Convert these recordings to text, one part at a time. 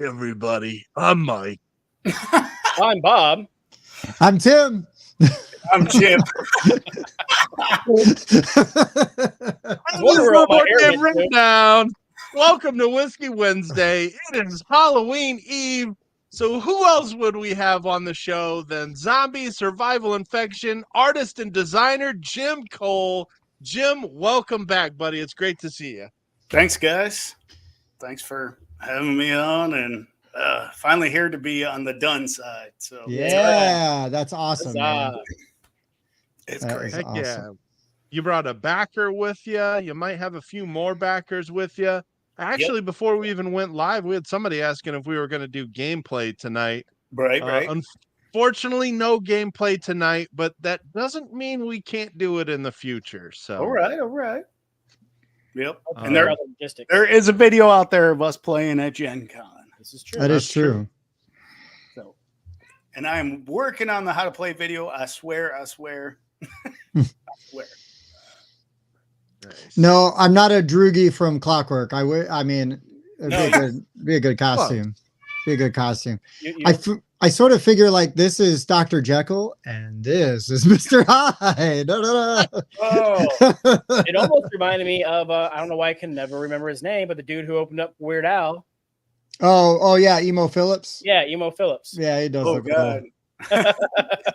everybody. I'm Mike. I'm Bob. I'm Tim. I'm Jim. Written down. Welcome to Whiskey Wednesday. It is Halloween Eve. So who else would we have on the show than zombie survival infection artist and designer Jim Cole. Jim, welcome back, buddy. It's great to see you. Thanks, guys. Thanks for having me on, and finally here to be on the done side. So yeah, that's awesome. Man. It's great. Heck awesome. Yeah. You brought a backer with you. You might have a few more backers with you. Actually, before we even went live, we had somebody asking if we were going to do gameplay tonight. Right. Unfortunately, no gameplay tonight, but that doesn't mean we can't do it in the future. So, all right. Yep. And there is a video out there of us playing at Gen Con. This is true. That is true. So, and I'm working on the how to play video. I swear. I swear. Nice. No, I'm not a droogie from Clockwork. I mean, it'd be a good costume. Be a good costume. I sort of figure like this is Dr. Jekyll and this is Mr. Hyde. It almost reminded me of I don't know why I can never remember his name, but the dude who opened up Weird Al. Oh yeah, Emo Phillips. Yeah, Emo Phillips. Yeah, he does. Oh God.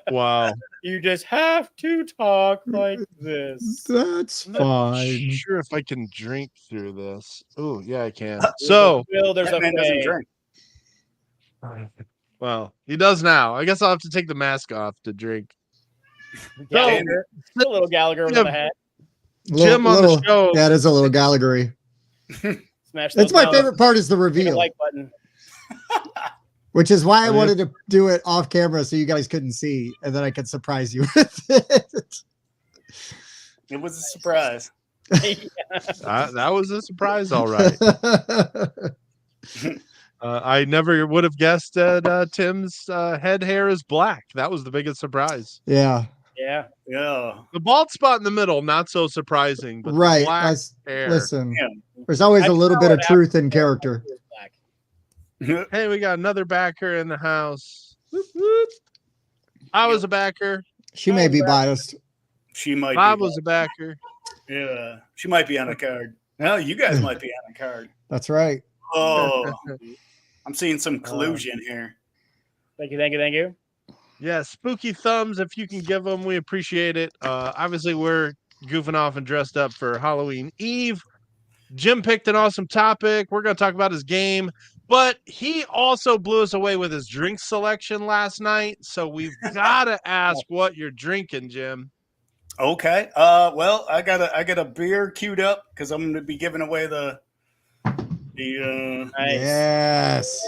Wow. You just have to talk like this. That's I'm fine. not sure if I can drink through this. Oh, yeah, I can. So, there's a man doesn't drink. Well, he does now. I guess I'll have to take the mask off to drink. Gallagher. A little Gallagher with the hat. Jim on the show. Yeah, it is a little Gallagher-y. Smash. That's my favorite part is the reveal. Like button. Which is why I wanted to do it off camera so you guys couldn't see, and then I could surprise you with it. It was a surprise. That was a surprise, all right. I never would have guessed that Tim's head hair is black. That was the biggest surprise. Yeah. The bald spot in the middle, not so surprising. But right. Black hair. Listen, there's always a little bit of truth in character. Hey, we got another backer in the house. Whoop, whoop. I was a backer. She may be biased. She might. Bob was a backer. Yeah, she might be on a card. Well, you guys might be on a card. That's right. Oh, I'm seeing some collusion here. Thank you. Yeah, spooky thumbs. If you can give them, we appreciate it. Obviously, we're goofing off and dressed up for Halloween Eve. Jim picked an awesome topic. We're going to talk about his game. But he also blew us away with his drink selection last night. So we've got to ask what you're drinking, Jim. Okay. Well, I got a beer queued up because I'm going to be giving away the nice. Yes.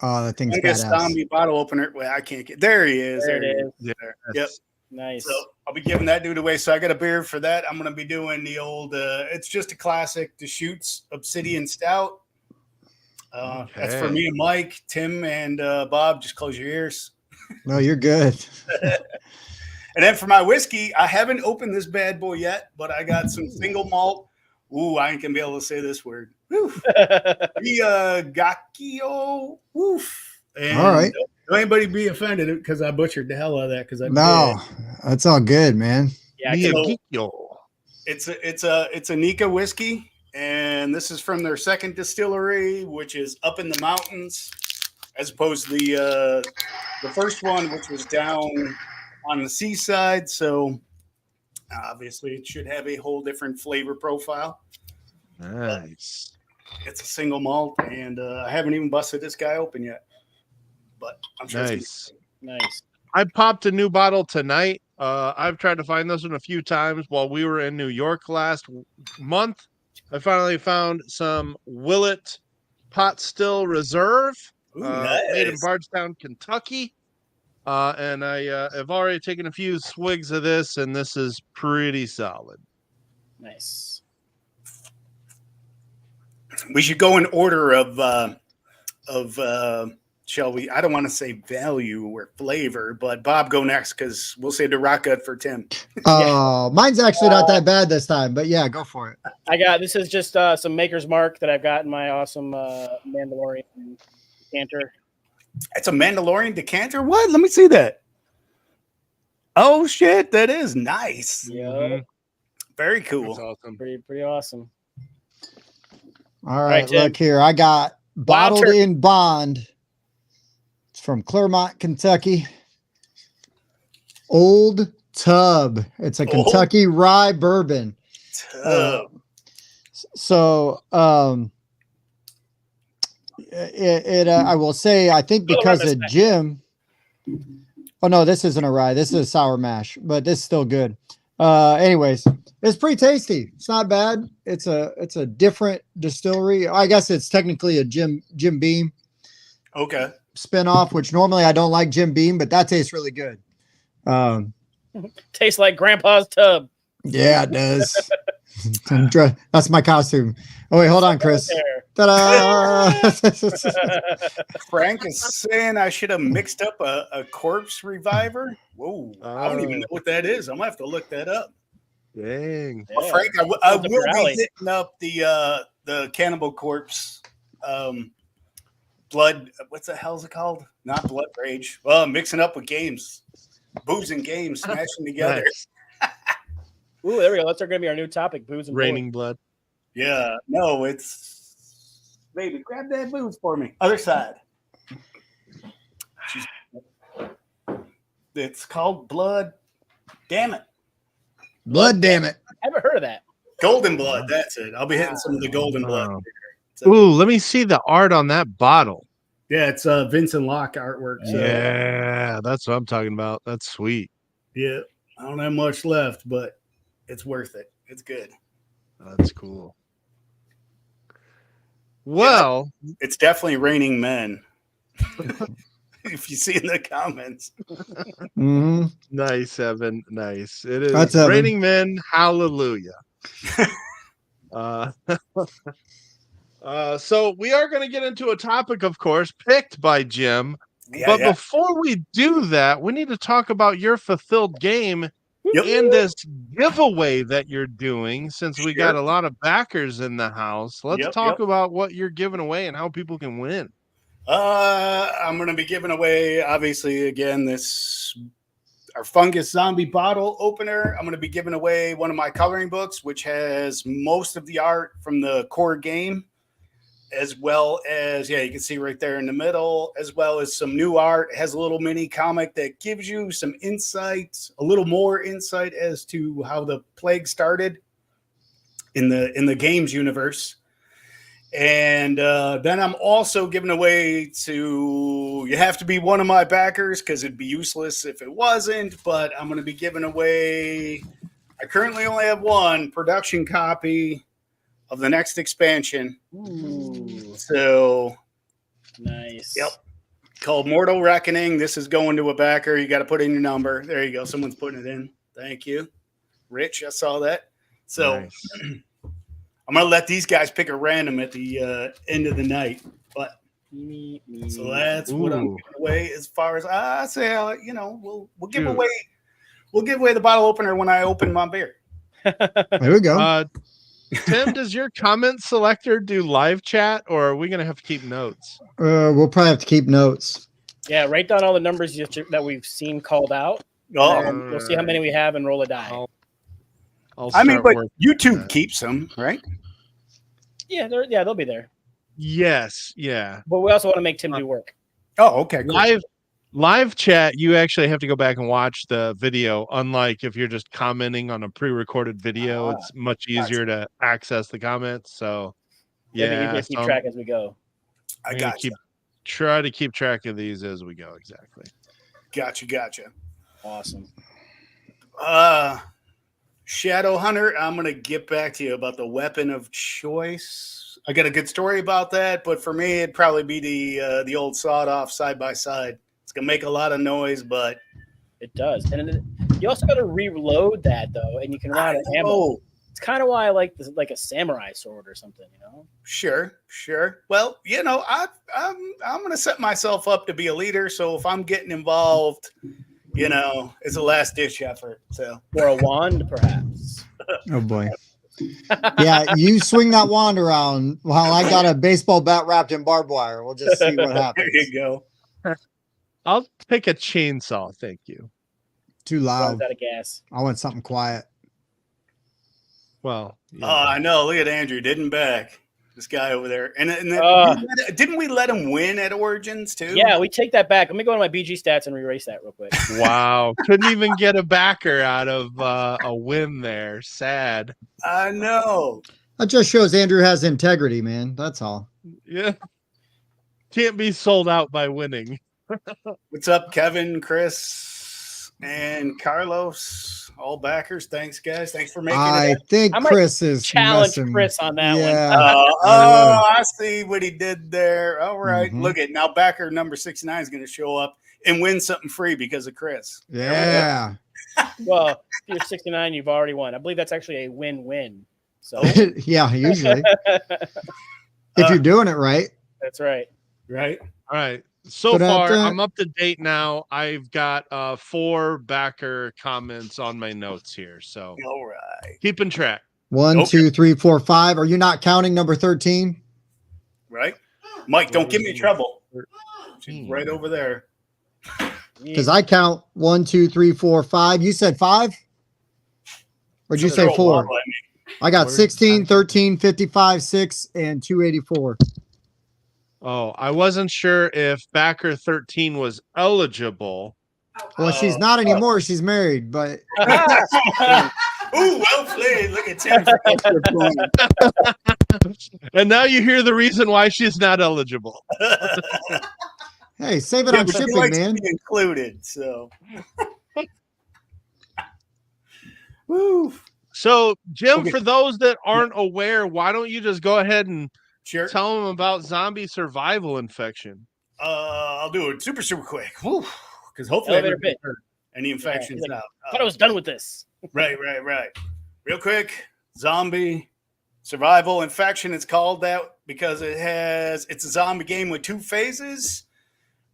Oh, that thing's badass. Zombie bottle opener. Well, I can't get there. He is. There it is. There. Yep. Nice. So I'll be giving that dude away. So I got a beer for that. I'm going to be doing the old. It's just a classic. Deschutes Obsidian Stout. That's for me and Mike, Tim, and Bob. Just close your ears. No, you're good. And then for my whiskey, I haven't opened this bad boy yet, but I got some single malt. Ooh, I ain't gonna be able to say this word. The Gakio. Woof. And all right. Don't anybody be offended because I butchered the hell out of that because I that's all good, man. Yeah, it's a Nika whiskey. And this is from their second distillery, which is up in the mountains, as opposed to the first one, which was down on the seaside. So obviously it should have a whole different flavor profile. Nice. It's a single malt, and I haven't even busted this guy open yet. But I'm sure nice. Nice. I popped a new bottle tonight. I've tried to find this one a few times while we were in New York last month. I finally found some Willet Pot Still Reserve, made in Bardstown, Kentucky. And I have already taken a few swigs of this, and this is pretty solid. Nice. We should go in order of shall we? I don't want to say value or flavor, but Bob, go next because we'll save the rock gut for Tim. Oh, mine's actually not that bad this time, but yeah, go for it. This is just some Maker's Mark that I've got in my awesome Mandalorian decanter. It's a Mandalorian decanter? What? Let me see that. Oh, shit. That is nice. Yeah. Mhm. Very cool. That's awesome. Pretty awesome. All right, Tim. look here. I got Bottled Turkey. in Bond. It's from Claremont, Kentucky. Old Tub. It's a Kentucky rye bourbon. So I will say, I think because of Jim. Oh no, this isn't a rye. This is a sour mash, but this is still good. Anyways, it's pretty tasty. It's not bad. It's a different distillery. I guess it's technically a Jim Beam spinoff, which normally I don't like Jim Beam, but that tastes really good. Tastes like Grandpa's tub. Yeah, it does. That's my costume. Oh wait, hold on, Chris. Ta-da! Frank is saying I should have mixed up a corpse reviver. Whoa, I don't even know what that is. I'm gonna have to look that up. Dang. Well, Frank, I will be hitting up the Cannibal Corpse blood. What's the hell is it called? Not Blood Rage. Well, I'm mixing up with games, booze and games, smashing together. Nice. Ooh, there we go. That's going to be our new topic: booze and Raining blood. Yeah, no, it's baby. Grab that booze for me. Other side. It's called Blood. Damn it. Blood, damn it. I haven't heard of that. Golden Blood. That's it. I'll be hitting some of the Golden Blood. Ooh, let me see the art on that bottle. Yeah, it's Vincent Locke artwork. So. Yeah, that's what I'm talking about. That's sweet. Yeah, I don't have much left, but it's worth it. It's good. That's cool. Well, it's definitely Raining Men. If you see in the comments. Mm-hmm. Nice, Evan. Nice. It is That's Raining Men. Hallelujah. So we are going to get into a topic, of course, picked by Jim. But before we do that, we need to talk about your fulfilled game and this giveaway that you're doing, since we got a lot of backers in the house. Let's talk about what you're giving away and how people can win. I'm going to be giving away, obviously, again, our fungus zombie bottle opener. I'm going to be giving away one of my coloring books, which has most of the art from the core game, as well as, you can see right there in the middle, as well as some new art. It has a little mini comic that gives you some insight, a little more insight as to how the plague started in the games universe. And then I'm also giving away you have to be one of my backers because it'd be useless if it wasn't, but I'm going to be giving away, I currently only have one production copy of the next expansion. Ooh. So nice. Yep. Called Mortal Reckoning. This is going to a backer. You got to put in your number. There you go. Someone's putting it in. Thank you. Rich, I saw that. So nice. I'm going to let these guys pick a random at the end of the night. But so that's what I'm giving away as far as I say, we'll give away. We'll give away the bottle opener when I open my beer. There we go. Tim, does your comment selector do live chat, or are we going to have to keep notes? We'll probably have to keep notes. Yeah, write down all the numbers that we've seen called out. We'll see how many we have and roll a die. But YouTube keeps them, right? Yeah, they'll be there. Yes, yeah. But we also want to make Tim do work. Oh, okay. Cool. Live chat, you actually have to go back and watch the video. Unlike if you're just commenting on a pre-recorded video, it's much easier to access the comments. So, yeah, keep track as we go. I got try to keep track of these as we go. Exactly. Gotcha. Awesome. Shadow Hunter, I'm gonna get back to you about the weapon of choice. I got a good story about that, but for me, it'd probably be the old sawed-off side-by-side. It's gonna make a lot of noise, but it does. And you also got to reload that though, and you can run out of ammo. It's kind of why I like this, like a samurai sword or something, you know? Sure. Well, you know, I'm going to set myself up to be a leader. So if I'm getting involved, you know, it's a last ditch effort. So Or a wand, perhaps. Oh boy. Yeah, you swing that wand around while I got a baseball bat wrapped in barbed wire. We'll just see what happens. there you go. I'll take a chainsaw, thank you. Too loud. Runs out of gas. I want something quiet. Well, Oh, I know. Look at Andrew. Didn't back. This guy over there. And then didn't we let him win at Origins too? Yeah, we take that back. Let me go to my BG stats and erase that real quick. Wow. Couldn't even get a backer out of a win there. Sad. I know. That just shows Andrew has integrity, man. That's all. Yeah. Can't be sold out by winning. What's up, Kevin, Chris, and Carlos? All backers. Thanks, guys. Thanks for making I it. think I might Chris is Challenge messing. Chris on that Yeah. one. I see what he did there. All right. Mhm. Look at now. Backer number 69 is going to show up and win something free because of Chris. Yeah. Well, if you're 69, you've already won. I believe that's actually a win-win. So Yeah, usually. If you're doing it right. that's right. Right. All right. So Ba-da-da. far, I'm up to date now. I've got 4 backer comments on my notes here. So All right. keeping track. 1, Okay. 2, 3, 4, 5. Are you not counting number 13? Right. Mike, don't give me trouble. She's right over there. Because I count 1, 2, 3, 4, 5. You said 5? Or did you say Throw a 4? wobble at me. I got Where's 16, that? 13, 55, 6, and 284. Oh, I wasn't sure if backer 13 was eligible. Well, she's not anymore. She's married, but Ooh, well played. Look at Tim. And now you hear the reason why she's not eligible. hey, save it on but she shipping, likes man. to be included. So, woo. So, Jim, Okay. for those that aren't aware, why don't you just go ahead and Sure. tell them about zombie survival infection? I'll do it super quick. Because hopefully Elevator everybody pit. heard any infections he's like, out. I thought I was done with this. Right. Real quick, zombie survival infection. It's called that because it's a zombie game with 2 phases.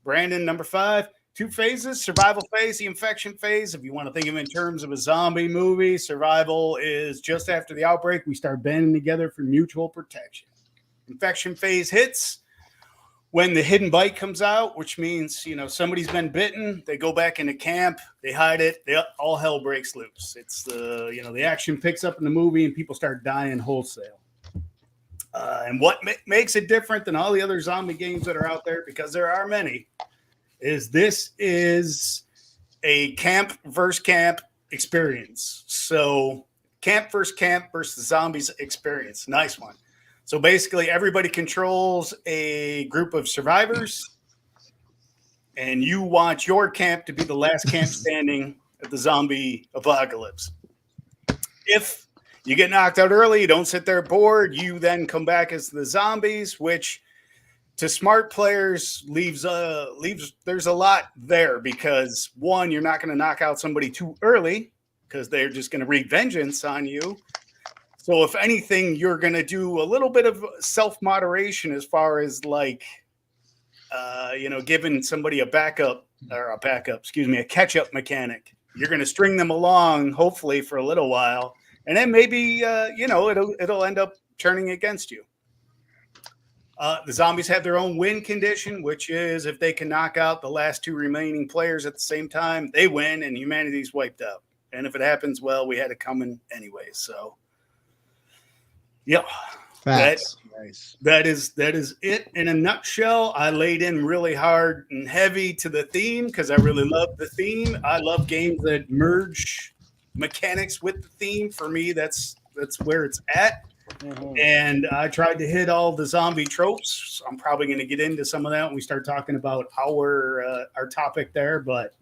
Brandon, number 5, 2 phases: survival phase, the infection phase. If you want to think of it in terms of a zombie movie, survival is just after the outbreak. We start banding together for mutual protection. Infection phase hits when the hidden bite comes out, which means, you know, somebody's been bitten. They go back into camp, they hide it, all hell breaks loose. It's the action picks up in the movie and people start dying wholesale. And what makes it different than all the other zombie games that are out there, because there are many, is this is a camp versus camp experience. So camp versus zombies experience. Nice one. So basically, everybody controls a group of survivors, and you want your camp to be the last camp standing at the zombie apocalypse. If you get knocked out early, you don't sit there bored, you then come back as the zombies, which to smart players leaves there's a lot there, because 1, you're not going to knock out somebody too early because they're just going to wreak vengeance on you. So if anything, you're going to do a little bit of self-moderation as far as giving somebody a catch-up mechanic. You're going to string them along, hopefully, for a little while. And then maybe, it'll end up turning against you. The zombies have their own win condition, which is if they can knock out the last 2 remaining players at the same time, they win and humanity's wiped out. And if it happens, well, we had it coming anyway. So, yeah, Facts. that is it in a nutshell. I laid in really hard and heavy to the theme because I really love the theme. I love games that merge mechanics with the theme. For me, that's where it's at. Mm-hmm. And I tried to hit all the zombie tropes. I'm probably going to get into some of that when we start talking about our topic there. But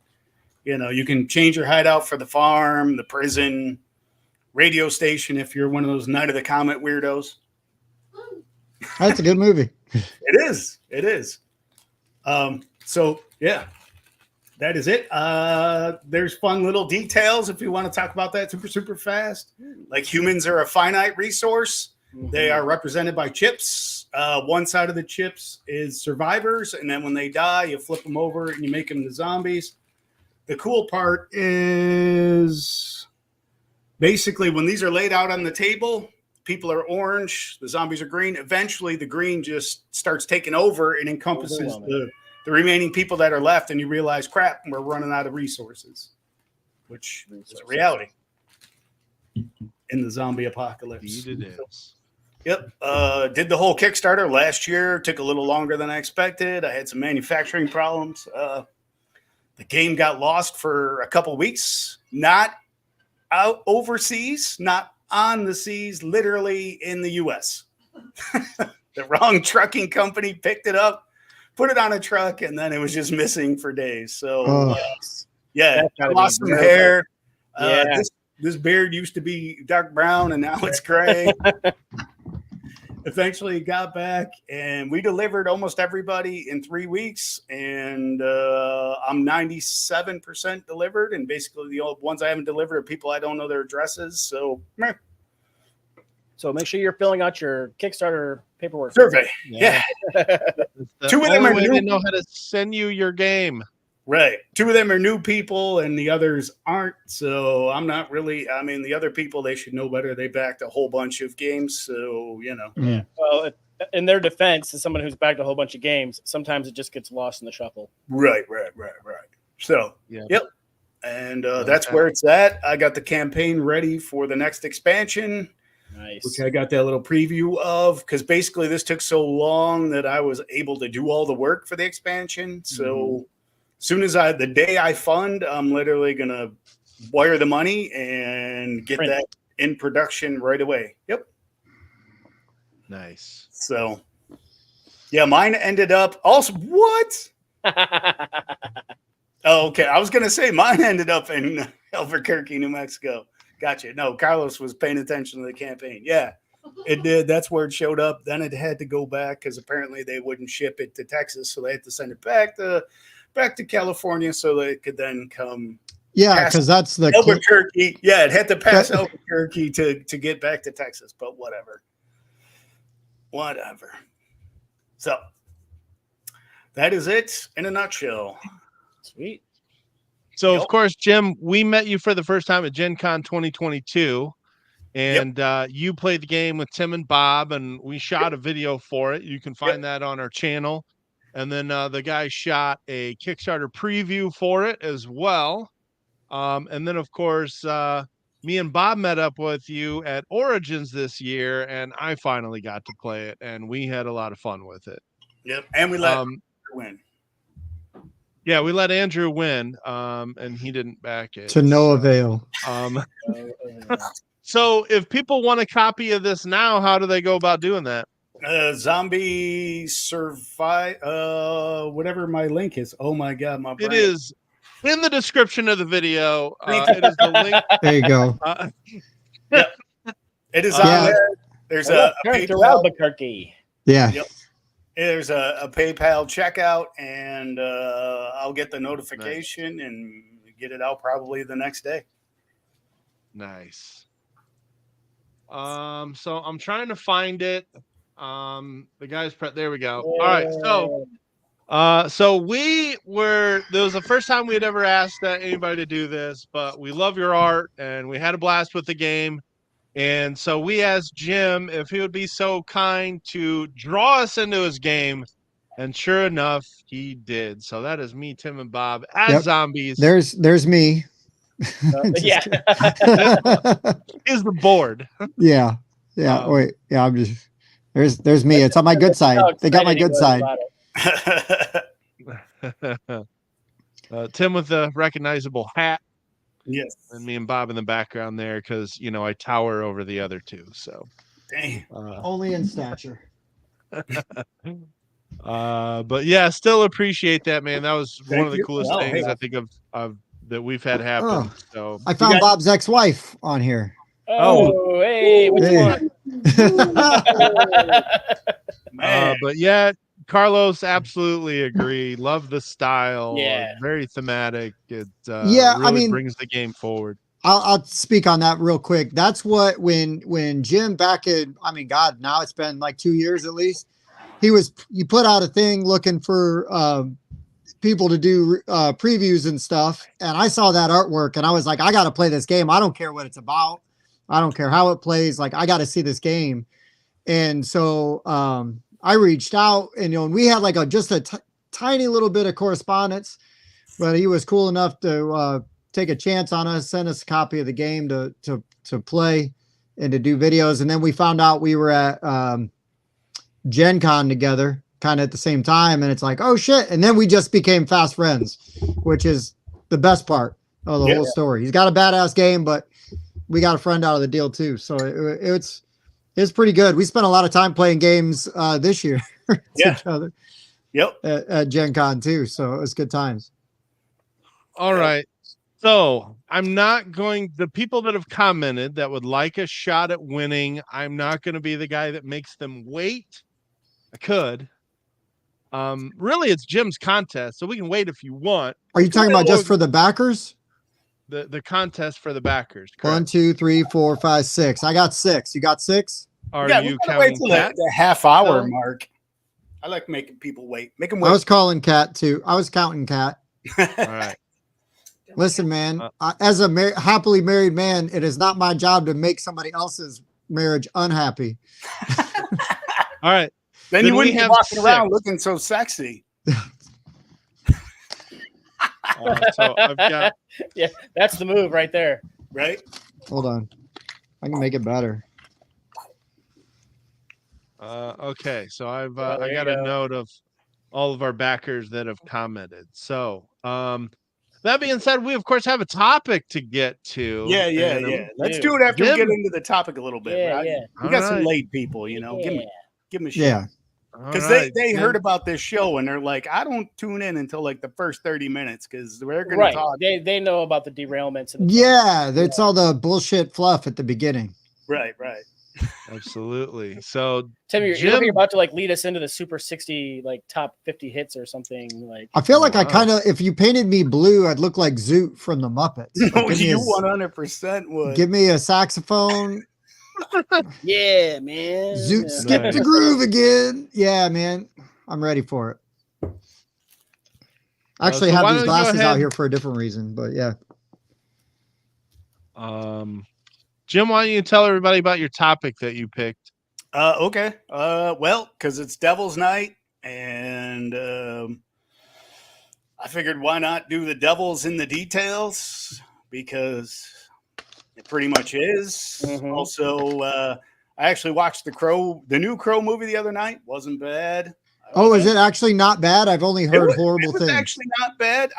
you can change your hideout for the farm, the prison, radio station if you're one of those Night of the Comet weirdos. That's a good movie. It is. So yeah, that is it. There's fun little details if you want to talk about that super fast. Like humans are a finite resource. They are represented by chips. One side of the chips is survivors, and then when they die, you flip them over and you make them the zombies. The cool part is basically when these are laid out on the table, people are orange, the zombies are green. Eventually, the green just starts taking over and encompasses the remaining people that are left, and you realize, crap, we're running out of resources, which is a reality in the zombie apocalypse. Indeed it is. Yep. Did the whole Kickstarter last year. Took a little longer than I expected. I had some manufacturing problems. The game got lost for a couple weeks, not out overseas, not on the seas, literally in the U.S. The wrong trucking company picked it up, put it on a truck, and then it was just missing for days. So, yeah, I lost some hair. This beard used to be dark brown, and now it's gray. Eventually got back, and we delivered almost everybody in 3 weeks, and I'm 97% delivered, and basically the ones I haven't delivered are people I don't know their addresses. So make sure you're filling out your Kickstarter paperwork survey. Yeah. Two of them are new. They know how to send you your game. Right. Two of them are new people and the others aren't. So I'm not really, I mean, the other people, they should know better. They backed a whole bunch of games. So, you know. Yeah. Well, in their defense, as someone who's backed a whole bunch of games, sometimes it just gets lost in the shuffle. Right. So, yep. And that's where it's at. I got the campaign ready for the next expansion. Nice. Which I got that little preview of, because basically this took so long that I was able to do all the work for the expansion. So as soon as the day I fund, I'm literally going to wire the money and get that in production right away. Yep. Nice. So, yeah, mine ended up also, what? Oh, okay. I was going to say mine ended up in Albuquerque, New Mexico. Gotcha. No, Carlos was paying attention to the campaign. Yeah, it did. That's where it showed up. Then it had to go back because apparently they wouldn't ship it to Texas, so they had to send it back to California so that it could then come. Yeah, because that's the Albuquerque. Yeah, it had to pass Albuquerque to get back to Texas, but whatever. So that is it in a nutshell. Sweet. So, of course, Jim, we met you for the first time at Gen Con 2022, and you played the game with Tim and Bob, and we shot a video for it. You can find that on our channel. And then the guy shot a Kickstarter preview for it as well. And then, of course, me and Bob met up with you at Origins this year, and I finally got to play it, and we had a lot of fun with it. Yep, and we let win. Yeah, we let Andrew win, and he didn't back it. To no avail. So if people want a copy of this now, how do they go about doing that? Zombie Survive, whatever my link is. Oh my God, my brain. It is in the description of the video. It is the link. There you go. It is on there. There's a PayPal. Albuquerque. Yeah. Yep. There's a PayPal checkout, and I'll get the notification and get it out probably the next day. Nice. So I'm trying to find it. The guy's there we go. All right. So we were, there was the first time we had ever asked anybody to do this, but we love your art and we had a blast with the game. And so we asked Jim if he would be so kind to draw us into his game. And sure enough, he did. So that is me, Tim, and Bob as zombies. There's me. Yeah. Is the board. Yeah. Wait. Yeah, I'm just there's me. It's on my good side. They got my good side. Tim with the recognizable hat. Yes. And me and Bob in the background there because, you know, I tower over the other two. So dang. Only in stature. But yeah, still appreciate that, man. That was one of the coolest things I think of that we've had happen. So I found Bob's ex-wife on here. Oh, hey, which one? But yeah, Carlos, absolutely agree. Love the style. Yeah. Very thematic. It Yeah, I really mean, brings the game forward. I'll speak on that real quick. That's what when Jim back in, I mean, God, now it's been like 2 years at least. He put out a thing looking for people to do previews and stuff, and I saw that artwork and I was like, I got to play this game. I don't care what it's about. I don't care how it plays. Like, I got to see this game. And so I reached out, and and we had like just a tiny little bit of correspondence, but he was cool enough to take a chance on us, send us a copy of the game to play and to do videos. And then we found out we were at Gen Con together kind of at the same time, and it's like, oh shit. And then we just became fast friends, which is the best part of the whole story. He's got a badass game, but we got a friend out of the deal too. So it's pretty good. We spent a lot of time playing games this year each other. Yep. At Gen Con too. So it was good times. All right. So I'm not going, the people that have commented that would like a shot at winning, I'm not going to be the guy that makes them wait. I could. Really, it's Jim's contest, so we can wait if you want. Are you talking about just for the backers? The contest for the backers. Correct. 1, 2, 3, 4, 5, 6. I got 6. You got 6? Are you counting Cat? The half-hour mark. I like making people wait. Make them wait. I was calling Cat too. I was counting Cat. All right. Listen, man, as a happily married man, it is not my job to make somebody else's marriage unhappy. All right. Then you wouldn't be walking around looking so sexy. So I've got. Yeah, that's the move right there. Right? Hold on. I can make it better. Okay, so I got a note of all of our backers that have commented. So that being said, we of course have a topic to get to. Yeah. Let's do it after we get into the topic a little bit. Yeah, right? yeah. We got some late people, give them a shit. Yeah. Because they heard about this show and they're like, I don't tune in until like the first 30 minutes because we're going to talk. They know about the derailments. And that's all the bullshit fluff at the beginning. Right. Absolutely. So Tim, you're about to like lead us into the Super 60 like top 50 hits or something. Like I feel like I kind of, if you painted me blue, I'd look like Zoot from the Muppets. No, you 100% would. Give me a saxophone. Yeah, man. Zoot skip the groove again. Yeah, man. I'm ready for it. I actually have these glasses out here for a different reason, but yeah. Jim, why don't you tell everybody about your topic that you picked? Okay. Well, because it's Devil's Night, and I figured why not do the Devil's in the details, because it pretty much is. Mm-hmm. Also, I actually watched the new Crow movie the other night. Wasn't bad. Oh, is it actually not bad? I've only heard horrible things. It's actually not bad.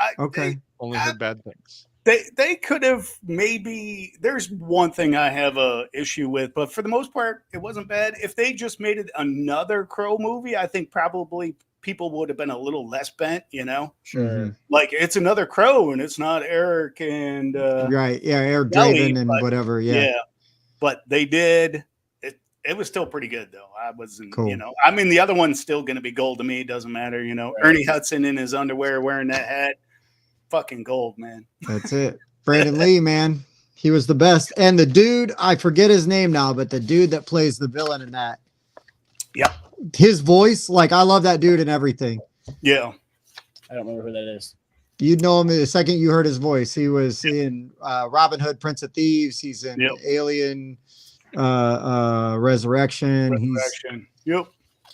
Only heard bad things. They could have maybe. There's one thing I have a issue with, but for the most part, it wasn't bad. If they just made it another Crow movie, I think probably people would have been a little less bent. Sure. Like it's another Crow, and it's not Eric and right, yeah, Eric Draven and whatever, yeah. But they did. It was still pretty good though. I wasn't, cool. I mean, the other one's still going to be gold to me. It doesn't matter, Right. Ernie Hudson in his underwear wearing that hat. Fucking gold, man. That's it. Brandon Lee, man. He was the best. And the dude, I forget his name now, but the dude that plays the villain in that. Yep. His voice, like I love that dude and everything. Yeah. I don't remember who that is. You'd know him the second you heard his voice. He was in Robin Hood, Prince of Thieves. He's in Alien Resurrection.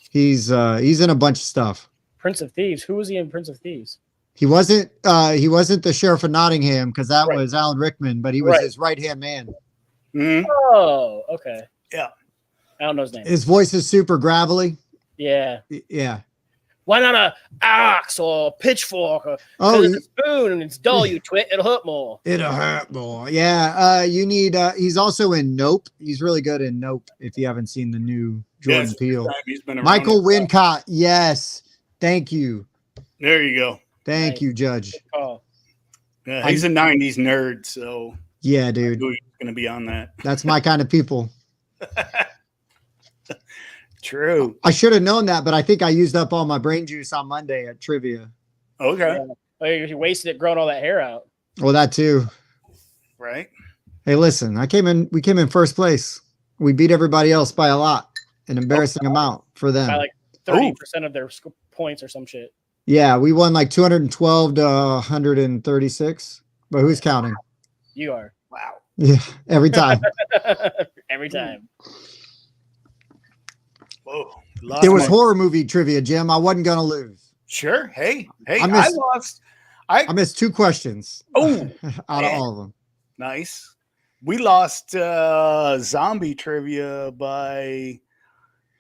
He's in a bunch of stuff. Prince of Thieves. Who was he in Prince of Thieves? He wasn't the sheriff of Nottingham because that was Alan Rickman, but he was his right-hand man. Mm-hmm. Oh, okay. Yeah. I don't know his name. His voice is super gravelly. Yeah. Yeah. Why not a axe or a pitchfork? It's a spoon and it's dull, you twit. It'll hurt more. It'll hurt more. Yeah. You need. He's also in Nope. He's really good in Nope. If you haven't seen the new Jordan Peele. Michael Wincott. Yes. Thank you. There you go. Thank you, Judge. Yeah, he's a 90s nerd, so yeah, dude. He's going to be on that. That's my kind of people. True. I should have known that, but I think I used up all my brain juice on Monday at trivia. Okay. Yeah. Oh, you wasted it growing all that hair out. Well, that too. Right. Hey, listen, we came in first place. We beat everybody else by a lot, an embarrassing amount for them. By like 30% of their points or some shit. Yeah, we won like 212 to 136. But who's counting? You are. Wow. Yeah, every time. Every time. Whoa. It was horror movie trivia, Jim. I wasn't gonna lose. Sure. Hey, I lost. I missed 2 questions. Oh, out of all of them. Nice. We lost zombie trivia by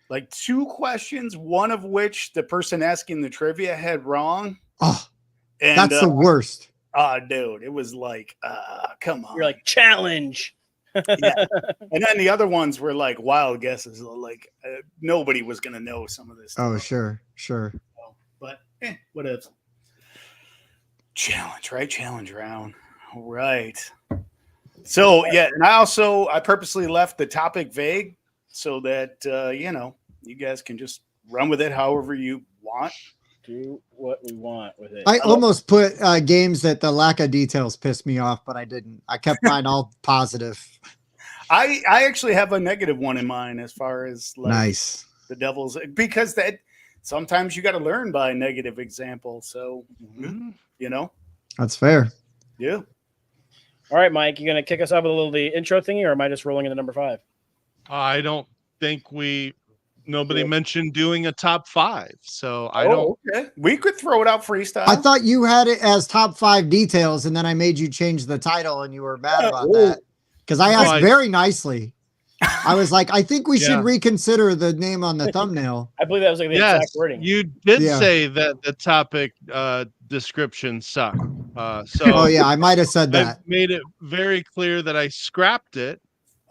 like 2 questions, one of which the person asking the trivia had wrong. Oh, and that's the worst. Oh, dude, it was like, come on. You're like, challenge. Yeah. And then the other ones were like wild guesses. Like nobody was going to know some of this stuff. Oh, sure. But what if? Challenge, right? Challenge round. All right. So, yeah, and I purposely left the topic vague so that, you guys can just run with it however you want. Do what we want with it. I almost put games that the lack of details pissed me off, but I didn't. I kept mine all positive. I actually have a negative one in mind as far as like Nice. the devil's, because that sometimes you got to learn by negative example. So, That's fair. Yeah. All right, Mike, you going to kick us off with a little the intro thingy, or am I just rolling into number 5? I don't think nobody mentioned doing a top 5. So I don't. Okay. We could throw it out freestyle. I thought you had it as top 5 details, and then I made you change the title, and you were mad about that. Because I asked very nicely. I was like, I think we should reconsider the name on the thumbnail. I believe that was like the exact wording. You did say that the topic description sucked. So I might have said that. I made it very clear that I scrapped it.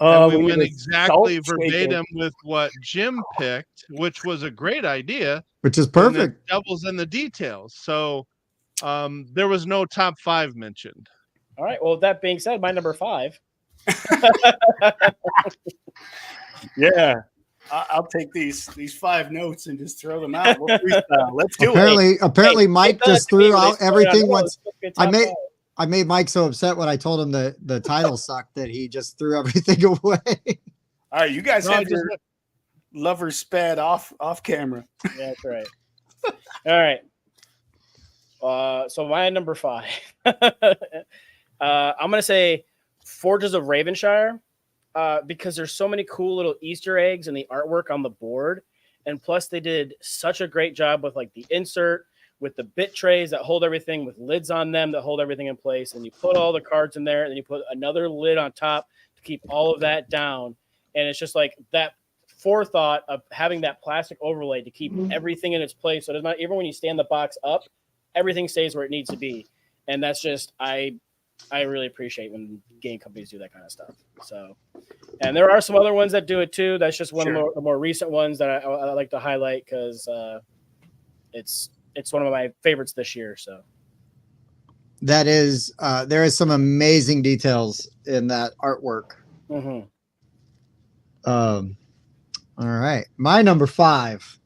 And we went exactly verbatim with what Jim picked, which was a great idea. Which is perfect. Devil's in the details. So there was no top 5 mentioned. All right. Well, that being said, my number 5. Yeah. I'll take these 5 notes and just throw them out. Let's do it. Apparently, Mike just threw out everything once. I made Mike so upset when I told him that the title sucked that he just threw everything away. All right, you guys have your lover spad off camera. Yeah, that's right. All right. So my number 5. I'm gonna say Forges of Ravenshire. Because there's so many cool little Easter eggs in the artwork on the board. And plus they did such a great job with like the insert, with the bit trays that hold everything, with lids on them that hold everything in place. And you put all the cards in there and then you put another lid on top to keep all of that down. And it's just like that forethought of having that plastic overlay to keep everything in its place. So it does not, even when you stand the box up, everything stays where it needs to be. And that's just, I really appreciate when game companies do that kind of stuff. So, and there are some other ones that do it too. That's just one of the more recent ones that I like to highlight because it's one of my favorites this year. So that is there is some amazing details in that artwork. Mm-hmm. All right, my number 5,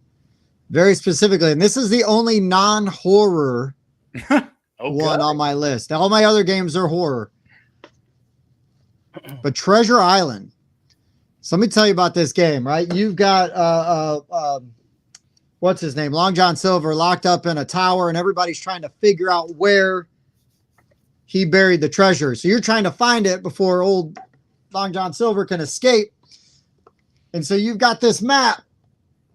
very specifically, and this is the only non-horror one on my list. All my other games are horror. But Treasure Island. So let me tell you about this game, right? You've got what's his name? Long John Silver locked up in a tower, and everybody's trying to figure out where he buried the treasure. So you're trying to find it before old Long John Silver can escape. And so you've got this map.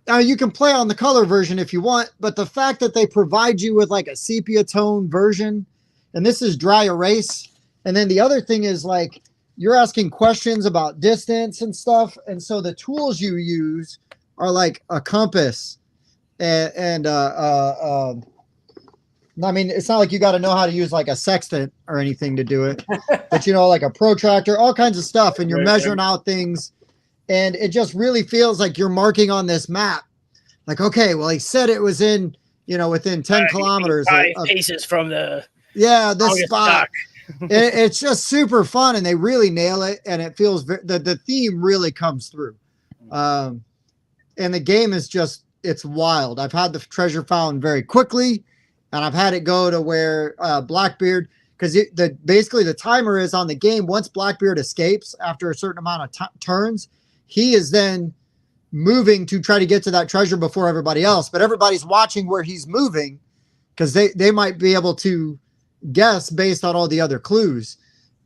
Now you can play on the color version if you want, but the fact that they provide you with like a sepia tone version, and this is dry erase. And then the other thing is like, you're asking questions about distance and stuff. And so the tools you use are like a compass and I mean, it's not like you got to know how to use like a sextant or anything to do it, but like a protractor, all kinds of stuff. And you're measuring out things. And it just really feels like you're marking on this map. Like, okay, well, he said it was in, within 10 kilometers. 5 paces from the spot. It's just super fun, and they really nail it. And it feels the theme really comes through. and the game is just, it's wild. I've had the treasure found very quickly, and I've had it go to where Blackbeard, because basically the timer is on the game. Once Blackbeard escapes after a certain amount of turns, he is then moving to try to get to that treasure before everybody else. But everybody's watching where he's moving because they might be able to guess based on all the other clues.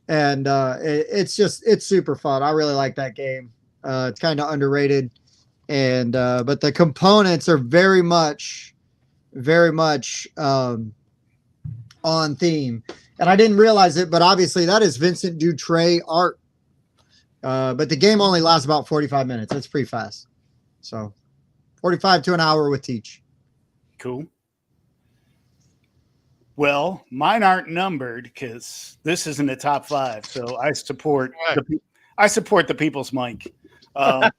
And it's super fun. I really like that game. It's kind of underrated. And but the components are very much on theme. And I didn't realize it, but obviously that is Vincent Dutray art. But the game only lasts about 45 minutes. It's pretty fast. So 45 to an hour with Teach. Cool. Well, mine aren't numbered because this isn't a top 5. So I support the people's mic. I'm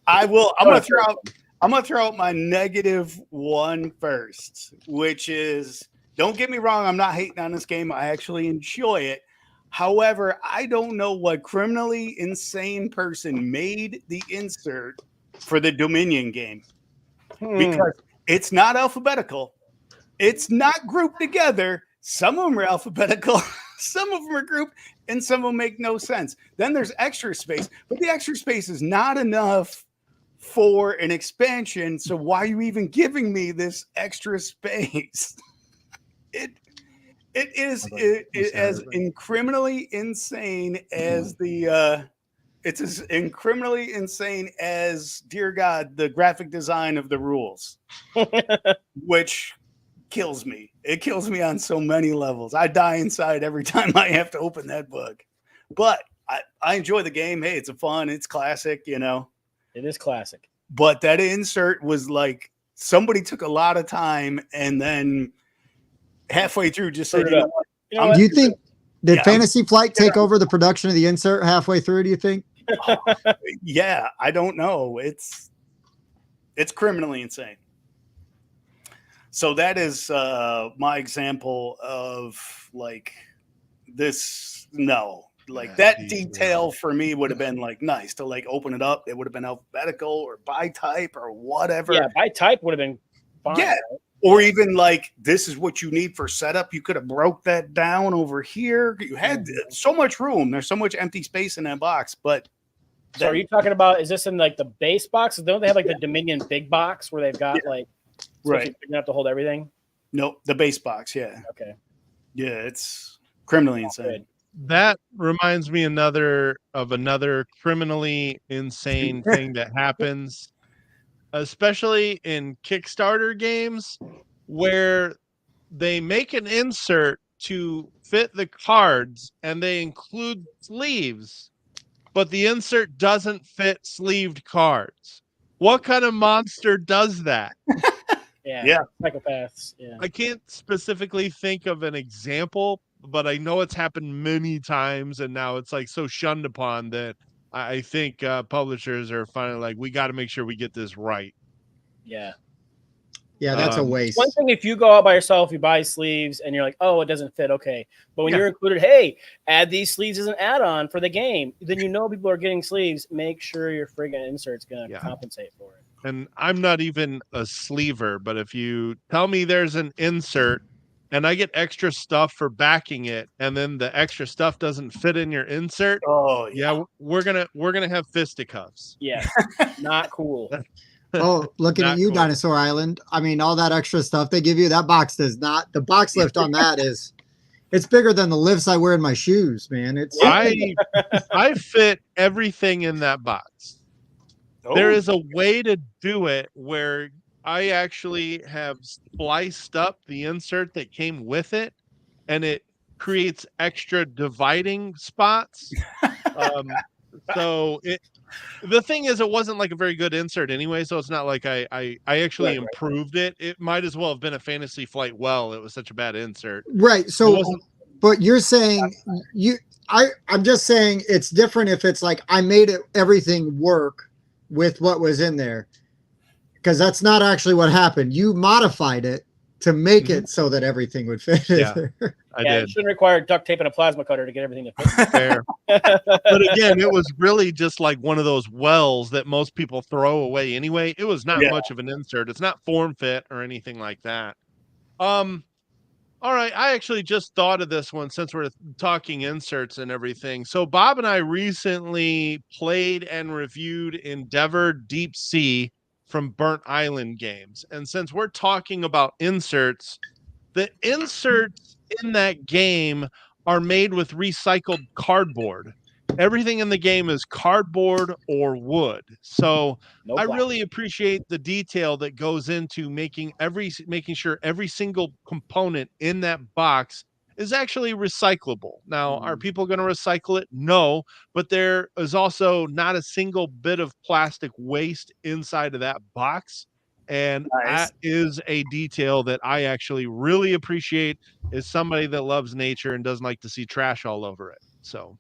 gonna throw out my -1 first, which is, don't get me wrong, I'm not hating on this game. I actually enjoy it. However, I don't know what criminally insane person made the insert for the Dominion game. Because it's not alphabetical. It's not grouped together. Some of them are alphabetical. Some of them are grouped, and some of them make no sense. Then there's extra space, but the extra space is not enough for an expansion. So why are you even giving me this extra space? It is as criminally insane as it's as criminally insane as, dear God, the graphic design of the rules, which kills me. It kills me on so many levels. I die inside every time I have to open that book. But I enjoy the game. Hey, it's it's classic, you know. It is classic. But that insert was like somebody took a lot of time and then halfway through just said, you know what? Do you think, did Fantasy Flight take over the production of the insert halfway through, do you think? Yeah, I don't know. It's criminally insane. So that is my example of like this. No, like that detail for me would have been like nice to like open it up. It would have been alphabetical or by type or whatever. Yeah, by type would have been fine. Yeah. Right? Or even like, this is what you need for setup. You could have broke that down over here. You had so much room. There's so much empty space in that box. But so are you talking about, is this in like the base box? Don't they have like the Dominion big box where they've got like, right, big enough to hold everything? Nope, the base box. Yeah. Okay. Yeah, it's criminally insane. That reminds me another criminally insane thing that happens, especially in Kickstarter games, where they make an insert to fit the cards and they include sleeves, but the insert doesn't fit sleeved cards. What kind of monster does that? Yeah. Psychopaths. Yeah. I can't specifically think of an example, but I know it's happened many times, and now it's like so shunned upon that I think publishers are finally like, we got to make sure we get this right. Yeah. Yeah, that's a waste. One thing, if you go out by yourself, you buy sleeves, and you're like, oh, it doesn't fit. Okay. But when you're included, hey, add these sleeves as an add-on for the game, then you know people are getting sleeves. Make sure your friggin' insert's going to compensate for it. And I'm not even a sleever, but if you tell me there's an insert and I get extra stuff for backing it, and then the extra stuff doesn't fit in your insert, we're gonna have fisticuffs. Yeah, not cool. Oh, looking at you, cool. Dinosaur Island. I mean, all that extra stuff they give you, that box does not. The box lift on that it's bigger than the lifts I wear in my shoes, man. I fit everything in that box. Oh. There is a way to do it where I actually have spliced up the insert that came with it, and it creates extra dividing spots. So the thing is, it wasn't like a very good insert anyway, so it's not like I actually improved it. It might as well have been a Fantasy Flight well. It was such a bad insert. Right. So, but you're saying I'm just saying it's different if it's like I made everything work with what was in there, because that's not actually what happened. You modified it to make it so that everything would fit. Yeah. I did. It shouldn't require duct tape and a plasma cutter to get everything to fit. Fair. But again, it was really just like one of those wells that most people throw away anyway. It was not much of an insert. It's not form fit or anything like that. All right, I actually just thought of this one since we're talking inserts and everything. So Bob and I recently played and reviewed Endeavor Deep Sea from Burnt Island Games. And since we're talking about inserts, the inserts in that game are made with recycled cardboard. Everything in the game is cardboard or wood. So I really appreciate the detail that goes into making sure every single component in that box is actually recyclable. Now, are people going to recycle it? No, but there is also not a single bit of plastic waste inside of that box. And that is a detail that I actually really appreciate as somebody that loves nature and doesn't like to see trash all over it. So.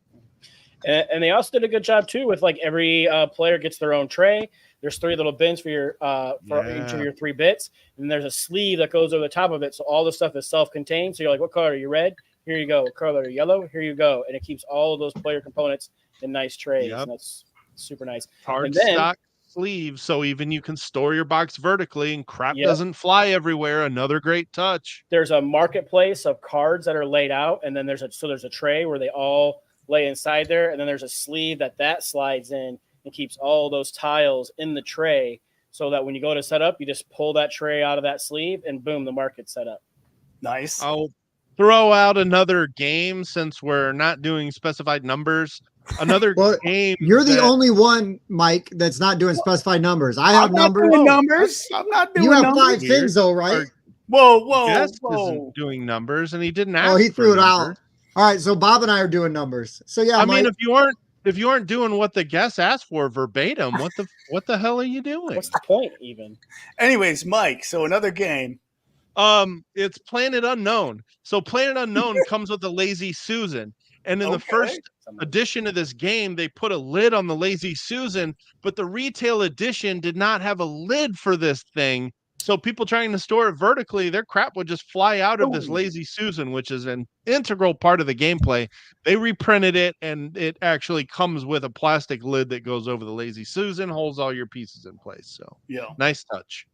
And they also did a good job too with like every player gets their own tray. There's 3 little bins for your each of your 3 bits, and there's a sleeve that goes over the top of it, so all the stuff is self-contained. So you're like, what color are you? Red? Here you go. What color are you? Yellow? Here you go. And it keeps all of those player components in nice trays. And that's super nice. Cardstock sleeves, so even you can store your box vertically and crap doesn't fly everywhere. Another great touch. There's a marketplace of cards that are laid out, and then there's a tray where they all lay inside there, and then there's a sleeve that slides in and keeps all those tiles in the tray, so that when you go to set up, you just pull that tray out of that sleeve and boom, the market's set up. Nice. I'll throw out another game since we're not doing specified numbers. Another game. You're the only one, Mike, that's not doing specified numbers. I have numbers. I'm not doing You have numbers. 5 things though, right? Whoa. Isn't doing numbers, and he didn't ask. Oh, he threw it numbers. out. All right, so Bob and I are doing numbers. So yeah, I mean, if you aren't doing what the guest asked for verbatim, what the hell are you doing? What's the point even? Anyways, Mike, so another game. It's Planet Unknown. So Planet Unknown comes with a Lazy Susan. And in the first edition of this game, they put a lid on the Lazy Susan, but the retail edition did not have a lid for this thing. So people trying to store it vertically, their crap would just fly out of this Lazy Susan, which is an integral part of the gameplay. They reprinted it, and it actually comes with a plastic lid that goes over the Lazy Susan, holds all your pieces in place. So nice touch.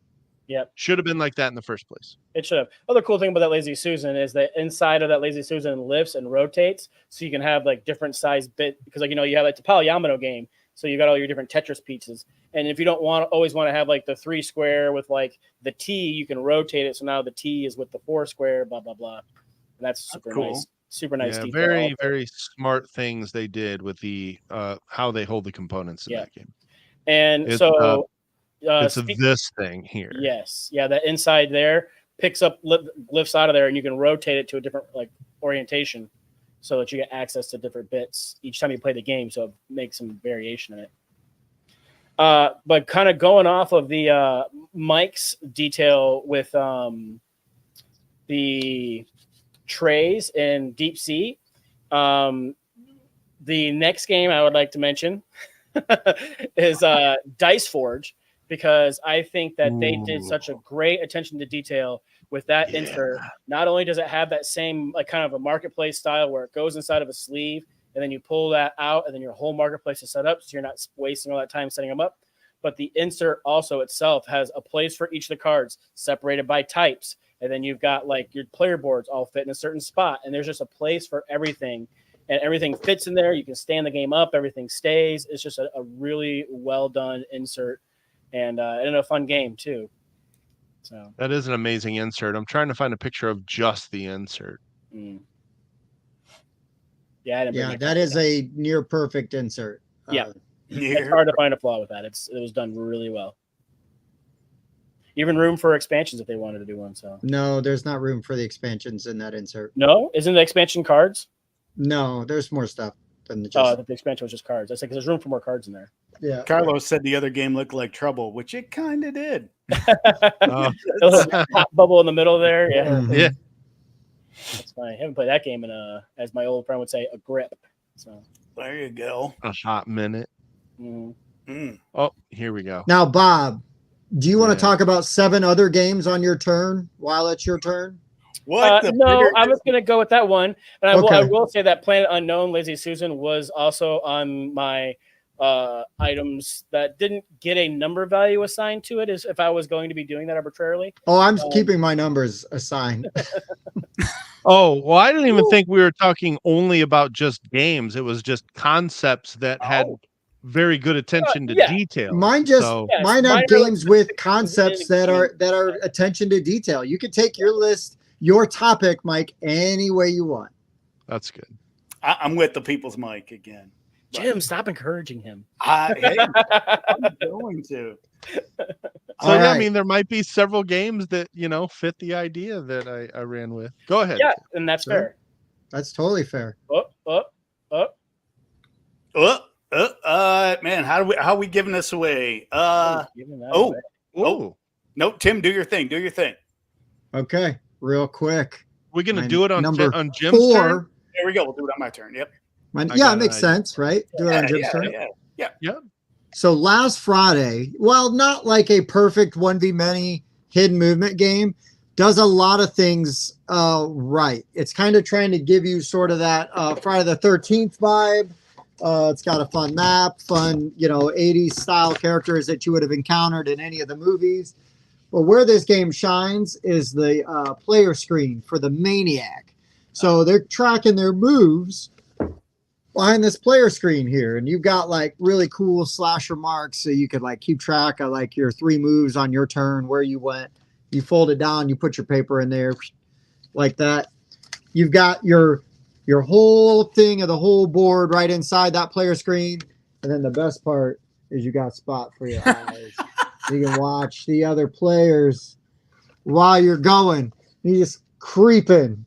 Yep. Should have been like that in the first place. It should have. Other cool thing about that Lazy Susan is that inside of that Lazy Susan lifts and rotates, so you can have like different size bit, because you have like the Polyomino game, so you got all your different Tetris pieces. And if you don't always want to have like the 3 square with like the T, you can rotate it, so now the T is with the 4 square, blah blah blah. And that's super cool. nice. Super nice. Yeah, very very smart things they did with the how they hold the components in that game. And it's this thing here. Yes. Yeah, that inside there picks up, lifts out of there, and you can rotate it to a different like orientation, so that you get access to different bits each time you play the game. So it makes some variation in it. But kind of going off of the Mike's detail with the trays in Deep Sea, the next game I would like to mention is Dice Forge, because I think that they did such a great attention to detail with that insert. Not only does it have that same like kind of a marketplace style where it goes inside of a sleeve, and then you pull that out, and then your whole marketplace is set up, so you're not wasting all that time setting them up. But the insert also itself has a place for each of the cards separated by types. And then you've got like your player boards all fit in a certain spot. And there's just a place for everything. And everything fits in there. You can stand the game up. Everything stays. It's just a really well done insert, and a fun game too. So that is an amazing insert. I'm trying to find a picture of just the insert. Yeah, that is a near perfect insert. It's hard to find a flaw with that. It was done really well. Even room for expansions if they wanted to do one. So no, there's not room for the expansions in that insert. No, isn't the expansion cards? No, there's more stuff than just. Oh, the expansion was just cards. I said because there's room for more cards in there. Yeah. Carlos said the other game looked like Trouble, which it kind of did. A little hot bubble in the middle there. Yeah. Mm-hmm. Yeah. That's fine. I haven't played that game in as my old friend would say, a grip. So there you go. A hot minute. Mm-hmm. Oh, here we go. Now, Bob, Do you want to talk about 7 other games on your turn while it's your turn? No, I was going to go with that one. And I will say that Planet Unknown, Lazy Susan was also on my items that didn't get a number value assigned to it, as if I was going to be doing that arbitrarily. Oh, I'm keeping my numbers assigned. Oh, well, I didn't even think we were talking only about just games. It was just concepts that had very good attention to detail. Mine are games with concepts that are attention to detail. You can take your list, your topic, Mike, any way you want. That's good. I'm with the people's mic again. Jim, stop encouraging him. Hey, I'm going to. So I mean, there might be several games that fit the idea that I ran with. Go ahead. Yeah, and that's fair. That's totally fair. Man, how are we giving this away? No, Tim, do your thing. Do your thing. Okay, real quick. We're gonna do it on Jim's 4. turn. There we go. We'll do it on my turn. Yep. It makes sense, right? Do it on Jim's turn. Yeah. So last Friday, while not like a perfect 1v many hidden movement game, does a lot of things right. It's kind of trying to give you sort of that Friday the 13th vibe. It's got a fun map, fun, 80s style characters that you would have encountered in any of the movies. But where this game shines is the player screen for the Maniac. So they're tracking their moves behind this player screen here, and you've got like really cool slasher marks, so you could like keep track of like your 3 moves on your turn, where you went. You fold it down, you put your paper in there like that. You've got your whole thing of the whole board right inside that player screen, and then the best part is you got a spot for your eyes. You can watch the other players while you're going. You just creeping.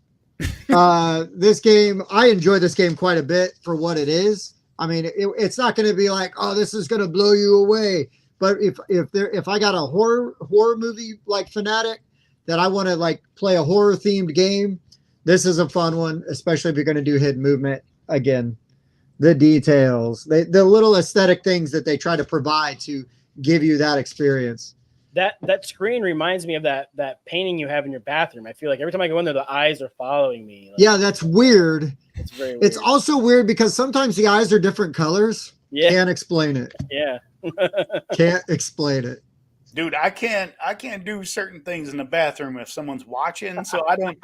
This game, I enjoy this game quite a bit for what it is. I mean, it's not going to be like, oh, this is going to blow you away. But if I got a horror movie like fanatic that I want to like play a horror themed game, this is a fun one, especially if you're going to do hidden movement. Again, the details, the little aesthetic things that they try to provide to give you that experience. That screen reminds me of that painting you have in your bathroom. I feel like every time I go in there, the eyes are following me. Like, yeah, that's weird. It's very weird. It's also weird because sometimes the eyes are different colors. Yeah. Can't explain it. Yeah. Can't explain it. Dude, I can't do certain things in the bathroom if someone's watching. So I don't.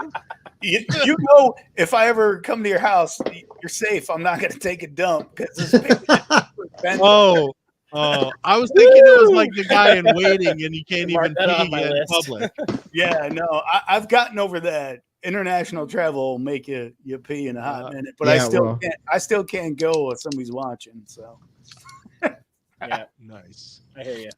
If I ever come to your house, you're safe. I'm not going to take a dump because this. I was thinking it was like the guy in Waiting, and you can't even pee in public. Yeah, no, I've gotten over that. International travel will make you pee in a hot minute, but I still can't go if somebody's watching. So, yeah, nice. I hear you.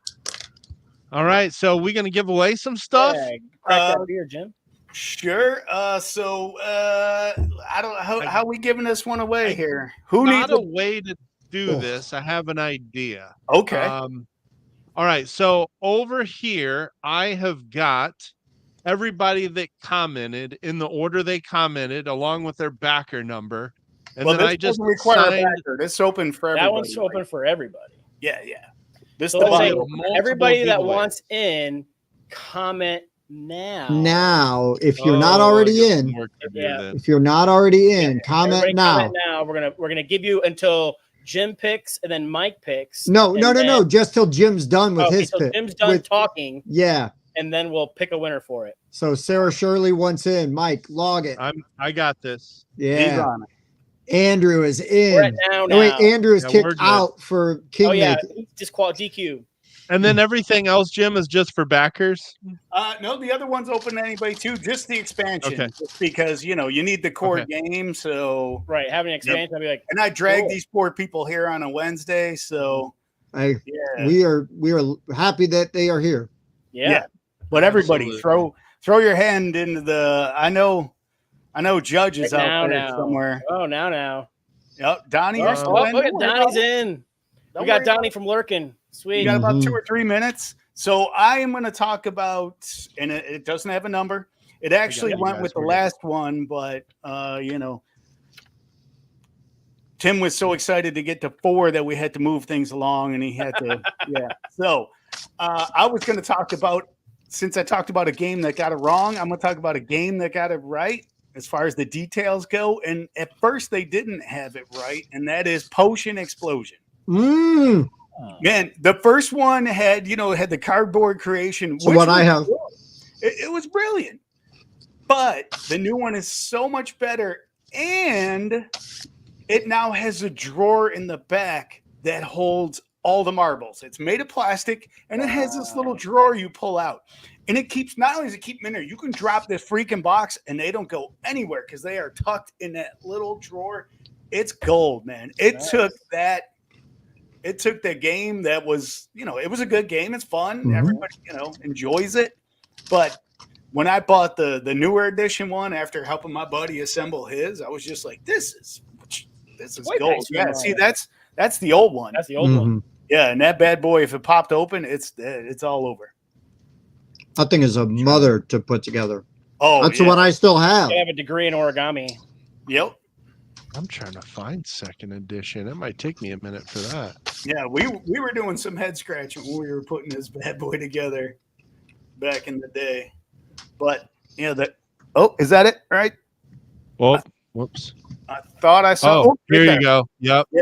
All right, so we're gonna give away some stuff. Yeah, crack that beer, Jim. Sure. So I don't know how we giving this one away here. Who needs a way to do this? I have an idea. Okay. All right. So over here, I have got everybody that commented in the order they commented, along with their backer number. And then I just require a backer. This is open for everybody. That one's open for everybody. Yeah. This so let's say everybody that wants in, comment now. Now, if you're not already in, if you're not already in, comment now. Comment now. We're gonna give you until Jim picks and then Mike picks. No. Just till Jim's done with his pick. Jim's done talking. Yeah. And then we'll pick a winner for it. So Sarah Shirley wants in. Mike, log it. I got this. Yeah. He's on it. Andrew is in. We're at now. Wait, Andrew is kicked out for King. Oh yeah, just DQ. And then everything else, Jim, is just for backers? No, the other one's open to anybody too, just the expansion. Okay. Just because, you need the core game. So right, having an expansion, I'd be like, and I drag these poor people here on a Wednesday. So we are happy that they are here. Yeah. But everybody throw your hand into the I know Judge is out there somewhere. Oh now. Yep, Donnie. Look at Donnie's in. We got Donnie from Lurkin. Sweet. We got about 2 or 3 minutes. So I am going to talk about, and it doesn't have a number. It actually went with the last one, but Tim was so excited to get to 4 that we had to move things along, and he had to. So I was going to talk about, since I talked about a game that got it wrong, I'm going to talk about a game that got it right as far as the details go. And at first they didn't have it right, and that is Potion Explosion. Mm. Man, the first one had, had the cardboard creation. So what I have, it was brilliant. But the new one is so much better, and it now has a drawer in the back that holds all the marbles. It's made of plastic, and it has this little drawer you pull out. And it keeps, not only does it keep them in there, you can drop this freaking box, and they don't go anywhere because they are tucked in that little drawer. It's gold, man. It took that game that was, it was a good game. It's fun. Mm-hmm. Everybody, enjoys it. But when I bought the newer edition one after helping my buddy assemble his, I was just like, this is gold. Yeah, see, that's the old one. That's the old one. Yeah, and that bad boy, if it popped open, it's all over. That thing is a mother to put together. Oh, that's the one I still have. I have a degree in origami. Yep. I'm trying to find second edition. It might take me a minute for that. Yeah, we were doing some head scratching when we were putting this bad boy together back in the day. But is that it? Right? Oh, whoops. I thought I saw. Oh, here you go. Yep. Yeah.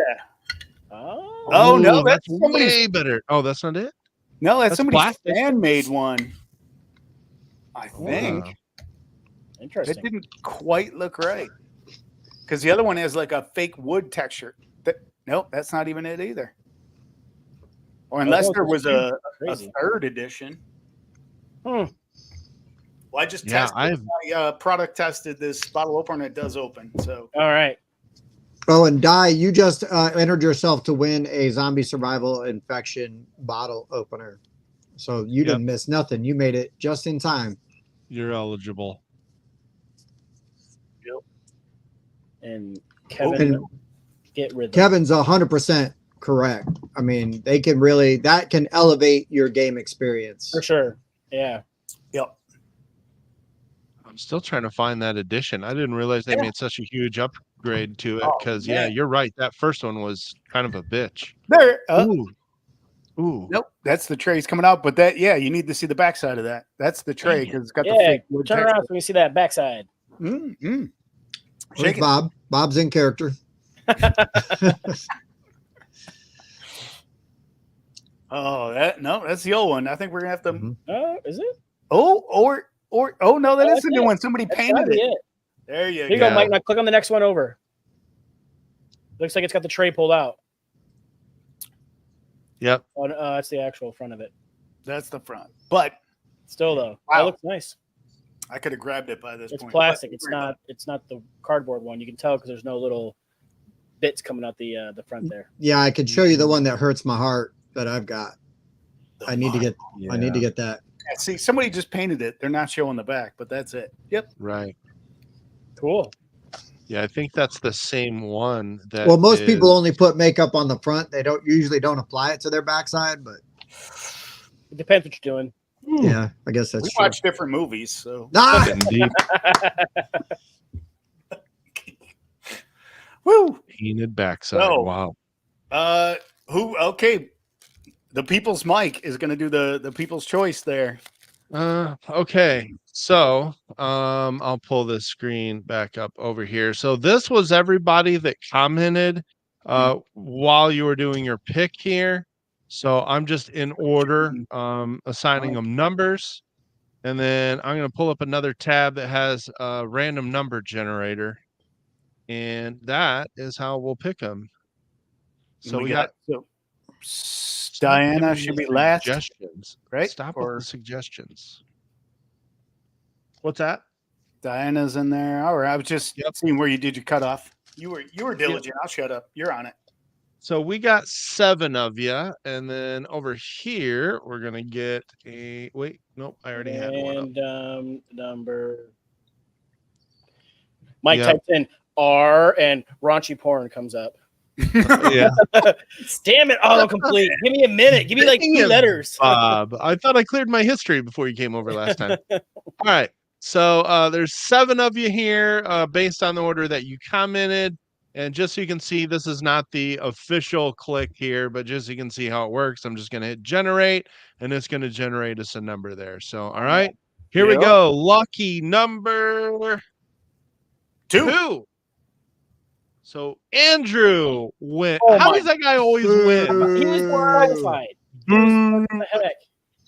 Oh, no, that's way better. Oh, that's not it? No, that's somebody's plastic. fan-made one. I think. Wow. Interesting. It didn't quite look right. Because the other one has like a fake wood texture. Nope, that's not even it either. Or unless there was a third edition. Well, I just tested. I product tested this bottle opener. It does open. So. All right. Oh, and Di, you just entered yourself to win a zombie survival infection bottle opener. So you didn't miss nothing. You made it just in time. You're eligible. Yep. And Kevin, get rid of Kevin's 100% correct. I mean, they can really, that can elevate your game experience. For sure. Yeah. Yep. I'm still trying to find that edition. I didn't realize they made such a huge upgrade to it because, you're right. That first one was kind of a bitch. There. Ooh. Nope. That's the trays coming out. But you need to see the backside of that. That's the tray because it's got the fake wood turn texture. around so we see that backside. Mm-hmm. Where's Bob? Bob's in character. That's the old one. I think we're gonna have to. Is it? No, that is the new one. Somebody painted it. There you go. Here you go, Mike. Now click on the next one over. Looks like it's got the tray pulled out. Yep. That's the actual front of it. That's the front. But still, though, that looks nice. I could have grabbed it by this point. It's plastic. It's not the cardboard one. You can tell because there's no little bits coming out the front there. Yeah, I could show you the one that hurts my heart that I've got. I need to get that. Yeah, see, somebody just painted it. They're not showing the back, but that's it. Yep. Right. Cool. Yeah, I think that's the same one. Well, most people only put makeup on the front. They usually don't apply it to their backside, but it depends what you're doing. Yeah, I guess that's we true. watch different movies, so woo, painted backside. So, wow. Okay, the People's Mic is going to do the People's Choice there. Okay, so I'll pull this screen back up over here. So this was everybody that commented while you were doing your pick here. So I'm just in order assigning them numbers, and then I'm going to pull up another tab that has a random number generator, and that is how we'll pick them. So we got Diana should be last. Suggestions, right? Stop with the suggestions. What's that? Diana's in there. All right, I was just seeing where you did your cutoff. You were diligent. I'll shut up. You're on it. So we got 7 of you, and then over here we're gonna get a wait. Nope, I already had one. And number. Mike types in R, and raunchy porn comes up. Yeah. Damn it! Autocomplete. Give me a minute. Give me like 2 letters. Bob, I thought I cleared my history before you came over last time. All right. So there's 7 of you here, based on the order that you commented. And just so you can see, this is not the official click here, but just so you can see how it works, I'm just going to hit generate, and it's going to generate us a number there. So, all right, here we go. Lucky number 2. So Andrew went. How does that guy always win? He was qualified. What the heck?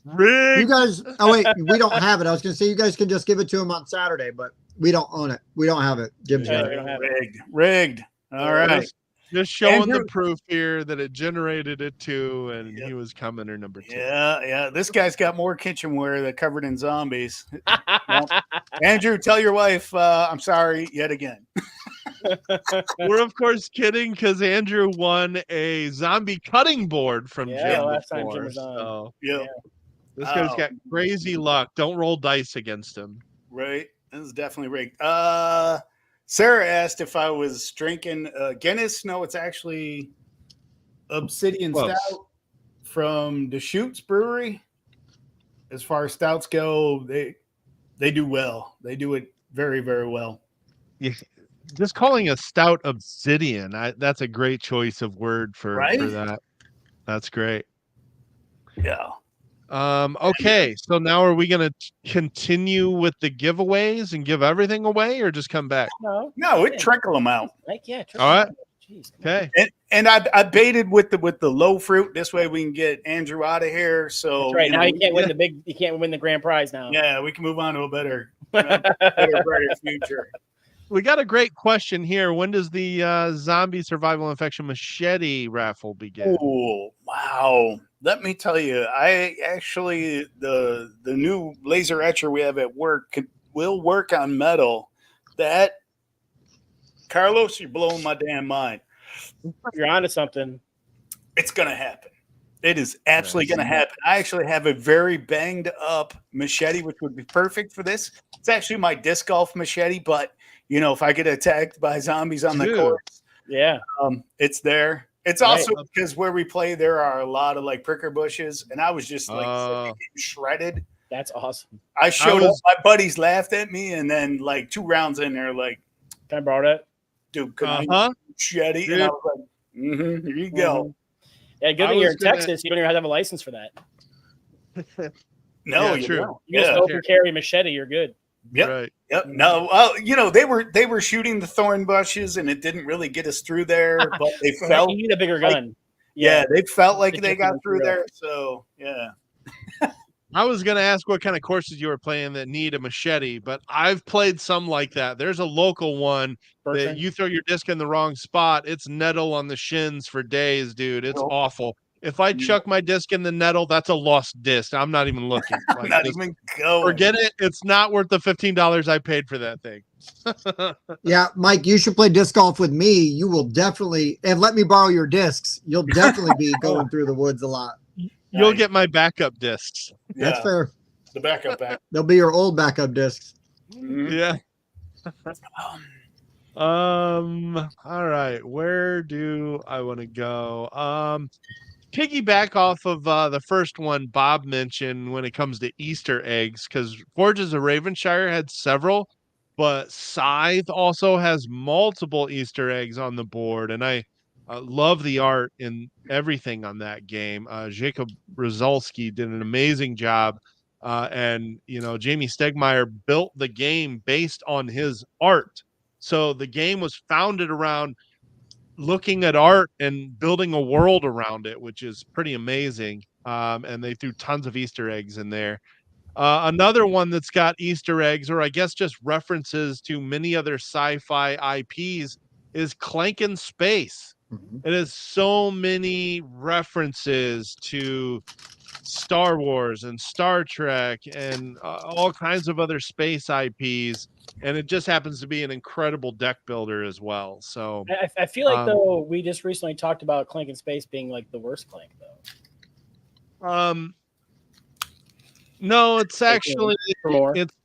Rigged. You guys, oh wait, we don't have it. I was going to say you guys can just give it to him on Saturday, but we don't own it. We don't have it. Jim's got it. Rigged. All right. Just showing the proof here that it generated it too, and he was commenter number 2. Yeah. This guy's got more kitchenware that covered in zombies. Andrew, tell your wife I'm sorry yet again. We're of course kidding because Andrew won a zombie cutting board from Jim last before, time Jim was on. so Yeah. This guy's got crazy luck. Don't roll dice against him. Right. This is definitely rigged. Sarah asked if I was drinking Guinness. No, it's actually Obsidian Stout from Deschutes Brewery. As far as stouts go, they do well. They do it very, very well. Yeah. Just calling a stout Obsidian, that's a great choice of word for that. That's great. Yeah. Okay, so now are we going to continue with the giveaways and give everything away, or just come back? No, it trickle them out. All right. Okay. And I baited with the low fruit. This way we can get Andrew out of here. So that's right now you can't win you can't win the grand prize now. Yeah, we can move on to a better brighter future. We got a great question here. When does the zombie survival infection machete raffle begin? Oh, wow. Let me tell you, I actually, the new laser etcher we have at work will work on metal. That, Carlos, you're blowing my damn mind. You're onto something. It's going to happen. It is absolutely going to happen. I actually have a very banged up machete, which would be perfect for this. It's actually my disc golf machete, but you know, if I get attacked by zombies on the course, it's there. It's also because where we play, there are a lot of like pricker bushes, and I was just like shredded. That's awesome. I showed up. My buddies laughed at me, and then like 2 rounds in there, like, "Can I borrow that, dude? Can I machete?" And I was like, "Here you go." Yeah, good thing you're in Texas. You don't even have to have a license for that. No, you don't. You just open carry a machete. You're good. Yep. Right. Yep. No. You know, they were shooting the thorn bushes, and it didn't really get us through there. But they felt you need a bigger gun. Yeah, they felt like they got through there. So yeah. I was going to ask what kind of courses you were playing that need a machete, but I've played some like that. There's a local one that you throw your disc in the wrong spot, it's nettle on the shins for days, dude. It's awful. If I chuck my disc in the nettle, that's a lost disc. I'm not even looking. Like, not even going. Forget it. It's not worth the $15 I paid for that thing. Yeah, Mike, you should play disc golf with me. You will definitely, and let me borrow your discs. You'll definitely be going through the woods a lot. You'll get my backup discs. That's fair. The backup. They'll be your old backup discs. Yeah. All right. Where do I want to go? Piggyback off of the first one Bob mentioned when it comes to Easter eggs, because Forges of Ravenshire had several, but Scythe also has multiple Easter eggs on the board, and I love the art and everything on that game. Jacob Rozalski did an amazing job, and Jamie Stegmaier built the game based on his art. So the game was founded around looking at art and building a world around it, which is pretty amazing. And they threw tons of Easter eggs in there. Another one that's got Easter eggs, or I guess just references to many other sci-fi IPs, is Clank in Space. It has so many references to Star Wars and Star Trek and all kinds of other space IPs. And it just happens to be an incredible deck builder as well. So I feel like though we just recently talked about Clank in Space being like the worst Clank though. No, it's actually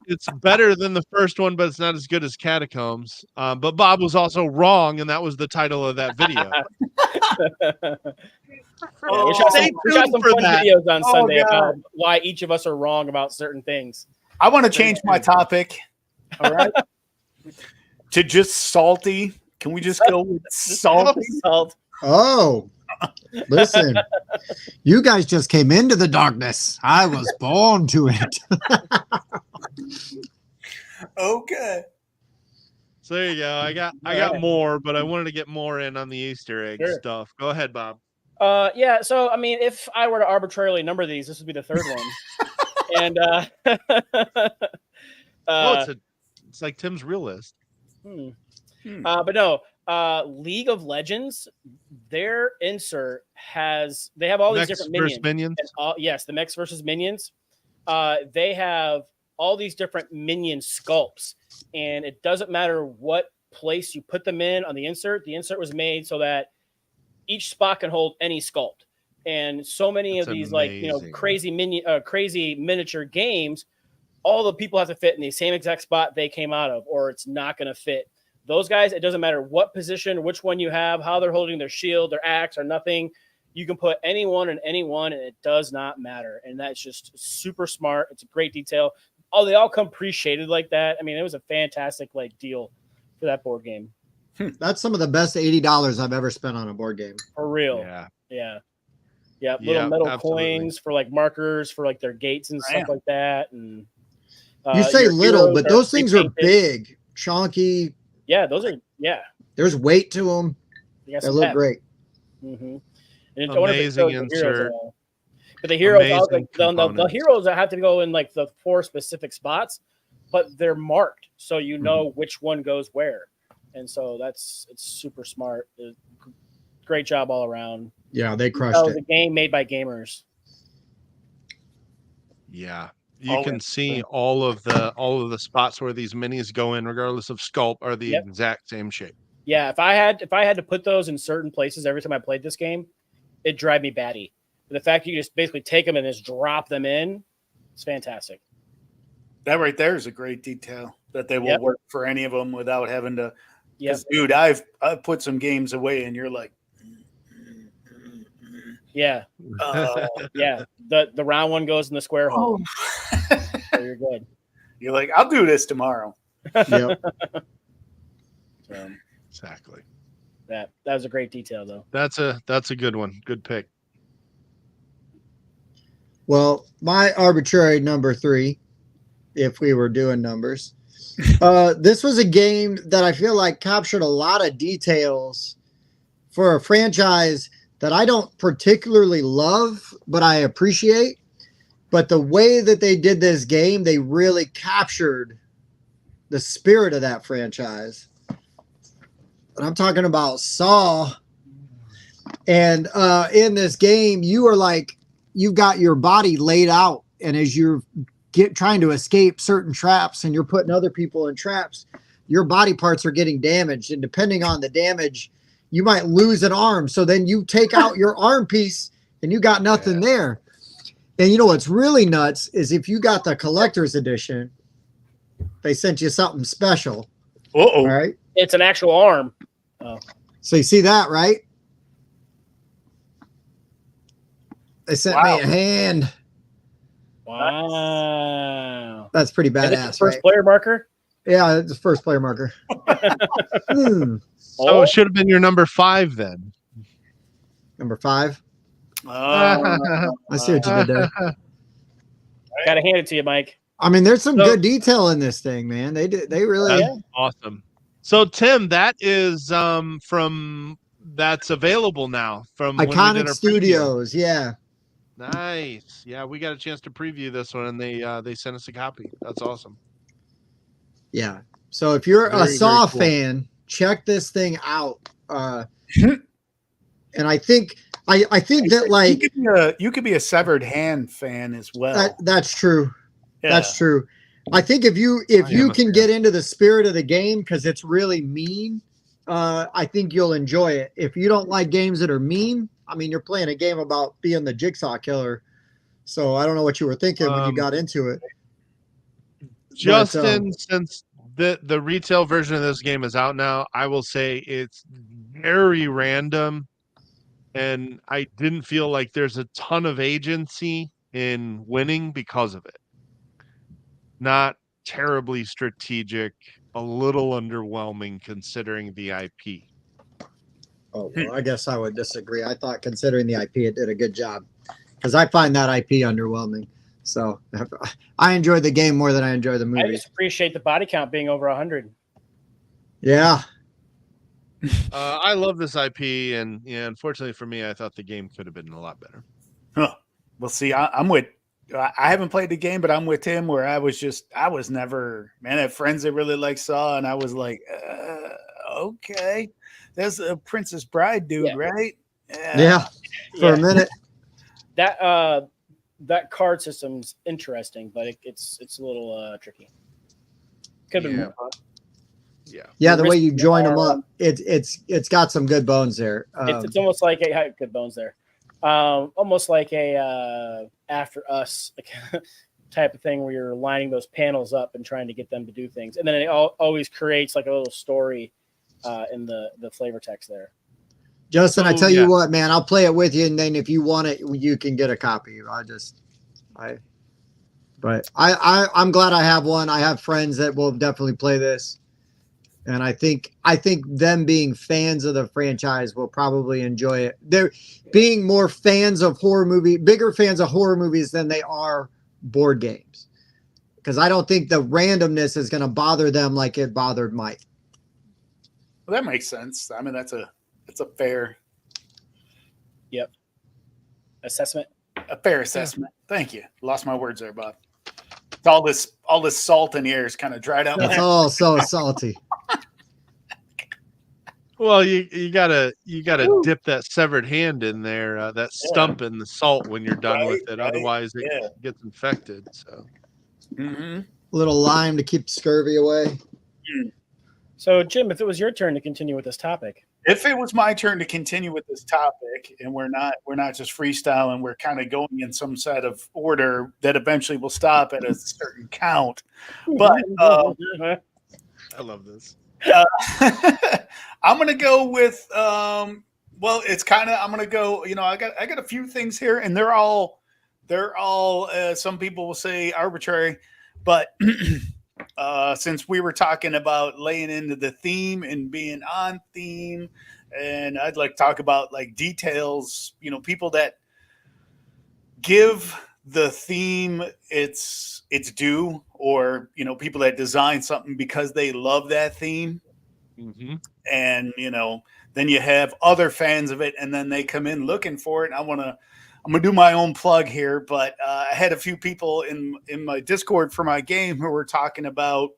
it's better than the first one, but it's not as good as Catacombs. But Bob was also wrong, and that was the title of that video. We shot some fun videos on Sunday about why each of us are wrong about certain things. I want to change my topic. All right. To just salty. Can we just go with salt? Salt. Oh, listen, you guys just came into the darkness. I was born to it. Okay. So there you go. I got more, but I wanted to get more in on the Easter egg stuff. Go ahead, Bob. Yeah. So I mean, if I were to arbitrarily number these, this would be the third one. And it's like Tim's real list. But no, League of Legends, their insert they have all these different minions. Yes, the mechs versus minions. They have all these different minion sculpts, and it doesn't matter what place you put them in on the insert. The insert was made so that each spot can hold any sculpt. And so many of these crazy miniature games, all the people have to fit in the same exact spot they came out of, or it's not going to fit. Those guys, it doesn't matter what position, which one you have, how they're holding their shield, their axe, or nothing. You can put anyone in anyone, and it does not matter. And that's just super smart. It's a great detail. They all come pre-shaded like that. I mean, it was a fantastic deal for that board game. That's some of the best $80 I've ever spent on a board game. For real. Yeah. Little metal coins for markers for their gates and stuff like that. And you say little, but those things are big, chunky. Yeah, those are There's weight to them. They look great. Mm-hmm. Amazing insert. But the heroes, the heroes that have to go in the 4 specific spots, but they're marked so you know which one goes where. And so it's super smart. Great job all around. Yeah, they crushed it. It was a game made by gamers. Yeah. You can see all of the spots where these minis go in, regardless of sculpt, are the exact same shape. Yeah, if I had to put those in certain places every time I played this game, it'd drive me batty. But the fact you can just basically take them and just drop them in, it's fantastic. That right there is a great detail that they will work for any of them without having to. Because, dude, I've put some games away, and you're like, yeah. The round one goes in the square hole. So you're good. You're like, I'll do this tomorrow. Yep. Exactly. That was a great detail, though. That's a good one. Good pick. Well, my arbitrary number 3, if we were doing numbers, this was a game that I feel like captured a lot of details for a franchise that I don't particularly love, but I appreciate. But the way that they did this game, they really captured the spirit of that franchise. And I'm talking about Saw. And in this game, you've got your body laid out. And as you're trying to escape certain traps and you're putting other people in traps, your body parts are getting damaged. And depending on the damage, you might lose an arm. So then you take out your arm piece and you got nothing there. And you know what's really nuts is if you got the collector's edition, they sent you something special. All right. It's an actual arm. Oh. So you see that, right? They sent me a hand. Wow. That's pretty badass. First player marker? Yeah, it's the first player marker. So it should have been your number 5 then. Number 5? I see what you did there. Gotta hand it to you, Mike. I mean, there's some good detail in this thing, man. They really awesome. So Tim, that is that's available now from Iconic Studios. Preview. Yeah. Nice. Yeah, we got a chance to preview this one, and they sent us a copy. That's awesome. Yeah. So if you're a Saw fan, check this thing out. And I think that you could be a Severed Hand fan as well. That's true. Yeah. That's true. I think if you can get into the spirit of the game because it's really mean, I think you'll enjoy it. If you don't like games that are mean, I mean, you're playing a game about being the Jigsaw killer. So I don't know what you were thinking when you got into it. Justin, since the retail version of this game is out now, I will say it's very random. And I didn't feel like there's a ton of agency in winning because of it. Not terribly strategic, a little underwhelming considering the IP. Oh, well, I guess I would disagree. I thought, considering the IP, it did a good job, because I find that IP underwhelming. So I enjoyed the game more than I enjoy the I movie. just appreciate the body count being over 100. Yeah. I love this IP, and yeah, unfortunately for me, I thought the game could have been a lot better. Huh. Well, see, I'm with. I haven't played the game, but I'm with him. Where I was never, man. I had friends that really like Saw, and I was like, okay, that's a Princess Bride dude, right? Yeah. For a minute. That card system's interesting, but it's a little tricky. Could have been more fun. Yeah, the way you join them up, it's got some good bones there. It's almost like good bones there. Almost like a After Us type of thing where you're lining those panels up and trying to get them to do things, and then it always creates like a little story in the flavor text there. Justin, I tell you what, man, I'll play it with you, and then if you want it, you can get a copy. I'm glad I have one. I have friends that will definitely play this. And I think them being fans of the franchise will probably enjoy it. They're being more fans of bigger fans of horror movies than they are board games. Because I don't think the randomness is going to bother them like it bothered Mike. Well, that makes sense. I mean, that's a fair assessment. A fair assessment. Thank you. Lost my words there, Bob. All this salt in the air is kind of dried out. It's all so salty. Well, you gotta dip that severed hand in there, that stump in the salt when you're done with it. Otherwise, it gets infected. So, mm-hmm. A little lime to keep scurvy away. So, Jim, if it was your turn to continue with this topic, if it was my turn to continue with this topic, and we're not just freestyling, we're kind of going in some set of order that eventually will stop at a certain count. But I love this. I'm gonna go with it's kind of, I'm gonna go, I got a few things here, and they're all some people will say arbitrary, but since we were talking about laying into the theme and being on theme, and I'd like to talk about like details, people that give the theme its due, or people that design something because they love that theme. Mm-hmm. And then you have other fans of it, and then they come in looking for it. And I'm gonna do my own plug here, but I had a few people in my Discord for my game who were talking about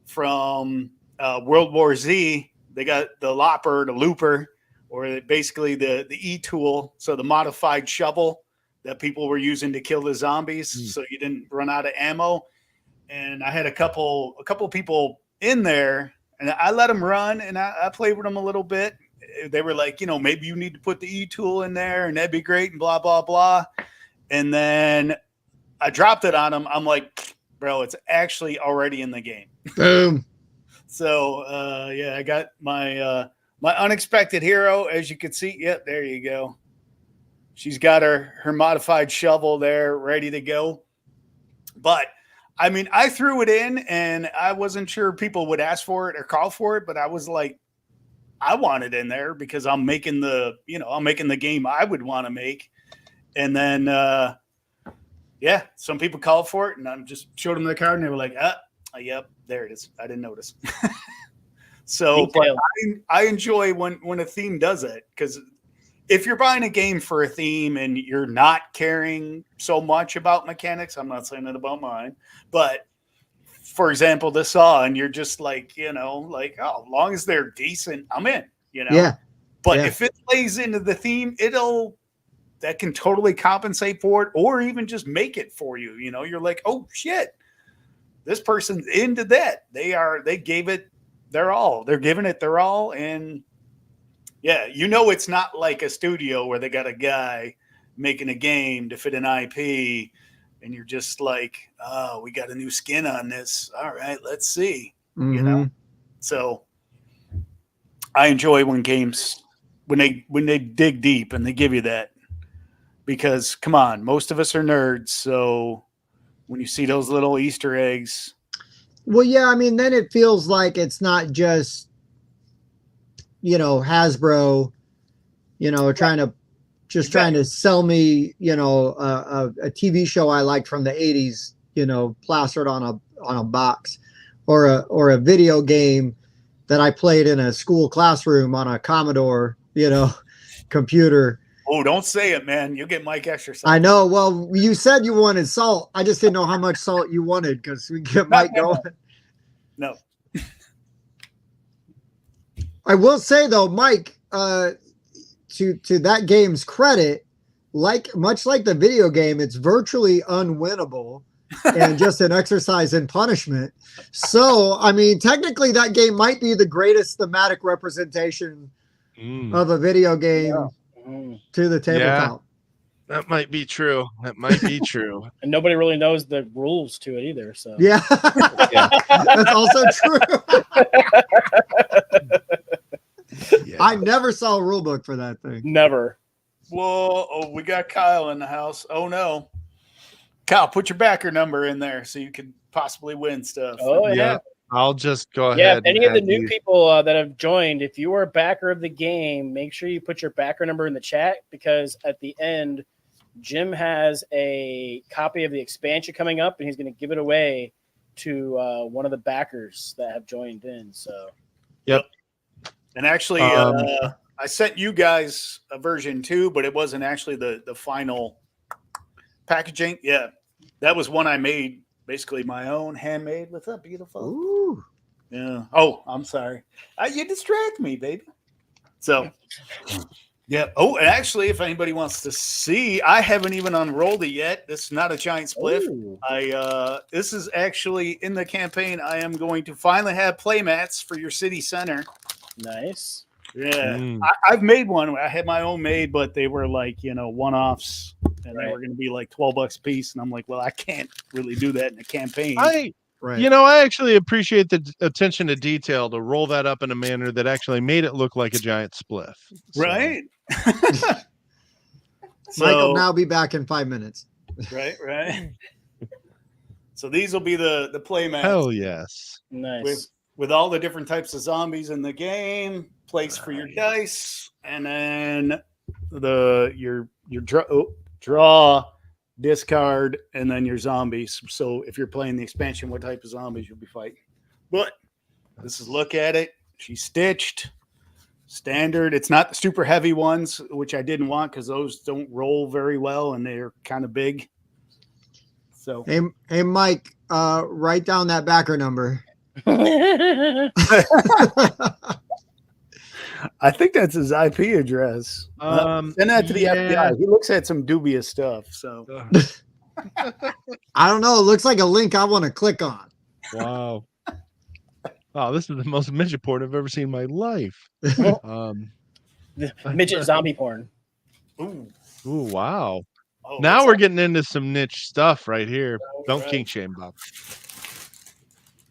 from World War Z. They got the looper, or basically the E-tool, so the modified shovel that people were using to kill the zombies, so you didn't run out of ammo. And I had a couple people in there, and I let them run, and I played with them a little bit. They were like, maybe you need to put the E-tool in there, and that'd be great, and blah, blah, blah. And then I dropped it on them. I'm like, bro, it's actually already in the game. Boom. So, I got my unexpected hero, as you can see. Yep, there you go. She's got her modified shovel there ready to go. But I mean, I threw it in, and I wasn't sure people would ask for it or call for it, but I was like, I want it in there because I'm making the game I would want to make. And then, some people called for it, and I just showed them the card, and they were like, yep, there it is. I didn't notice. So, but I enjoy when a theme does it, because if you're buying a game for a theme and you're not caring so much about mechanics, I'm not saying that about mine, but for example, the Saw, and you're just like, as long as they're decent, I'm in, Yeah. But if it plays into the theme, that can totally compensate for it, or even just make it for you. You're like, oh shit, this person's into that. They gave it their all. They're giving it their all. And yeah, it's not like a studio where they got a guy making a game to fit an IP, and you're just like, oh, we got a new skin on this. All right, let's see. Mm-hmm. So I enjoy when games when they dig deep and they give you that, because come on, most of us are nerds. So when you see those little Easter eggs, Well, yeah, I mean, then it feels like it's not just, Hasbro, trying to sell me, a TV show I liked from the 80s, plastered on a box, or a video game that I played in a school classroom on a Commodore, computer. Oh, don't say it, man. You'll get Mike exercise. I know. Well, you said you wanted salt. I just didn't know how much salt you wanted because we get Mike going. No. I will say though, Mike, to that game's credit, much like the video game, it's virtually unwinnable and just an exercise in punishment. So, I mean, technically that game might be the greatest thematic representation of a video game to the tabletop. That might be true. That might be true. And nobody really knows the rules to it either. So yeah. That's also true. I never saw a rule book for that thing. Never. Whoa! Oh, we got Kyle in the house. Oh no, Kyle, put your backer number in there so you could possibly win stuff. Oh yeah. I'll just go ahead. Yeah, any of the new people that have joined, if you are a backer of the game, make sure you put your backer number in the chat because at the end, Jim has a copy of the expansion coming up, and he's going to give it away to one of the backers that have joined in. So, yep. And actually, I sent you guys a version too, but it wasn't actually the final packaging. Yeah, that was one I made. Basically my own, handmade. What's up, beautiful? Ooh. Yeah. Oh, I'm sorry. You distract me, baby. So, yeah. Oh, and actually, if anybody wants to see, I haven't even unrolled it yet. This is not a giant spliff. Ooh. This is actually in the campaign. I am going to finally have playmats for your city center. Nice. Yeah. I've made one. I had my own made, but they were like, one-offs. And they were going to be like $12 a piece. And I'm like, well, I can't really do that in a campaign. I actually appreciate the attention to detail to roll that up in a manner that actually made it look like a giant spliff. So. Right. Mike will now be back in 5 minutes. Right. So these will be the play mats. Hell yes. Nice. With all the different types of zombies in the game, place for your dice, and then your draw, discard, and then your zombies. So if you're playing the expansion, what type of zombies you'll be fighting. But this is look at it. She's stitched. Standard. It's not the super heavy ones, which I didn't want because those don't roll very well and they're kind of big. So hey Mike, write down that backer number. I think that's his IP address. Send that to the FBI. He looks at some dubious stuff. So I don't know. It looks like a link I want to click on. Wow. Wow, this is the most midget porn I've ever seen in my life. Midget zombie porn. Ooh, wow. Oh, now we're getting into some niche stuff right here. Don't kink shame, Bob.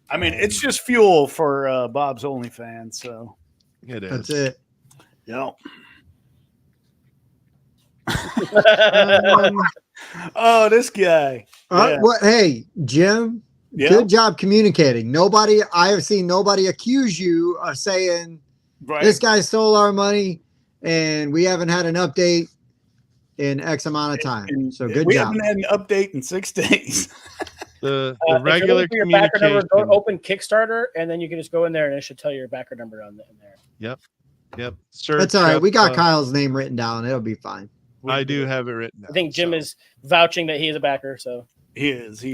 I mean, it's just fuel for Bob's OnlyFans, so it is. That's it. Yeah. Oh, this guy. Hey, Jim. Yeah. Good job communicating. I have seen nobody accuse you of saying this guy stole our money and we haven't had an update in X amount of time. So good job. We haven't had an update in 6 days. The regular communication. Backer number, go open Kickstarter, and then you can just go in there, and it should tell your backer number in there. Yep. That's all right. We got Kyle's name written down. It'll be fine. I do have it written down. I think Jim is vouching that he is a backer. So he is.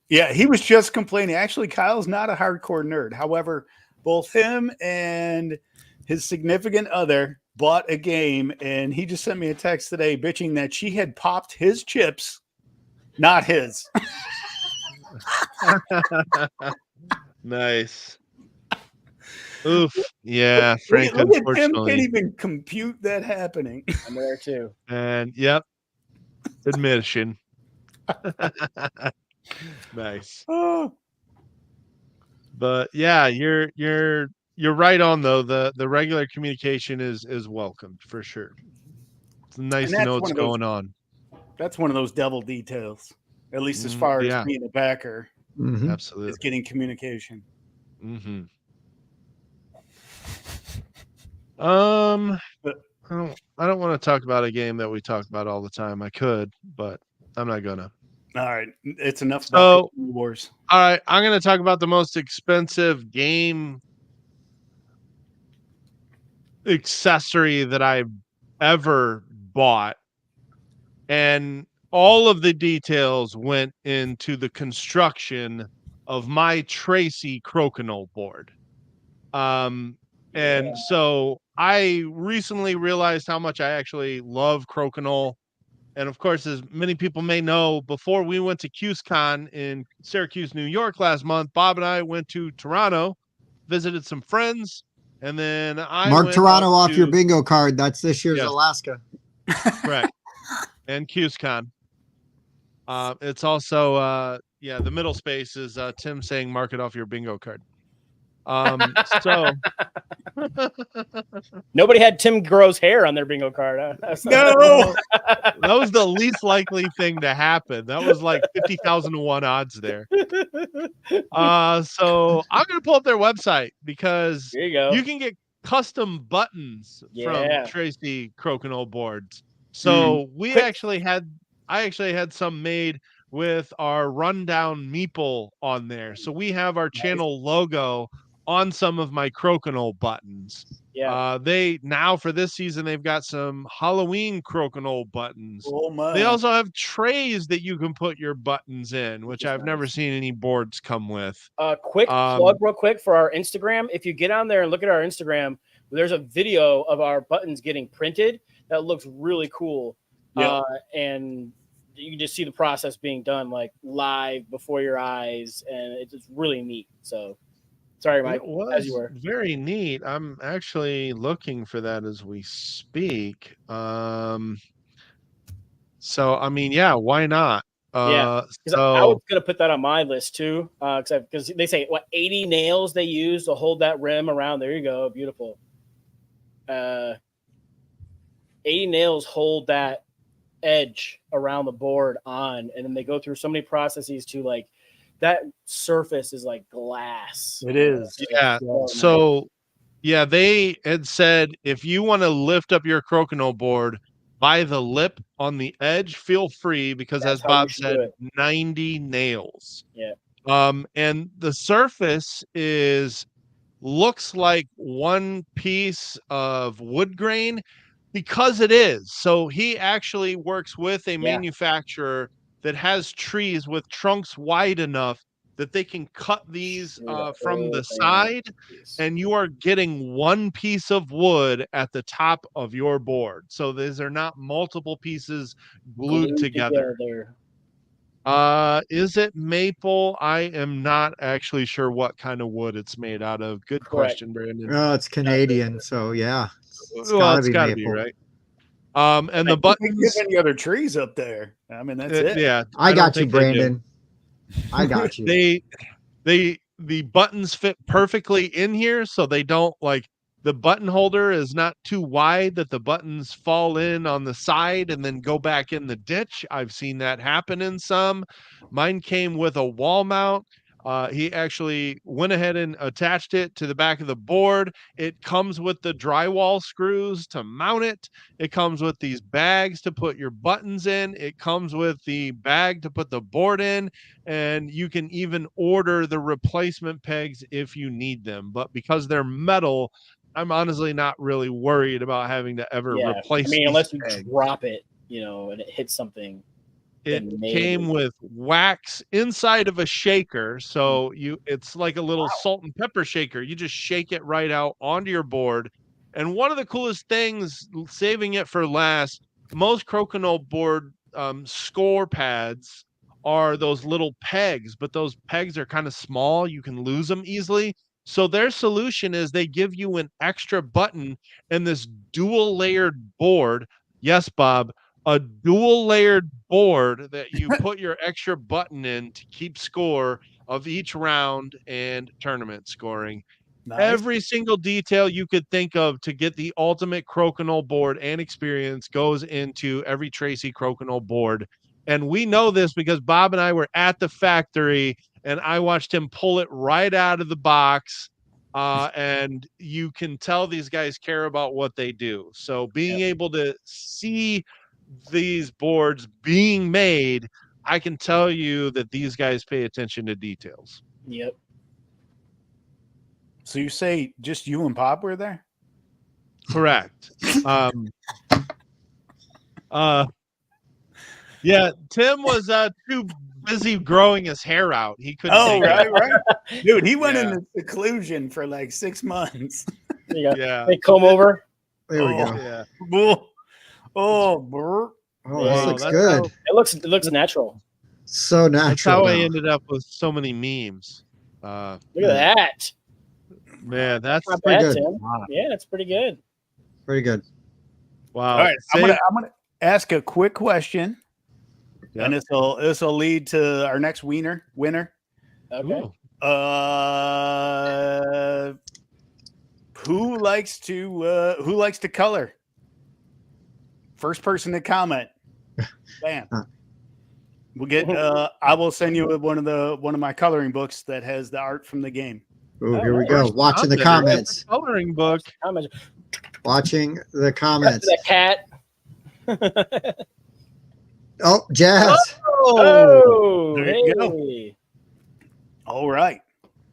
Yeah, he was just complaining. Actually, Kyle's not a hardcore nerd. However, both him and his significant other bought a game, and he just sent me a text today bitching that she had popped his chips, not his. Nice. Oof. Yeah, Frank, Look at him, unfortunately. can't even compute that happening. I'm there too. And yep. Admission. Nice. Oh. But yeah, you're right on though. The regular communication is welcomed for sure. It's nice to know what's going on. That's one of those devil details, at least as far as being a backer. Absolutely. It's getting communication. Mm-hmm. I don't want to talk about a game that we talk about all the time. I could, but I'm not gonna. All right, it's enough about wars. All right, I'm gonna talk about the most expensive game accessory that I've ever bought, and all of the details went into the construction of my Tracy Crokinole board. And so I recently realized how much I actually love Crokinole. And of course, as many people may know, before we went to QSCon in Syracuse, New York last month, Bob and I went to Toronto, visited some friends, and then I Mark went Toronto up off your to, bingo card. That's this year's yes, Alaska. correct, and QSCon. It's also the middle space is Tim saying mark it off your bingo card. So nobody had Tim Growe's hair on their bingo card. No, that was the least likely thing to happen. That was like 50,000 to 1 odds there. So I'm gonna pull up their website because There you go. you can get custom buttons from Tracy Crokinole boards. So I actually had some made with our rundown meeple on there. So we have our channel logo on some of my Crokinole buttons. Yeah. They now for this season they've got some Halloween Crokinole buttons. oh my! They also have trays that you can put your buttons in, which I've never seen any boards come with. Quick plug real quick for our Instagram. If you get on there and look at our Instagram, there's a video of our buttons getting printed that looks really cool. Yep. And you can just see the process being done like live before your eyes, and it's really neat. So sorry, Mike. It was as you were. very neat. I'm actually looking for that as we speak. So I mean, yeah, why not? Yeah, so I was gonna put that on my list too, because they say 80 nails they use to hold that rim around. There you go, beautiful. 80 nails hold that edge around the board on, and then they go through so many processes to like that surface is like glass. It is. Yeah. So yeah, they had said if you want to lift up your Crokinole board by the lip on the edge, feel free because as Bob said, 90 nails. Yeah. And the surface looks like one piece of wood grain because it is. So he actually works with a manufacturer that has trees with trunks wide enough that they can cut these from the side, and you are getting one piece of wood at the top of your board. So these are not multiple pieces glued together. Is it maple? I am not actually sure what kind of wood it's made out of. Good question, Brandon. Oh, it's Canadian, so yeah. It's gotta be right. And the buttons. Any other trees up there? I mean, that's it. Yeah, I got you, Brandon. I got you. The buttons fit perfectly in here, so they don't like the button holder is not too wide that the buttons fall in on the side and then go back in the ditch. I've seen that happen in some. Mine came with a wall mount. He actually went ahead and attached it to the back of the board. It comes with the drywall screws to mount it. It comes with these bags to put your buttons in. It comes with the bag to put the board in. And you can even order the replacement pegs if you need them. But because they're metal, I'm honestly not really worried about having to ever replace. I mean, unless you drop it, and it hits something. It came with wax inside of a shaker, so it's like a little salt and pepper shaker. You just shake it right out onto your board. And one of the coolest things, saving it for last, most Crokinole board score pads are those little pegs, but those pegs are kind of small. You can lose them easily. So their solution is they give you an extra button and this dual layered board. Yes, Bob. A dual layered board that you put your extra button in to keep score of each round and tournament scoring. Nice. Every single detail you could think of to get the ultimate Crokinole board and experience goes into every Tracy Crokinole board. And we know this because Bob and I were at the factory and I watched him pull it right out of the box. And you can tell these guys care about what they do. So being able to see these boards being made, I can tell you that these guys pay attention to details. Yep. So you say just you and Pop were there? Correct. Yeah, Tim was too busy growing his hair out. He couldn't. Oh, take right, it. right. Dude, he went Yeah. into seclusion for like 6 months. There you go. Yeah. They comb over. There we go. Yeah. Oh, brr. Oh, Yeah, this looks that's good. It looks natural. So That's natural. how I now. ended up with so many memes. Look at that. Man, that's Not pretty bad, good. Tim. Yeah, that's pretty good. Pretty good. wow. All right, I'm gonna ask a quick question, Yeah. and this will lead to our next winner. Okay. Ooh. Who likes to color? First person to comment. Bam. We'll get. I will send you one of my coloring books that has the art from the game. Ooh, Oh, here we nice. go. Watching the comments. Coloring book. Watching the comments. That cat. Oh, Jazz. Oh, There you go. hey. All right.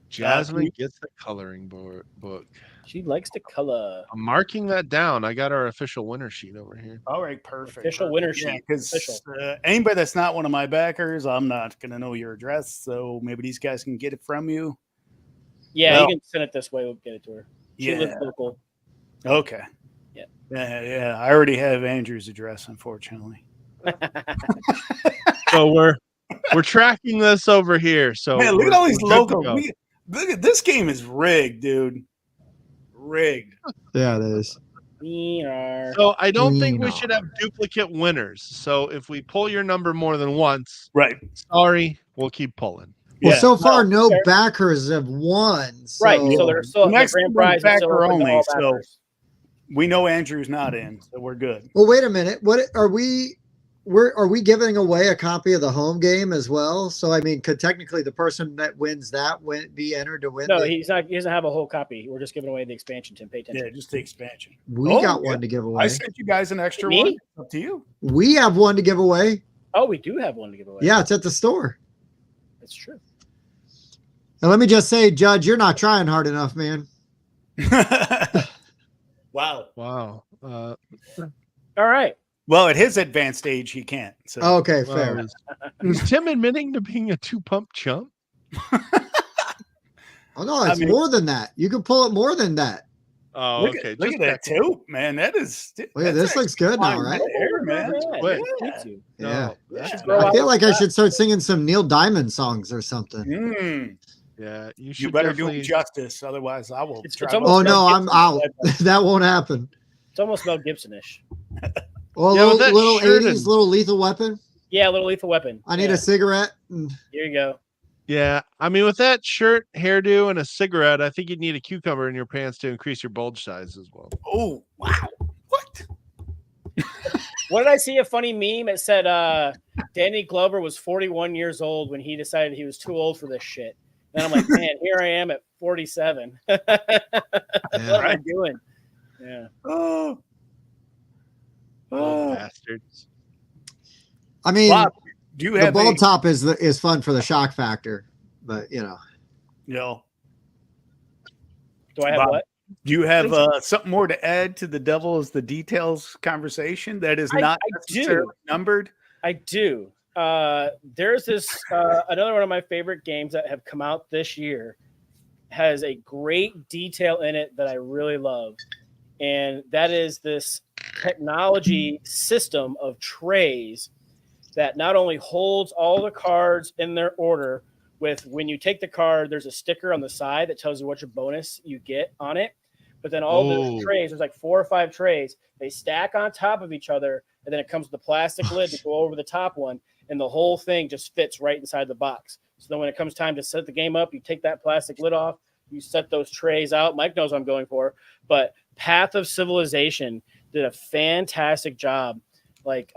Jasmine gets the coloring book. She likes to color. I'm marking that down. I got our official winner sheet over here. All right. Perfect. Official winner sheet. Because Official. anybody that's not one of my backers, I'm not going to know your address. So maybe these guys can get it from you. Yeah, Well, you can send it this way. We'll get it to her. She Yeah. lives local. Okay. Yeah. Yeah. I already have Andrew's address, unfortunately. So we're tracking this over here. So Man, look at all these we're good to locals. go. Look at this game is rigged, dude. Rigged. Yeah, it is. We are. So I don't think we Nino. should have duplicate winners. So if we pull your number more than once, Right. sorry, we'll keep pulling. Well, Yeah. so far, no fair. backers have won. So, Right. So there's still the Next grand one's prize is still backer open to only, all so- backers. We know Andrew's not in, so we're good. Well, wait a minute. What are we? Are we giving away a copy of the home game as well? So I mean, could technically the person that wins that be entered to win? No, the, he's not. He doesn't have a whole copy. We're just giving away the expansion. Tim, pay attention. Yeah, just the expansion. we Oh, got yeah. one to give I away. sent you guys an extra Me? one. Up to you. We have one to give away. Oh, we do have one to give away. Yeah, it's at the store. That's true. And let me just say, Judge, you're not trying hard enough, man. Wow. Wow. All right. Well, at his advanced age, he can't. So Okay, Well, fair. is Tim admitting to being a 2-pump chump? Oh no, it's mean- more than that. You can pull it more than that. Oh, look okay. at, look just at that checking. too, man. That is. Look at this. Looks good now, right? There, man. Yeah, quick. yeah, thank you. No, Yeah. that's Yeah. nice. I feel like I should start singing some Neil Diamond songs or something. Yeah, you You should better do definitely. him justice, otherwise I will. It's try almost- Oh no, Mel I'm out. Gibson. That won't happen. It's almost Mel Gibson-ish. Well, Yeah, with that little shirt 80s, and- little Lethal Weapon. Yeah, Little Lethal Weapon. I need Yeah. a cigarette. And Here you go. Yeah, I mean, with that shirt, hairdo, and a cigarette, I think you'd need a cucumber in your pants to increase your bulge size as well. Oh wow! What? What did I see? A funny meme. It said Danny Glover was 41 years old when he decided he was too old for this shit. And I'm like, man, here I am at 47. What am I doing? Yeah. Oh. Oh, bastards. I mean, Bob, do you the have bulb top is fun for the shock factor, but you know? Do I have Bob, what? Do you have something more to add to the devil is the details conversation that is not I do. necessarily numbered? I do. There's this another one of my favorite games that have come out this year has a great detail in it that I really love, and that is this technology system of trays that not only holds all the cards in their order. With when you take the card, there's a sticker on the side that tells you what your bonus you get on it. But then all the trays, there's like 4 or 5 trays, they stack on top of each other, and then it comes with the plastic lid to go over the top one, and the whole thing just fits right inside the box. So then when it comes time to set the game up, you take that plastic lid off, you set those trays out. Mike knows what I'm going for, but Path of Civilization did a fantastic job, like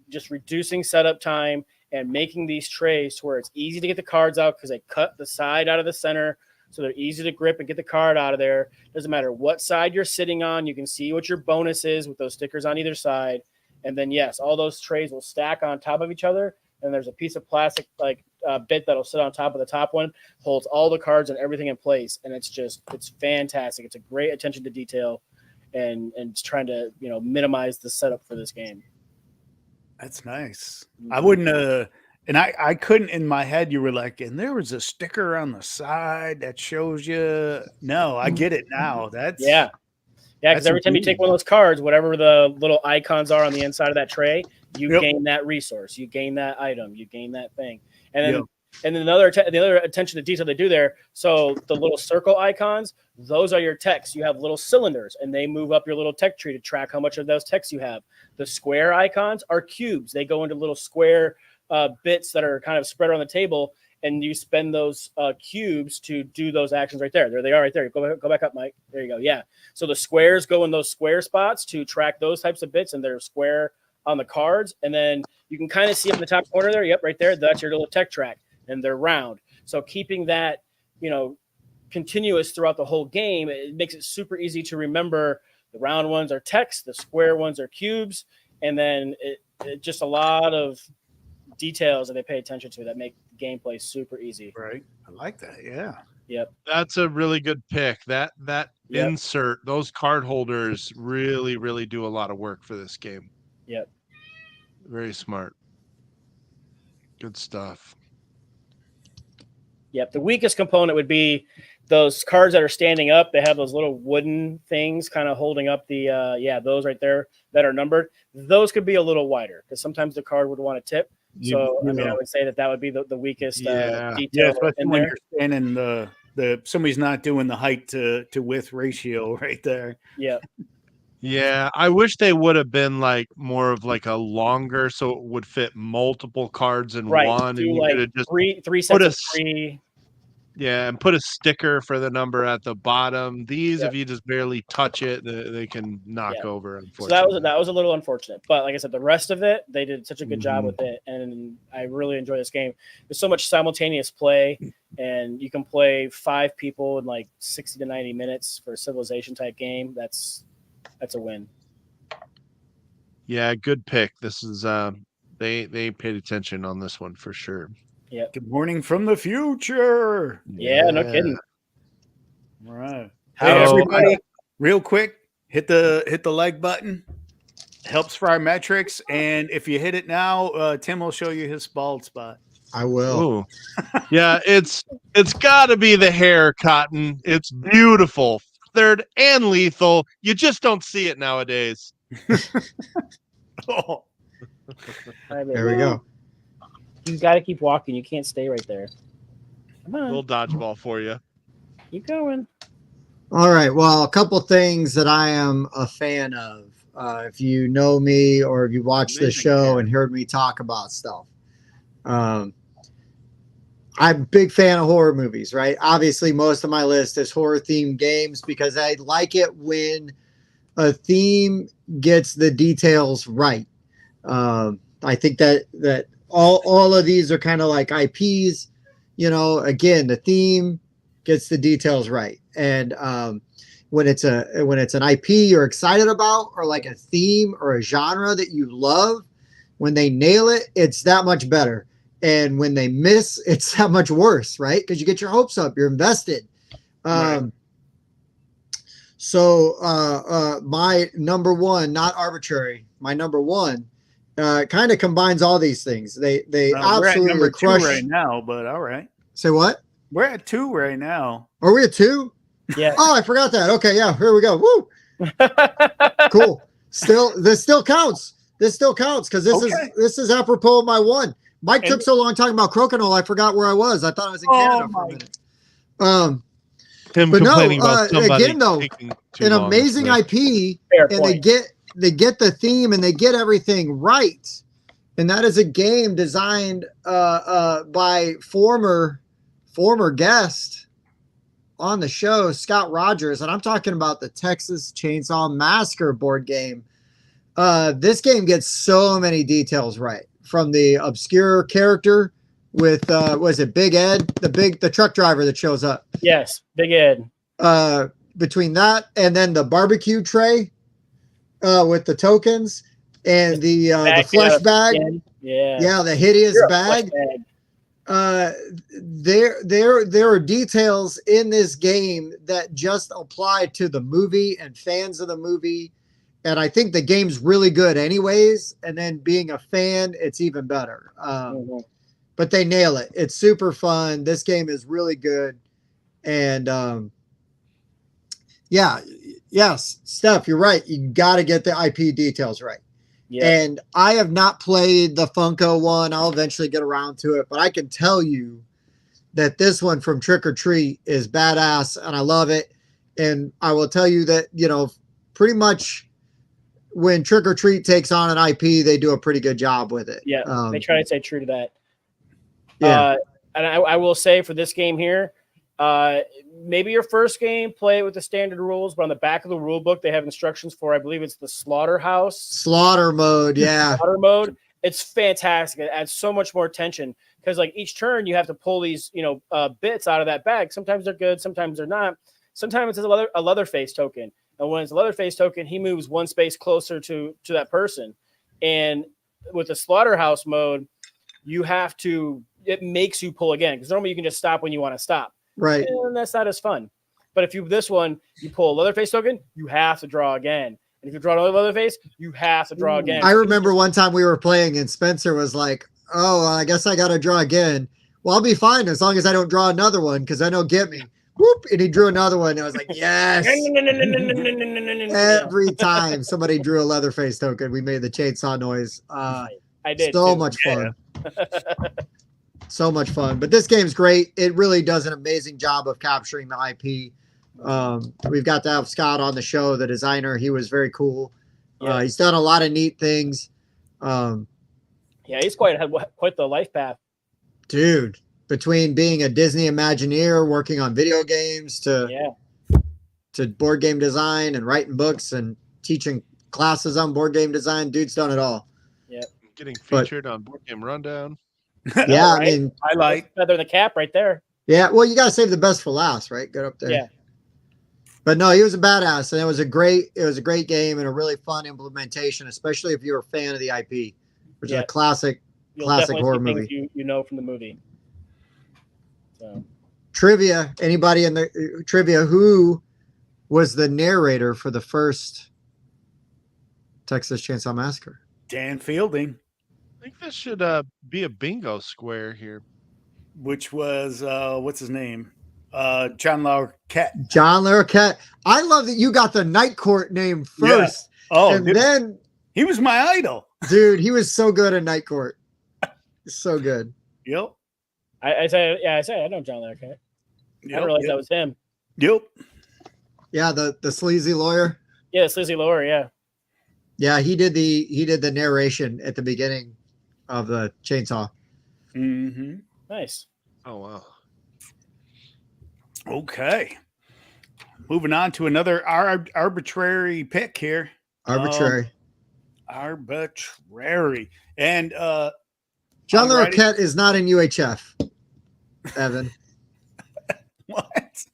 just reducing setup time and making these trays to where it's easy to get the cards out because they cut the side out of the center. So they're easy to grip and get the card out of there. Doesn't matter what side you're sitting on. You can see what your bonus is with those stickers on either side. And then, yes, all those trays will stack on top of each other. And there's a piece of plastic bit that'll sit on top of the top one, holds all the cards and everything in place. And it's fantastic. It's a great attention to detail and it's trying to, minimize the setup for this game. That's nice. I wouldn't and I couldn't in my head. You were like, and there was a sticker on the side that shows you. No, I get it now. Yeah. Because every time you take one of those cards, whatever the little icons are on the inside of that tray, you gain that resource, you gain that item, you gain that thing, and then the other attention to detail they do there. So the little circle icons, those are your techs. You have little cylinders, and they move up your little tech tree to track how much of those techs you have. The square icons are cubes. They go into little square bits that are kind of spread around the table, and you spend those cubes to do those actions right there. There they are right there. Go back up, Mike. There you go. Yeah. So the squares go in those square spots to track those types of bits, and they're square on the cards. And then you can kind of see up in the top corner there. Yep, right there. That's your little tech track, and they're round. So keeping that, continuous throughout the whole game, it makes it super easy to remember. The round ones are techs, the square ones are cubes, and then it just a lot of details that they pay attention to that make gameplay super easy. Right. I like that. Yeah. Yep. That's a really good pick. That insert, those card holders really, really do a lot of work for this game. Yep. Very smart. Good stuff. Yep. The weakest component would be those cards that are standing up. They have those little wooden things kind of holding up the those right there that are numbered. Those could be a little wider because sometimes the card would want to tip. So I would say that would be the weakest detail. Yeah, especially when you're standing the somebody's not doing the height to width ratio right there. Yeah. Yeah, I wish they would have been like more of like a longer, so it would fit multiple cards in one. Do and you like could have just three sets of three. Yeah, and put a sticker for the number at the bottom. These, if you just barely touch it, they can knock over. Unfortunately, so that was a little unfortunate. But like I said, the rest of it, they did such a good job with it, and I really enjoy this game. There's so much simultaneous play, and you can play 5 people in like 60 to 90 minutes for a Civilization type game. That's a win. Yeah, good pick. This is they paid attention on this one for sure. Yeah. Good morning from the future. Yeah, no kidding. All right. Hey, everybody, real quick, hit the like button. Helps for our metrics. And if you hit it now, Tim will show you his bald spot. I will. Yeah, it's got to be the hair, Cotton. It's beautiful, feathered and lethal. You just don't see it nowadays. Oh. There we go. You got to keep walking. You can't stay right there. Come on. A little dodgeball for you. Keep going. All right. Well, a couple things that I am a fan of. If you know me or if you watched the show and heard me talk about stuff. I'm a big fan of horror movies, right? Obviously, most of my list is horror-themed games because I like it when a theme gets the details right. I think that all of these are kind of like IPs, again, the theme gets the details right. And when it's an IP you're excited about, or like a theme or a genre that you love, when they nail it, it's that much better. And when they miss, it's that much worse, right? Because you get your hopes up, you're invested. Right. So my number one, not arbitrary, my number one, kind of combines all these things. They absolutely number crush 2 right now, but all right. Say what? We're at 2 right now. Are we at 2? Yeah. Oh, I forgot that. Okay, yeah, here we go. Woo! Cool. This still counts. This still counts because this is apropos of my one. Mike took so long talking about Crokinole, I forgot where I was. I thought I was in Canada for a minute. Him but complaining about somebody again, though, an amazing IP, and they get the theme and they get everything right. And that is a game designed by former guest on the show, Scott Rogers, and I'm talking about the Texas Chainsaw Massacre board game. This game gets so many details right. from the obscure character with was it Big Ed, the truck driver that shows up. Yes, Big Ed. Between that and then the barbecue tray with the tokens and the flesh bag. Yeah, the hideous bag. There are details in this game that just apply to the movie and fans of the movie. And I think the game's really good anyways. And then being a fan, it's even better. But they nail it. It's super fun. This game is really good. And yes, Steph, you're right. You got to get the IP details right. Yeah. And I have not played the Funko one. I'll eventually get around to it. But I can tell you that this one from Trick or Treat is badass, and I love it. And I will tell you that, pretty much when Trick or Treat takes on an IP, they do a pretty good job with it. Yeah, they try to stay true to that. Yeah. And I will say for this game here, maybe your first game, play it with the standard rules, but on the back of the rule book, they have instructions for, I believe it's the slaughter mode. Yeah. Slaughter mode. It's fantastic. It adds so much more tension because like each turn you have to pull these, bits out of that bag. Sometimes they're good. Sometimes they're not. Sometimes it's a Leatherface token. And when it's a Leatherface token, he moves one space closer to that person. And with the slaughterhouse mode, it makes you pull again. Because normally you can just stop when you want to stop. Right. And that's not as fun. But if you pull a Leatherface token, you have to draw again. And if you draw another Leatherface, you have to draw again. I remember one time we were playing and Spencer was like, oh, I guess I got to draw again. Well, I'll be fine as long as I don't draw another one because I know get me. Whoop. And he drew another one. And I was like, yes. Every time somebody drew a Leatherface token, we made the chainsaw noise. I did. So much fun. So much fun. But this game's great. It really does an amazing job of capturing the IP. We've got to have Scott on the show, the designer. He was very cool. Yeah. He's done a lot of neat things. He's quite the life path. Dude, between being a Disney Imagineer, working on video games, to board game design and writing books and teaching classes on board game design, dude's done it all. Yeah. Getting featured on Board Game Rundown. Yeah, right? I mean, feather in the cap right there. Yeah, well, you got to save the best for last, right? Get up there. Yeah. But no, he was a badass, and it was a great game and a really fun implementation, especially if you're a fan of the IP, which is a classic horror movie. You know from the movie. So. Trivia. Anybody in the trivia? Who was the narrator for the first Texas Chainsaw Massacre? Dan Fielding. I think this should be a bingo square here. Which was what's his name? John Larroquette. John Larroquette. I love that you got the Night Court name first. Yeah. Oh, and then he was my idol. Dude, he was so good at Night Court. So good. Yep. I say I know John Larroquette. I didn't realize that was him. Yep. Yeah, the sleazy lawyer. Yeah, the sleazy lawyer, yeah. Yeah, he did the narration at the beginning of the Chainsaw. Mm-hmm. Nice. Oh wow. Okay. Moving on to another arbitrary pick here. Arbitrary. And John Larroquette is not in UHF, Evan. What?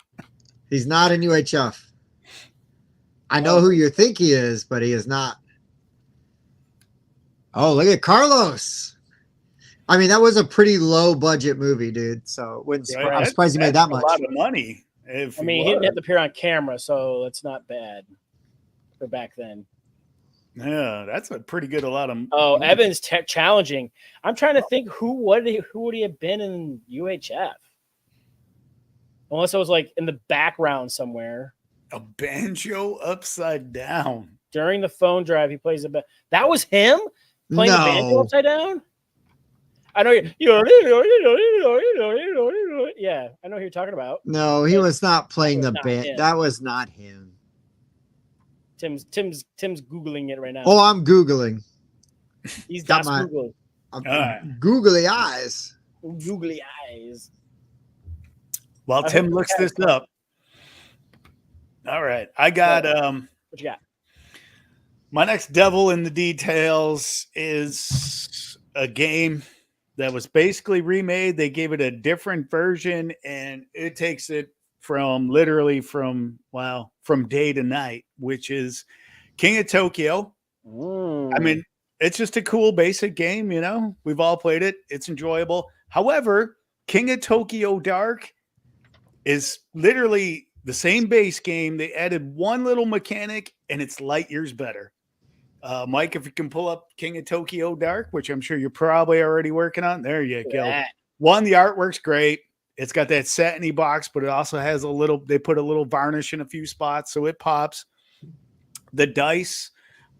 He's not in UHF. I know who you think he is, but he is not. Oh, look at Carlos. I mean, that was a pretty low budget movie, dude. So I'm surprised he made that much. A lot of money. He didn't have to appear on camera, so it's not bad for back then. Yeah, that's a pretty good lot of. Oh, Evan's challenging. I'm trying to think who would he have been in UHF? Unless it was like in the background somewhere. A banjo upside down. During the phone drive, he plays that was him playing the banjo upside down? I know yeah, I know who you're talking about. No, he was not playing the band. That was not him. Tim's Googling it right now. Oh, I'm Googling. He's got my Google. Googly eyes. Googly eyes. While Tim looks this up. All right. I got what you got? My next devil in the details is a game that was basically remade. They gave it a different version, and it takes it from literally from day to night, which is King of Tokyo. I mean, it's just a cool basic game, you know. We've all played it. It's enjoyable. However, King of Tokyo Dark is literally the same base game. They added one little mechanic, and it's light years better. Mike, if you can pull up King of Tokyo Dark, which I'm sure you're probably already working on. There you go. That. One, the artwork's great. It's got that satiny box, but it also has they put a little varnish in a few spots, so it pops. The dice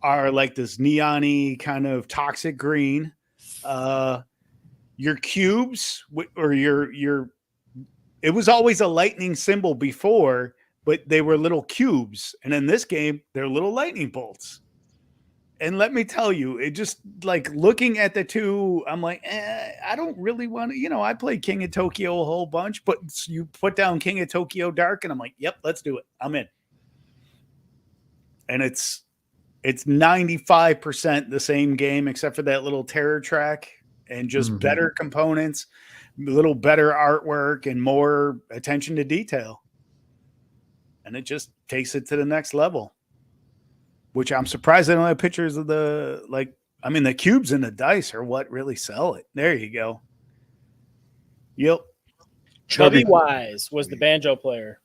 are like this neon-y kind of toxic green. Your cubes, or it was always a lightning symbol before, but they were little cubes. And in this game, they're little lightning bolts. And let me tell you, it just like looking at the two, I'm like, I don't really want to, you know, I played King of Tokyo a whole bunch, but you put down King of Tokyo Dark and I'm like, yep, let's do it. I'm in. And it's 95% the same game, except for that little terror track and just better components, a little better artwork and more attention to detail. And it just takes it to the next level. Which I'm surprised they don't have pictures of the cubes and the dice are what really sell it. There you go. Yep. Chubby Wise was the banjo player.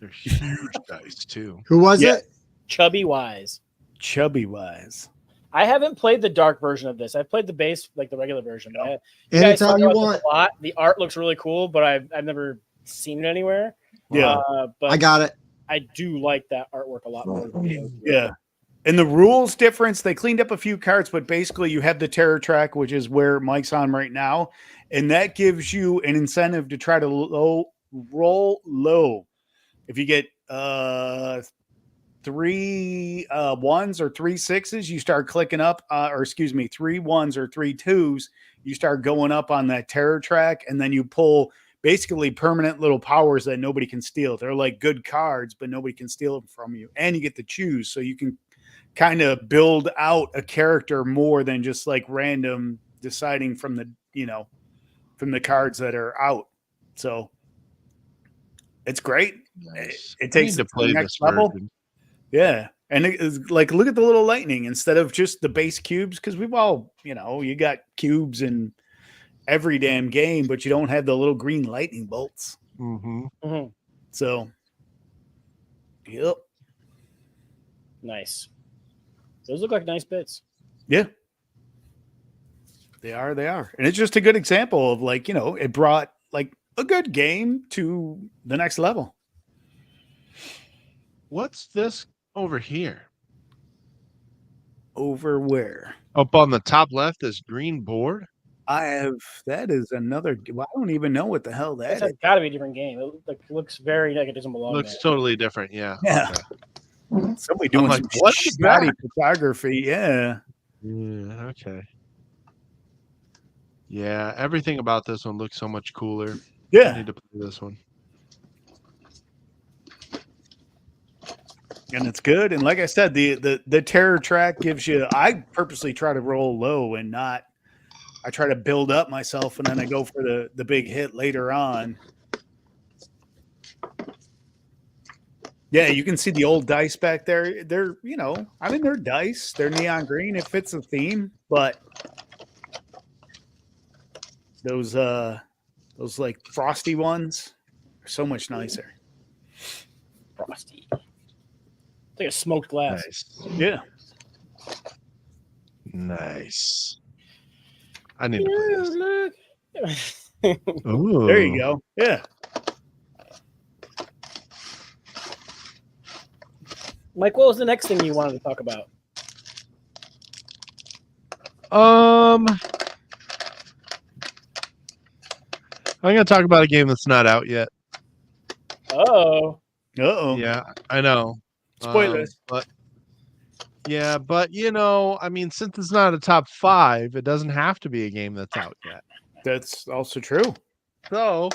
They're huge dice too. Who was it? Chubby Wise. Chubby Wise. I haven't played the dark version of this. I've played the base, like the regular version. No. Anytime you want. A lot. The art looks really cool, but I've never seen it anywhere. Yeah. But I got it. I do like that artwork a lot more. Yeah. And the rules difference, they cleaned up a few cards, but basically you have the terror track, which is where Mike's on right now. And that gives you an incentive to try to roll low. If you get 3 1s or 3 6s, you start clicking up, 3 1s or 3 2s, you start going up on that terror track, and then you pull basically permanent little powers that nobody can steal. They're like good cards, but nobody can steal them from you. And you get to choose, so you can kind of build out a character more than just like random deciding from the cards that are out. So it's great. Nice. It takes to play the next level. Version. Yeah. And it's like, look at the little lightning instead of just the base cubes. Cause we've all, you got cubes in every damn game, but you don't have the little green lightning bolts. So, yep. Nice. Those look like nice bits. Yeah. They are. And it's just a good example of it brought like a good game to the next level. What's this over here? Over where? Up on the top left, this green board? That is another, I don't even know what the hell that is. That's got to be a different game. It looks very like it doesn't belong Looks there. Totally different. Yeah. Yeah. Okay. Somebody doing some shoddy photography. Yeah. Yeah. Okay. Yeah. Everything about this one looks so much cooler. Yeah. I need to play this one. And it's good. And like I said, the terror track gives you, I purposely try to roll low and not, I try to build up myself and then I go for the big hit later on. Yeah, you can see the old dice back there. They're, they're dice. They're neon green. It fits the theme, but those like frosty ones are so much nicer. Frosty. It's like a smoked glass. Nice. Yeah. Nice. I need to play this. Ooh. There you go. Yeah. Mike, what was the next thing you wanted to talk about? I'm going to talk about a game that's not out yet. Uh-oh. Yeah, I know. Spoilers. But since it's not a top 5, it doesn't have to be a game that's out yet. That's also true. So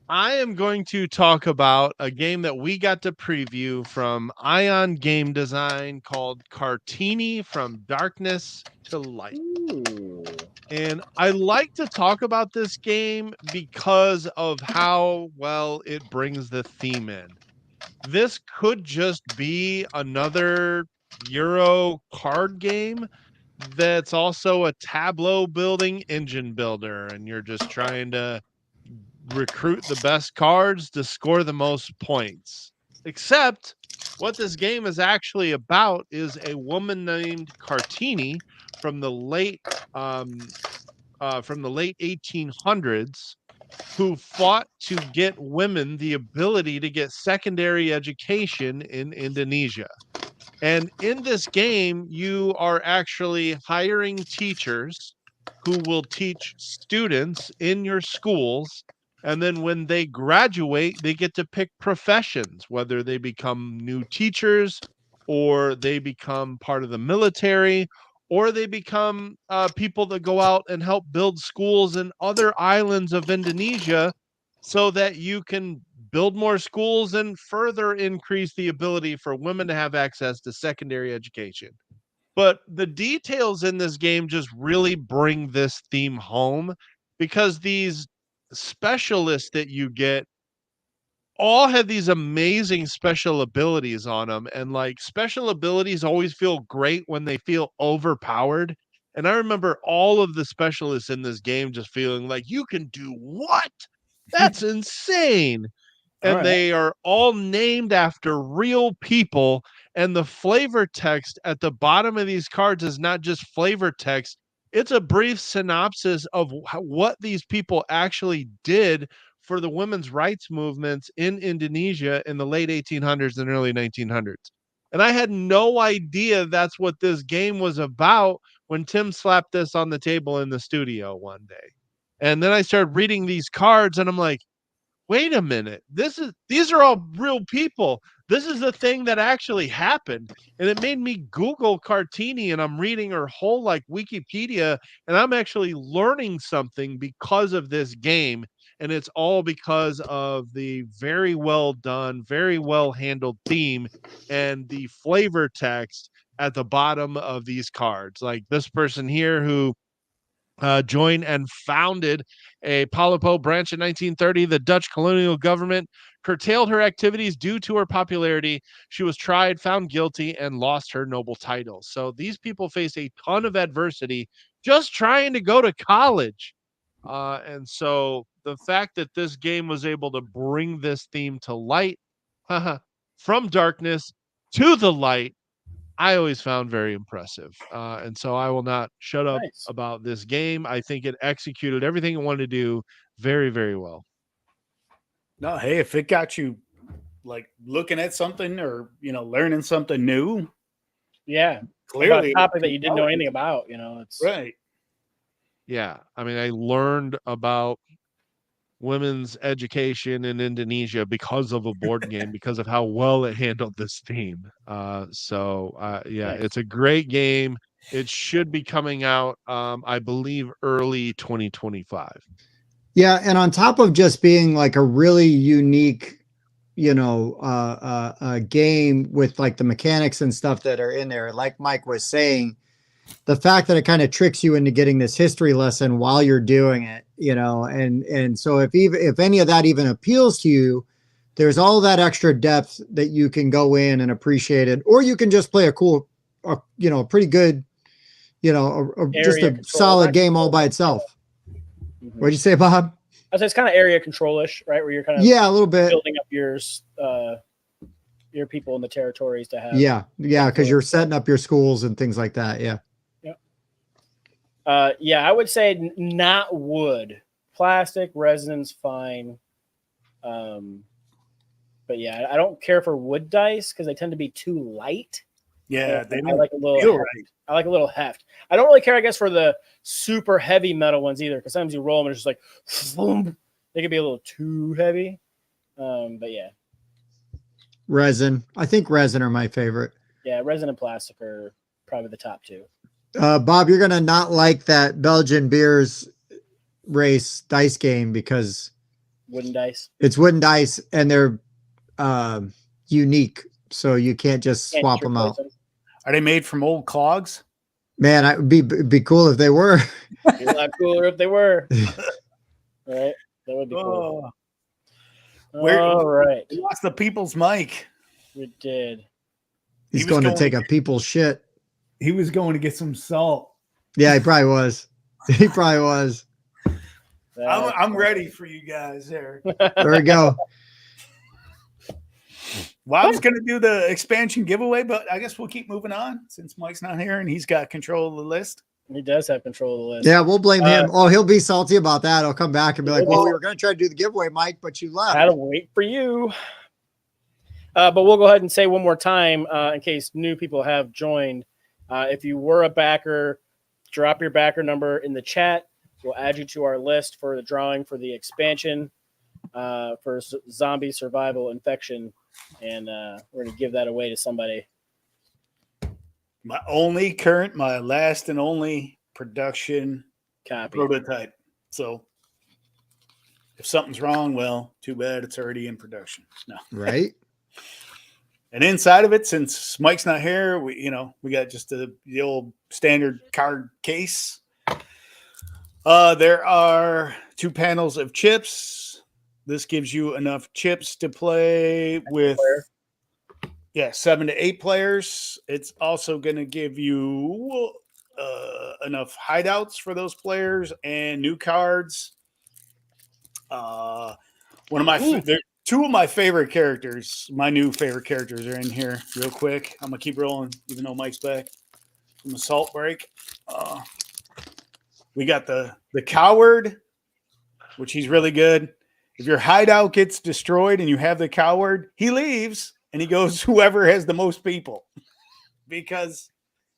I am going to talk about a game that we got to preview from Ion Game Design called Cartini From Darkness to Light. Ooh. And I like to talk about this game because of how well it brings the theme in. This could just be another Euro card game that's also a tableau building engine builder, and you're just trying to recruit the best cards to score the most points. Except what this game is actually about is a woman named Cartini from the late um, from the late 1800s who fought to get women the ability to get secondary education in Indonesia. And in this game, you are actually hiring teachers who will teach students in your schools. And then when they graduate, they get to pick professions, whether they become new teachers or they become part of the military or they become people that go out and help build schools in other islands of Indonesia so that you can build more schools and further increase the ability for women to have access to secondary education. But the details in this game just really bring this theme home because these specialists that you get all have these amazing special abilities on them. And like special abilities always feel great when they feel overpowered. And I remember all of the specialists in this game just feeling like, you can do what? That's insane. And they are all named after real people. And the flavor text at the bottom of these cards is not just flavor text, it's a brief synopsis of what these people actually did for the women's rights movements in Indonesia in the late 1800s and early 1900s. And I had no idea that's what this game was about when Tim slapped this on the table in the studio one day. And then I started reading these cards and I'm like, wait a minute, these are all real people. This is a thing that actually happened. And it made me Google Cartini, and I'm reading her whole like Wikipedia, and I'm actually learning something because of this game. And it's all because of the very well done, very well handled theme and the flavor text at the bottom of these cards. Like this person here who joined and founded a Palapo branch in 1930. The Dutch colonial government curtailed her activities due to her popularity. She was tried, found guilty, and lost her noble title. So these people face a ton of adversity just trying to go to college. And so the fact that this game was able to bring this theme to light, from darkness to the light, I always found very impressive. And so I will not shut up about this game. I think it executed everything it wanted to do very, very well. No, hey, if it got you like looking at something or, learning something new. Yeah. Clearly. About a topic that you didn't know anything about, it's right. Yeah. I mean, I learned about women's education in Indonesia because of a board game, because of how well it handled this theme. It's a great game. It should be coming out, I believe, early 2025. Yeah, and on top of just being like a really unique, game with like the mechanics and stuff that are in there, like Mike was saying, the fact that it kind of tricks you into getting this history lesson while you're doing it, and so if any of that even appeals to you, there's all that extra depth that you can go in and appreciate it, or you can just play a cool, pretty good, just a solid game all by itself. Mm-hmm. What'd you say, Bob? I say it's kind of area control-ish, right? Where you're kind of a little bit building up your people in the territories to have. Yeah, because you're setting up your schools and things like that. Yeah. I would say not wood, plastic, resin's fine. But yeah, I don't care for wood dice because they tend to be too light. Yeah, I like a little. I like a little heft. I don't really care, I guess, for the super heavy metal ones either, because sometimes you roll them and it's just like, boom. They could be a little too heavy. But yeah, resin. I think resin are my favorite. Yeah, resin and plastic are probably the top two. Bob, you're gonna not like that Belgian beers race dice game because wooden dice. It's wooden dice and they're unique, so you can't just swap them out. Are they made from old clogs? Man, it would be cool if they were. Be a lot cooler if they were. Right? That would be cool. All right. We lost the people's mic. We did. He's going to take a people's shit. He was going to get some salt. Yeah, he probably was. He probably was. I'm ready for you guys there. There we go. Well, I was going to do the expansion giveaway, but I guess we'll keep moving on since Mike's not here and he's got control of the list. He does have control of the list. Yeah, we'll blame him. Oh, he'll be salty about that. He'll come back and be like, well, we were going to try to do the giveaway, Mike, but you left. I had to wait for you. But we'll go ahead and say one more time in case new people have joined. If you were a backer, drop your backer number in the chat. We'll add you to our list for the drawing for the expansion for zombie survival infection. And we're going to give that away to somebody. My last and only production Copy. prototype. So if something's wrong, well, too bad it's already in production. No. Right. And inside of it, since Mike's not here, we got just the old standard card case. There are 2 panels of chips. This gives you enough chips to play with 7 to 8 players. It's also going to give you enough hideouts for those players and new cards. Two of my favorite characters, my new favorite characters are in here real quick. I'm going to keep rolling, even though Mike's back from Assault Break. We got the Coward, which he's really good. If your hideout gets destroyed and you have the Coward, he leaves and he goes whoever has the most people because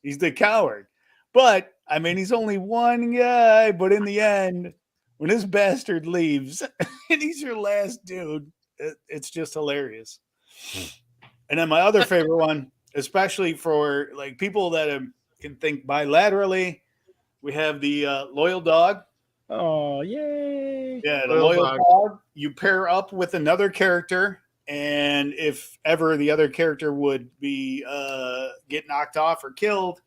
he's the Coward. But, I mean, he's only one guy, but in the end, when this bastard leaves and he's your last dude, it's just hilarious. And then my other favorite one, especially for like people that can think bilaterally, we have the Loyal Dog. Oh, yay. Yeah, the Loyal Dog. You pair up with another character, and if ever the other character would be get knocked off or killed,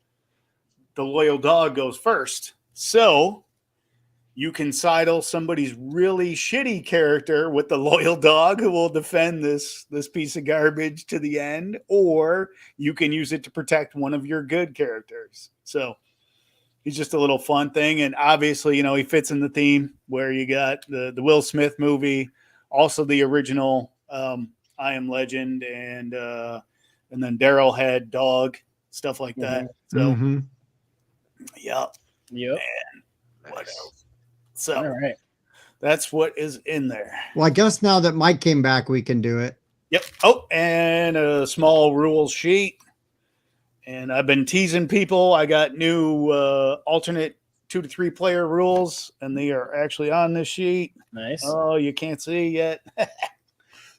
the Loyal Dog goes first. So you can sidle somebody's really shitty character with the Loyal Dog who will defend this piece of garbage to the end, or you can use it to protect one of your good characters. So he's just a little fun thing. And obviously, he fits in the theme where you got the Will Smith movie, also the original I Am Legend, and then Daryl had Dog, stuff like that. So, Yep. And what else? So all right. That's what is in there. Well, I guess now that Mike came back, we can do it. Yep. Oh, and a small rules sheet. And I've been teasing people. I got new alternate 2 to 3 player rules, and they are actually on this sheet. Nice. Oh, you can't see yet.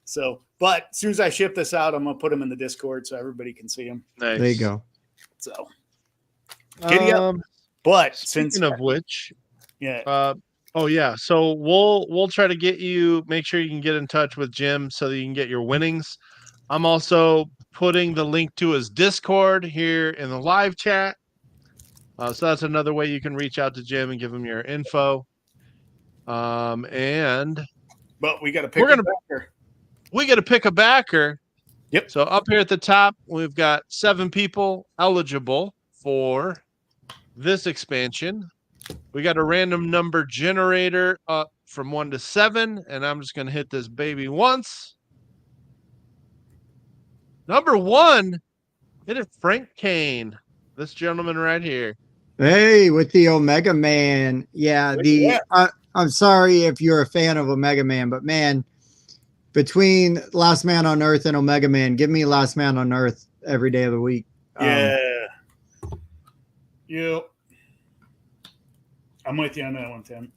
So, but as soon as I ship this out, I'm going to put them in the Discord so everybody can see them. Nice. There you go. So, giddy up. But speaking of which, yeah. So we'll try to get you, make sure you can get in touch with Jim so that you can get your winnings. I'm also putting the link to his Discord here in the live chat. So that's another way you can reach out to Jim and give him your info. But we got to pick a backer. We got to pick a backer. Yep. So up here at the top, we've got 7 people eligible for this expansion. We got a random number generator up from 1 to 7, and I'm just going to hit this baby once. Number 1, it is Frank Kane, this gentleman right here. Hey, with the Omega Man. Yeah, I'm sorry if you're a fan of Omega Man, but man, between Last Man on Earth and Omega Man, give me Last Man on Earth every day of the week. Yeah. Yep. I'm with you on that one, Tim.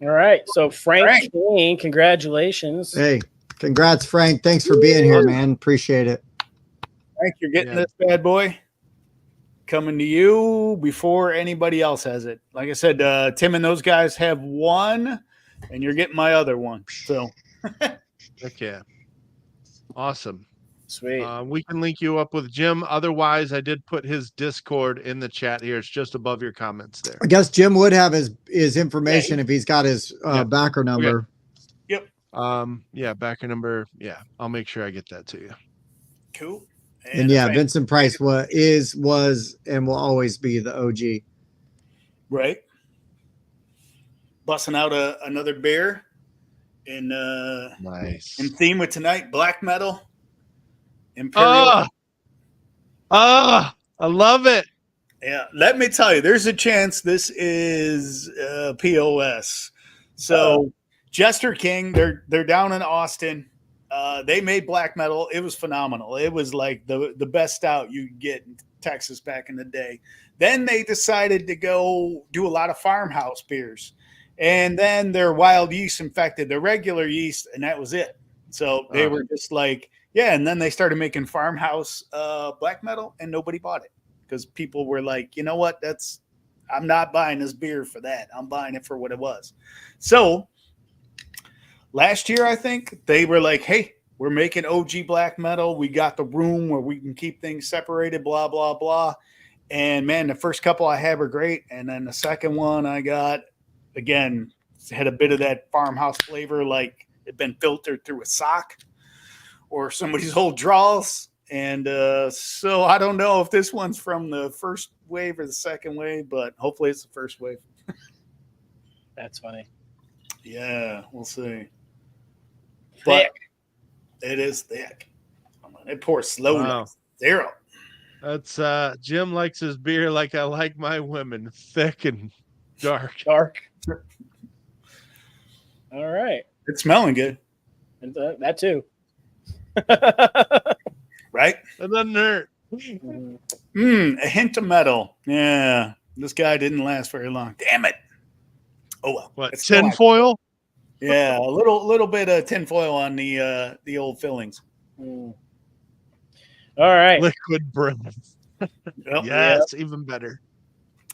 All right. So Frank Kane, congratulations. Hey, congrats, Frank. Thanks for being here, man. Appreciate it. Frank, you're getting this bad boy coming to you before anybody else has it. Like I said, Tim and those guys have one, and you're getting my other one. So, heck yeah. Awesome. Sweet. We can link you up with Jim. Otherwise, I did put his Discord in the chat here. It's just above your comments there. I guess Jim would have his information if he's got his backer number. Okay. Yep. Yeah, backer number. Yeah, I'll make sure I get that to you. Cool. And yeah, Vincent Price was and will always be the OG. Right. Busting out another beer in Nice. in theme with tonight, black metal. Imperial. I love it. Yeah, let me tell you, there's a chance this is POS. So Jester King, they're down in Austin. They made black metal. It was phenomenal. It was like the best stout you could get in Texas back in the day. Then they decided to go do a lot of farmhouse beers. And then their wild yeast infected the regular yeast, and that was it. So they were just like, yeah. And then they started making farmhouse black metal, and nobody bought it because people were like, you know what? I'm not buying this beer for that. I'm buying it for what it was. So last year, I think they were like, hey, we're making OG black metal. We got the room where we can keep things separated, blah, blah, blah. And man, the first couple I had were great. And then the second one I got, again, had a bit of that farmhouse flavor, like it'd been filtered through a sock or somebody's old draws. And so I don't know if this one's from the first wave or the second wave, but hopefully it's the first wave. That's funny. Yeah, we'll see. Thick. But it is thick. It pours slowly. Wow. 0. That's Jim likes his beer like I like my women, thick and dark. Dark. All right. It's smelling good. And that too. Right? And then nerd. A hint of metal. Yeah. This guy didn't last very long. Damn it. Oh well. What, It's still tinfoil? Yeah, a little bit of tinfoil on the old fillings. All right. Liquid bread. Yep. Yes, even better.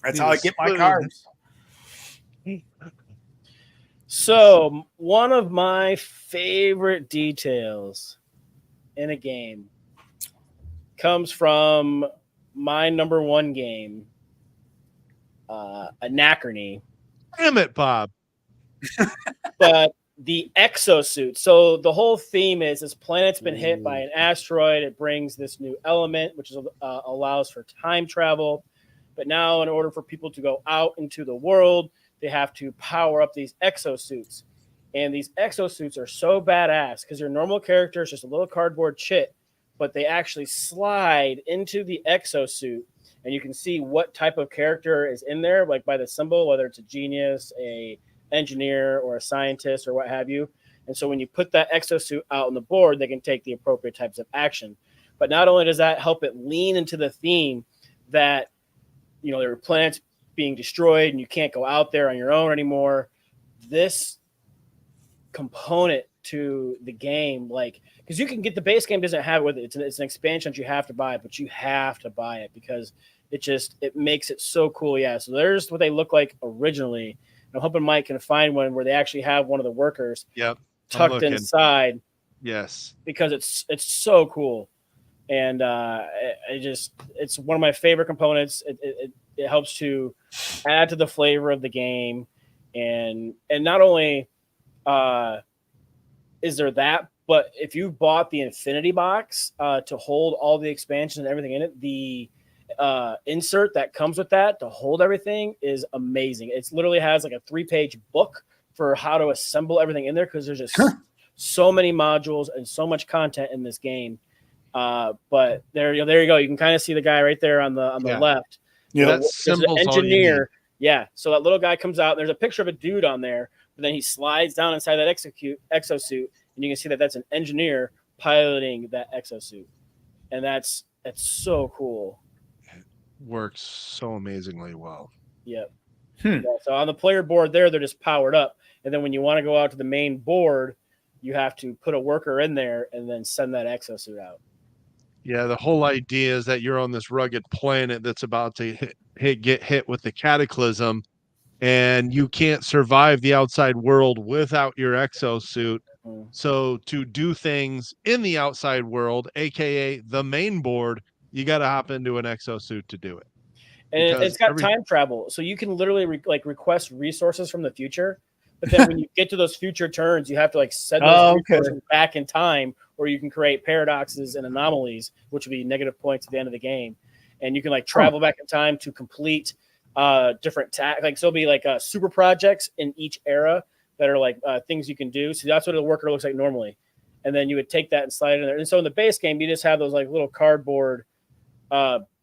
That's Need how a I get my spoon. carbs. So, one of my favorite details in a game comes from my number one game, Anachrony. Damn it, Bob. But the exosuit. So the whole theme is this planet's been hit by an asteroid. It brings this new element, which is allows for time travel. But now, in order for people to go out into the world, they have to power up these exosuits. And these exosuits are so badass because your normal character is just a little cardboard chit, but they actually slide into the exosuit, and you can see what type of character is in there, like by the symbol, whether it's a genius, a engineer, or a scientist, or what have you. And so when you put that exosuit out on the board, they can take the appropriate types of action. But not only does that help it lean into the theme that, you know, there are planets being destroyed and you can't go out there on your own anymore, this component to the game, like, because you can get the base game doesn't have it with it. It's an expansion that you have to buy, but you have to buy it because it makes it so cool. Yeah. So there's what they look like originally. I'm hoping Mike can find one where they actually have one of the workers tucked inside. Yes. Because it's so cool. And it's one of my favorite components. It helps to add to the flavor of the game. And not only is there that, but if you bought the Infinity Box to hold all the expansions and everything in it, the insert that comes with that to hold everything is amazing. It literally has like a 3-page book for how to assemble everything in there because there's just so many modules and so much content in this game. But there you go. You can kind of see the guy right there on the left. Yeah, that's an engineer. Yeah. So that little guy comes out. And there's a picture of a dude on there, but then he slides down inside that exosuit, and you can see that that's an engineer piloting that exosuit, and that's so cool. Works so amazingly well. Yep. Yeah, so on the player board there, they're just powered up. And then when you want to go out to the main board, you have to put a worker in there and then send that exosuit out. Yeah, the whole idea is that you're on this rugged planet that's about to get hit with the cataclysm, and you can't survive the outside world without your exosuit. So to do things in the outside world, aka the main board, you got to hop into an exosuit to do it. And it's got time travel, so you can literally request resources from the future. But then when you get to those future turns, you have to like send those resources back in time, or you can create paradoxes and anomalies, which will be negative points at the end of the game. And you can like travel back in time to complete different like so it'll be like super projects in each era that are like things you can do. So that's what a worker looks like normally. And then you would take that and slide it in there. And so in the base game, you just have those like little cardboard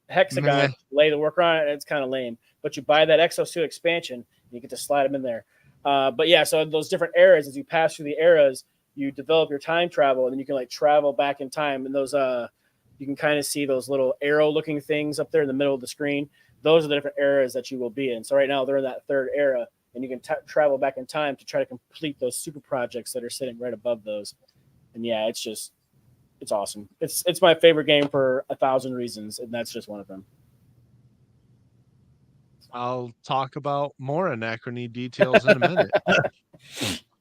hexagon, lay the worker on it, and it's kind of lame. But you buy that exosuit expansion, and you get to slide them in there. But yeah, so those different eras, as you pass through the eras, you develop your time travel, and then you can like travel back in time. And those you can kind of see those little arrow looking things up there in the middle of the screen. Those are the different eras that you will be in. So right now they're in that third era, and you can travel back in time to try to complete those super projects that are sitting right above those. And yeah, it's awesome. It's my favorite game for 1,000 reasons, and that's just one of them. I'll talk about more Anachrony details in a minute.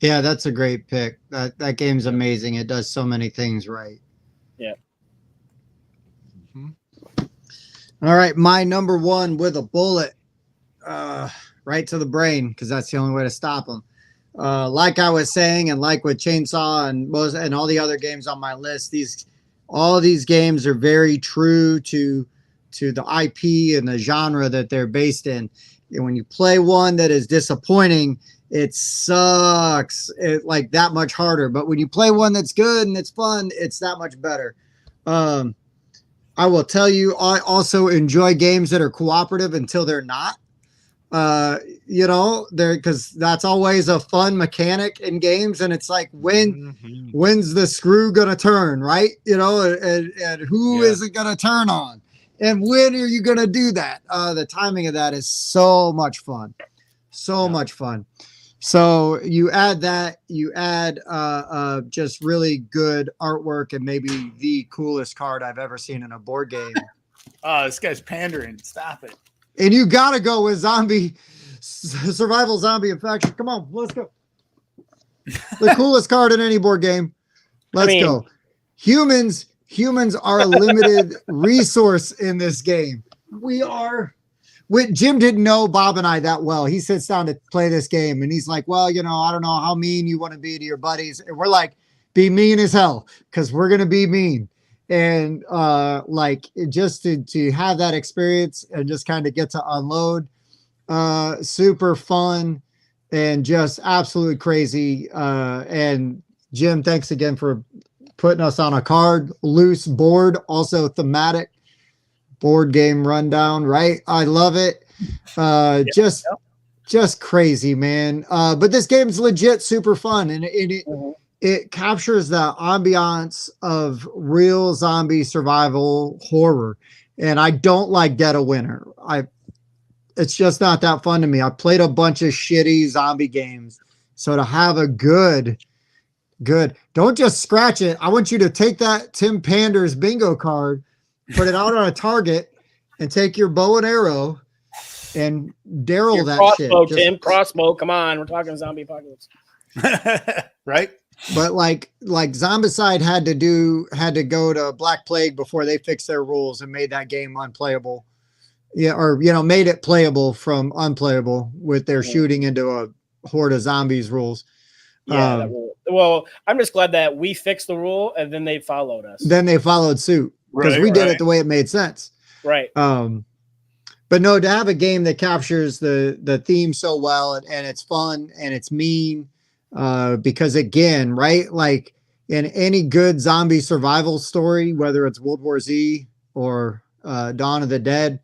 Yeah, that's a great pick. That game's amazing. It does so many things right. Yeah. All right, my number one with a bullet, right to the brain, because that's the only way to stop them. Like I was saying, and like with Chainsaw and all the other games on my list, all these games are very true to the IP and the genre that they're based in. And when you play one that is disappointing, it sucks. Like that much harder. But when you play one that's good and it's fun, it's that much better. I will tell you, I also enjoy games that are cooperative until they're not. Because that's always a fun mechanic in games, and it's like when's the screw gonna turn, right? And who is it gonna turn on, and when are you gonna do that? The timing of that is so much fun, much fun. So you add just really good artwork and maybe the coolest card I've ever seen in a board game. This guy's pandering. Stop it. And you got to go with survival zombie infection. Come on, let's go. The coolest card in any board game. Let's go. Humans are a limited resource in this game. Jim didn't know Bob and I that well. He sits down to play this game, and he's like, well, I don't know how mean you want to be to your buddies. And we're like, be mean as hell, because we're going to be mean. And just to have that experience and just kind of get to unload, super fun and just absolutely crazy. And Jim, thanks again for putting us on a card loose board, also thematic board game rundown, right? I love it. Just crazy, man. But this game's legit super fun, and it captures the ambiance of real zombie survival horror. And I don't like Dead of Winter. It's just not that fun to me. I played a bunch of shitty zombie games. So to have a good, don't just scratch it. I want you to take that Tim Pander's bingo card, put it out on a target, and take your bow and arrow and Daryl that crossbow, shit. Tim, crossbow. Come on, we're talking zombie apocalypse. Right? But like Zombicide had to go to Black Plague before they fixed their rules and made that game unplayable. Yeah, or made it playable from unplayable with their shooting into a horde of zombies rules. Yeah, well, I'm just glad that we fixed the rule and then they followed us. Then they followed suit because we did it the way it made sense. Right. But no, to have a game that captures the theme so well and it's fun and it's mean. Because again, right, like in any good zombie survival story, whether it's World War Z or Dawn of the Dead,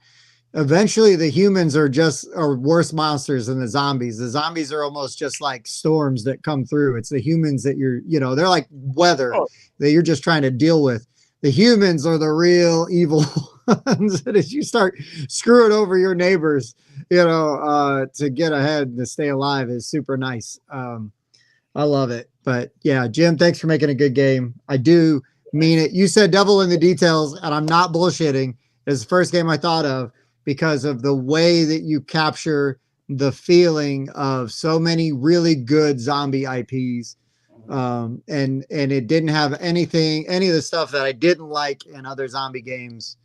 eventually the humans are worse monsters than the zombies. The zombies are almost just like storms that come through. It's the humans that they're like weather that you're just trying to deal with. The humans are the real evil ones. And as you start screwing over your neighbors, to get ahead and to stay alive is super nice. I love it. But yeah, Jim, thanks for making a good game. I do mean it. You said devil in the details, and I'm not bullshitting. It's the first game I thought of because of the way that you capture the feeling of so many really good zombie IPs. and it didn't have any of the stuff that I didn't like in other zombie games.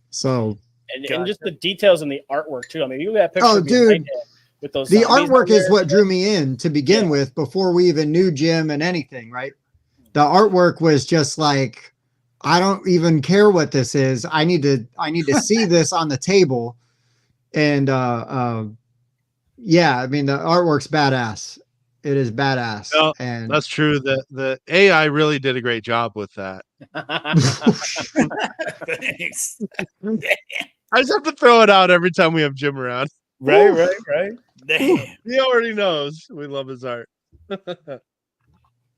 So and just the details in the artwork too. I mean, you got picture. Oh, dude. With those The zombies artwork is there. what drew me in to begin Yeah. with before we even knew Jim and anything, right? The artwork was just like, I don't even care what this is. I need to see this on the table. And yeah, I mean the artwork's badass. It is badass. No, and that's true. The AI really did a great job with that. Thanks. I just have to throw it out every time we have Jim around. Right. Damn. He already knows we love his art.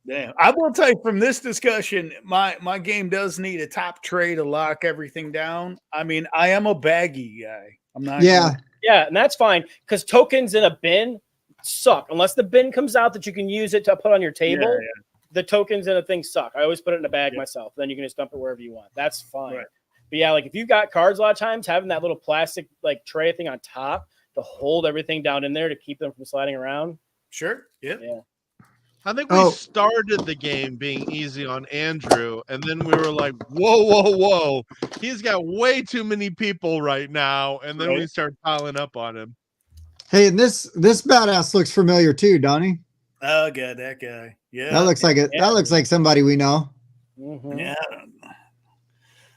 Damn. I will tell you from this discussion, my game does need a top tray to lock everything down. I mean, I am a baggy guy. I'm not. yeah. Yeah, and that's fine because tokens in a bin suck unless the bin comes out that you can use it to put on your table. Yeah. The tokens in a thing suck. I always put it in a bag myself. Then you can just dump it wherever you want. That's fine. Right. But yeah, like if you've got cards, a lot of times having that little plastic like tray thing on top to hold everything down in there to keep them from sliding around. Sure. Yeah. I think we started the game being easy on Andrew, and then we were like, whoa. He's got way too many people right now. And then we start piling up on him. Hey, and this badass looks familiar too, Donnie. Oh, God, that guy. Yeah. That looks like that looks like somebody we know. Mm-hmm. Yeah.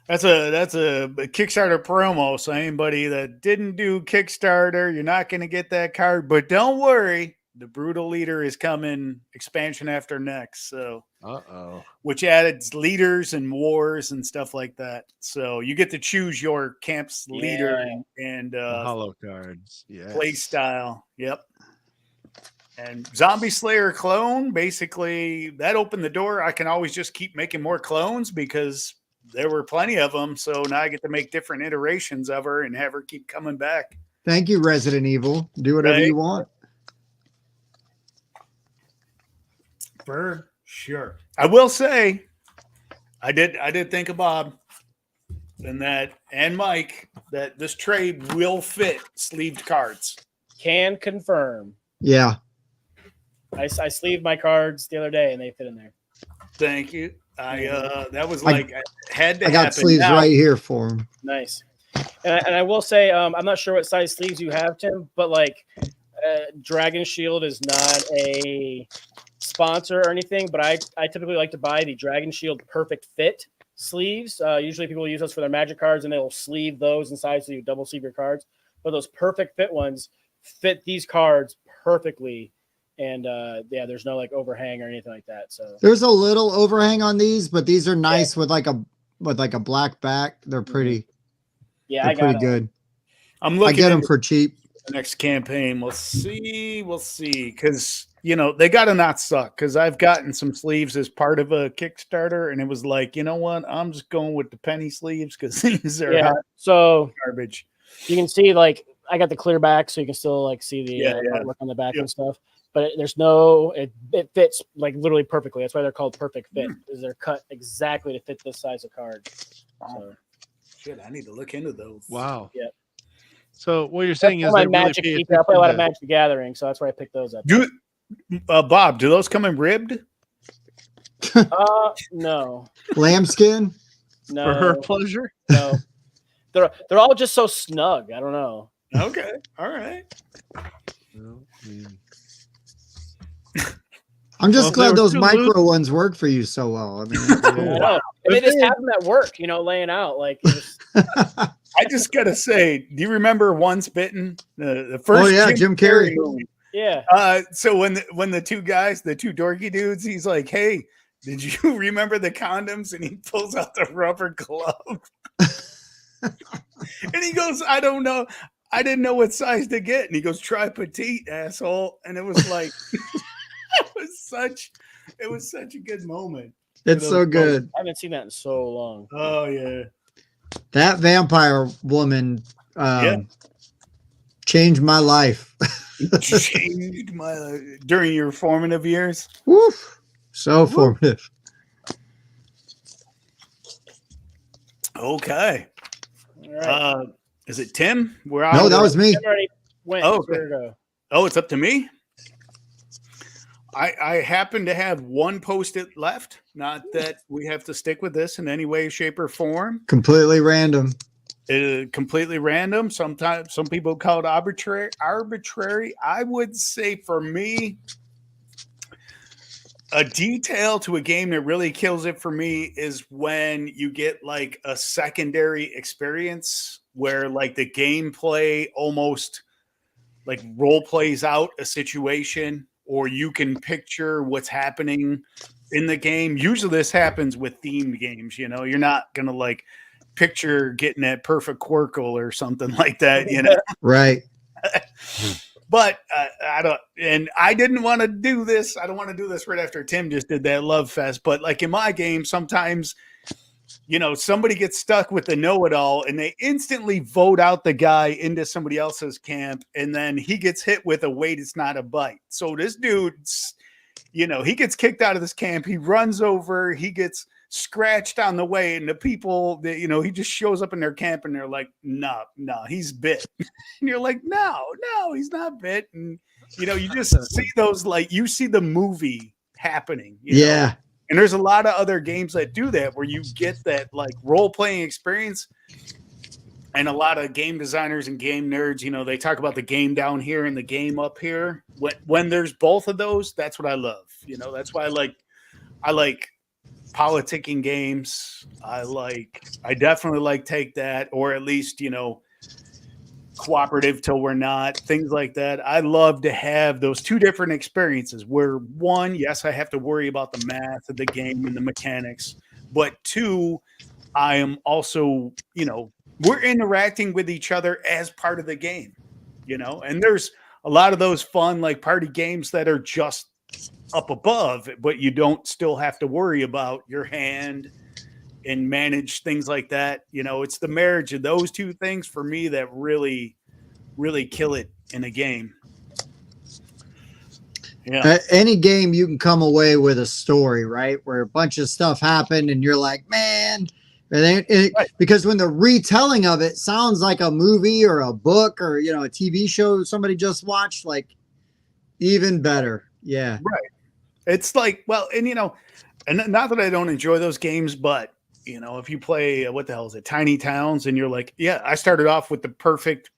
That's a Kickstarter promo. So anybody that didn't do Kickstarter, you're not going to get that card. But don't worry, the Brutal Leader is coming expansion after next. So, which added leaders and wars and stuff like that. So you get to choose your camp's leader and hollow cards, play style. Yep. And Zombie Slayer clone, basically, that opened the door. I can always just keep making more clones because there were plenty of them. So now I get to make different iterations of her and have her keep coming back. Thank you, Resident Evil. Do whatever you want. For sure. I will say, I did think of Bob and Mike that this trade will fit sleeved cards. Can confirm. Yeah. I sleeved my cards the other day and they fit in there. Thank you. That was like I had to. I got happen sleeves now. right here for him. Nice. And I will say, I'm not sure what size sleeves you have, Tim, but like Dragon Shield is not a sponsor or anything, but I typically like to buy the Dragon Shield Perfect Fit sleeves. Usually people use those for their Magic cards and they'll sleeve those inside so you double sleeve your cards. But those Perfect Fit ones fit these cards perfectly. And there's no like overhang or anything like that. So there's a little overhang on these, but these are nice with like a black back. They're pretty. Yeah, they're pretty good. I'm looking. I get them for cheap. The next campaign, we'll see, because they gotta not suck. Because I've gotten some sleeves as part of a Kickstarter, and it was like, you know what? I'm just going with the penny sleeves because these are hot so garbage. You can see like I got the clear back, so you can still like see the artwork on the back and stuff. But there's no, it fits like literally perfectly. That's why they're called Perfect Fit. Is they're cut exactly to fit this size of card. So. Shit, I need to look into those. Wow. Yeah. So what you're saying is my they Magic. really I play a lot of Magic the Gathering, so that's why I picked those up. Bob, do those come in ribbed? No. Lambskin? No. For her pleasure? No. They're all just so snug. I don't know. Okay. All right. I'm just glad those micro ones work for you so well. I mean, they just have them at work, laying out like. I just gotta say, do you remember Once Bitten? The first. Oh yeah, Jim Carrey movie. Yeah. So when the two guys, the two dorky dudes, he's like, "Hey, did you remember the condoms?" And he pulls out the rubber glove, and he goes, "I don't know. I didn't know what size to get." And he goes, "Try petite, asshole." And it was like. It was such a good moment. It's so good. I haven't seen that in so long. Oh yeah. That vampire woman changed my life. Changed my life during your formative years. Woof. So formative. Okay. All right. Is it Tim? No, that was me. Tim already went. Oh, okay. Oh, it's up to me. I happen to have one Post-it left. Not that we have to stick with this in any way, shape, or form. Completely random. Completely random. Sometimes some people call it arbitrary. I would say for me, a detail to a game that really kills it for me is when you get like a secondary experience where like the gameplay almost like role plays out a situation, or you can picture what's happening in the game. Usually this happens with themed games. You know, you're not going to like picture getting that perfect Quirkle or something like that, you know? Right. But I don't, and I didn't want to do this. I don't want to do this right after Tim just did that love fest. But like in my game, sometimes, you know, somebody gets stuck with the know-it-all and they instantly vote out the guy into somebody else's camp. And then he gets hit with a wait, it's not a bite. So this dude's, you know, he gets kicked out of this camp. He runs over, he gets scratched on the way, and the people that, you know, he just shows up in their camp and they're like, no, he's bit. And you're like, no, he's not bit. And, you know, you just see those, like, you see the movie happening. You know? And there's a lot of other games that do that where you get that like role-playing experience. And a lot of game designers and game nerds, you know, they talk about the game down here and the game up here. When there's both of those, that's what I love. You know, that's why I like politicking games. I definitely like Take That, or at least, you know, Cooperative Till We're Not, things like that. I love to have those two different experiences where one, yes, I have to worry about the math of the game and the mechanics, but two, I am also, you know, we're interacting with each other as part of the game, you know, and there's a lot of those fun, like party games that are just up above, but you don't still have to worry about your hand and manage things like that. You know, it's the marriage of those two things for me that really, really kill it in a game. Yeah. Any game you can come away with a story, right? Where a bunch of stuff happened and you're like, man, right. Because when the retelling of it sounds like a movie or a book or, you know, a TV show somebody just watched, like even better. Yeah. Right. It's like, well, and you know, and not that I don't enjoy those games, but you know, if you play, what the hell is it? Tiny Towns, and you're like, yeah, I started off with the perfect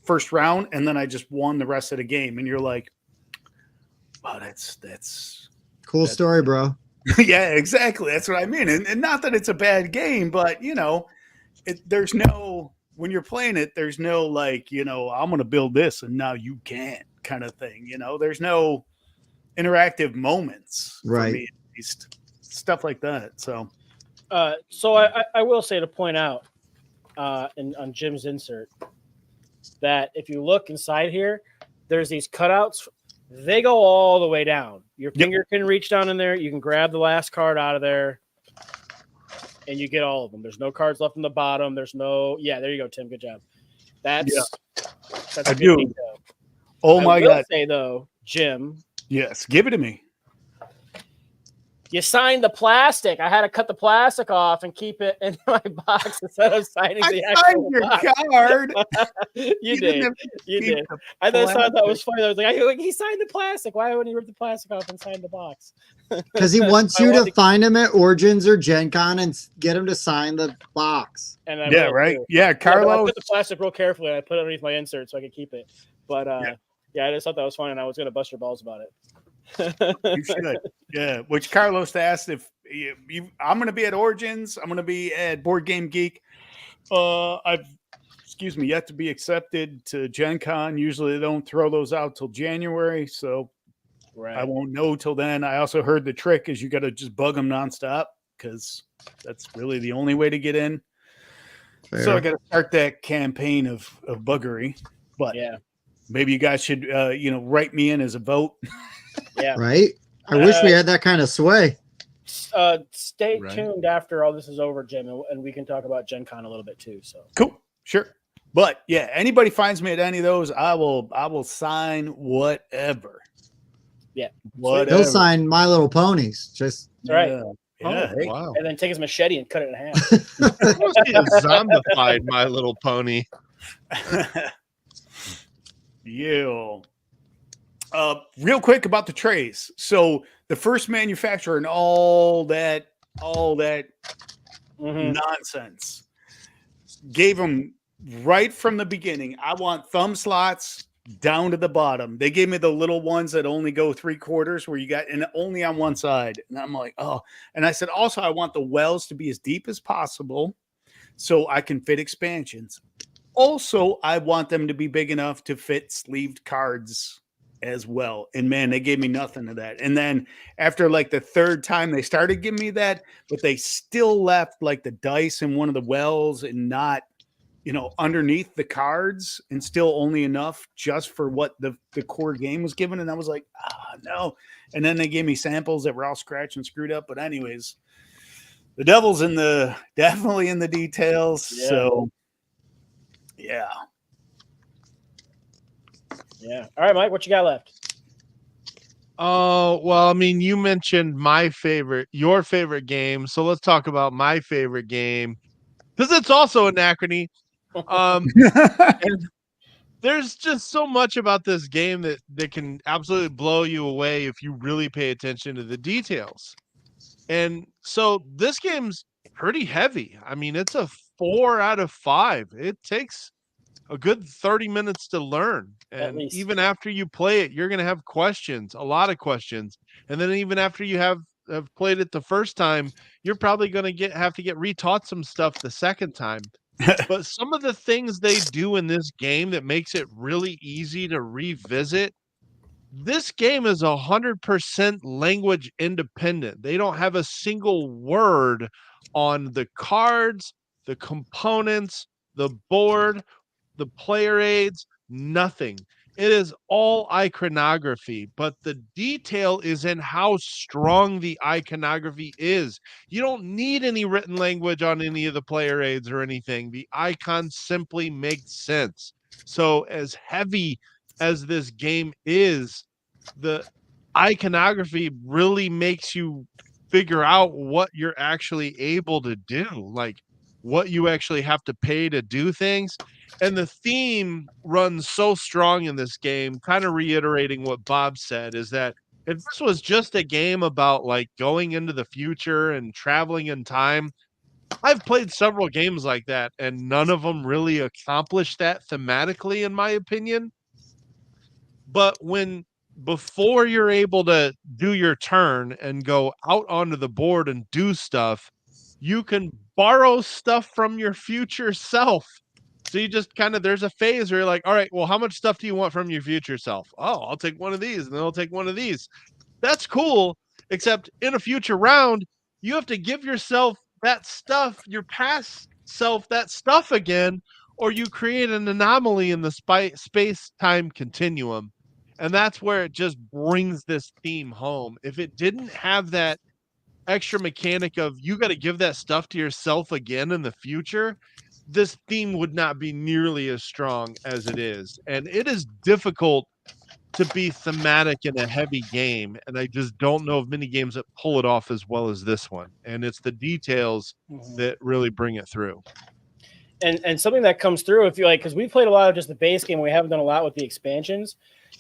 first round and then I just won the rest of the game. And you're like, wow, that's cool story, bro. Yeah, exactly. That's what I mean. And not that it's a bad game, but you know, there's no, when you're playing it, there's no like, you know, I'm going to build this and now you can't kind of thing. You know, there's no interactive moments, right? For me, at least stuff like that. So I will say, to point out on Jim's insert, that if you look inside here, there's these cutouts. They go all the way down. Your finger can reach down in there. You can grab the last card out of there, and you get all of them. There's no cards left in the bottom. There's no. Yeah, there you go, Tim. Good job. That's a good detail. Oh my God! I will say though, Jim. Yes, give it to me. You signed the plastic. I had to cut the plastic off and keep it in my box instead of signing the actual your box. card. You did. I just thought that was funny. I was like, he signed the plastic. Why wouldn't he rip the plastic off and sign the box? Because he wants you to find him at Origins or Gen Con and get him to sign the box. And right. Yeah, Carlos. I put the plastic real carefully and I put it underneath my insert so I could keep it. But I just thought that was funny and I was going to bust your balls about it. You should. Yeah. Which Carlos asked if I'm going to be at Origins. I'm going to be at Board Game Geek. I've yet to be accepted to Gen Con. Usually they don't throw those out till January, so I won't know till then. I also heard the trick is you got to just bug them nonstop because that's really the only way to get in. Fair. So I got to start that campaign of buggery. But maybe you guys should write me in as a vote. Yeah. Right. I wish we had that kind of sway. Stay tuned after all this is over, Jim, and we can talk about Gen Con a little bit too. So cool. Sure. But yeah, anybody finds me at any of those, I will sign whatever. Yeah. Whatever. He'll sign My Little Ponies. Just right. Yeah. Wow. And then take his machete and cut it in half. Zombified My Little Pony. You. Real quick about the trays. So the first manufacturer and all that nonsense gave them right from the beginning. I want thumb slots down to the bottom. They gave me the little ones that only go 3/4 where you got and only on one side. And I'm like, oh, and I said, also, I want the wells to be as deep as possible so I can fit expansions. Also, I want them to be big enough to fit sleeved cards as well. And man, they gave me nothing of that. And then after like the third time, they started giving me that, but they still left like the dice in one of the wells and not, underneath the cards, and still only enough just for what the core game was given. And I was like, no. And then they gave me samples that were all scratched and screwed up. But anyways, the devil's definitely in the details. Yeah. So yeah. Yeah. All right, Mike, what you got left? Oh, well, I mean, you mentioned your favorite game. So let's talk about my favorite game, because it's also Anachrony. And there's just so much about this game that can absolutely blow you away if you really pay attention to the details. And so this game's pretty heavy. I mean, it's a 4 out of 5. It takes a good 30 minutes to learn. At And least. even after you play it, you're going to have questions, a lot of questions. And then even after you have played it the first time, you're probably going to have to get retaught some stuff the second time. But some of the things they do in this game that makes it really easy to revisit, this game is 100% language independent. They don't have a single word on the cards, the components, the board, the player aids, nothing. It is all iconography, but the detail is in how strong the iconography is. You don't need any written language on any of the player aids or anything. The icons simply make sense. So as heavy as this game is, the iconography really makes you figure out what you're actually able to do, like what you actually have to pay to do things. And the theme runs so strong in this game, kind of reiterating what Bob said, is that if this was just a game about like going into the future and traveling in time, I've played several games like that, and none of them really accomplished that thematically, in my opinion. But before you're able to do your turn and go out onto the board and do stuff, you can borrow stuff from your future self. So you just there's a phase where you're like, all right, well, how much stuff do you want from your future self? Oh, I'll take one of these, and then I'll take one of these. That's cool. Except in a future round, you have to give yourself that stuff, your past self, that stuff again, or you create an anomaly in the space-time continuum. And that's where it just brings this theme home. If it didn't have that extra mechanic of you got to give that stuff to yourself again in the future, this theme would not be nearly as strong as it is. And it is difficult to be thematic in a heavy game. And I just don't know of many games that pull it off as well as this one. And it's the details that really bring it through. And something that comes through, if you like, because we played a lot of just the base game, we haven't done a lot with the expansions,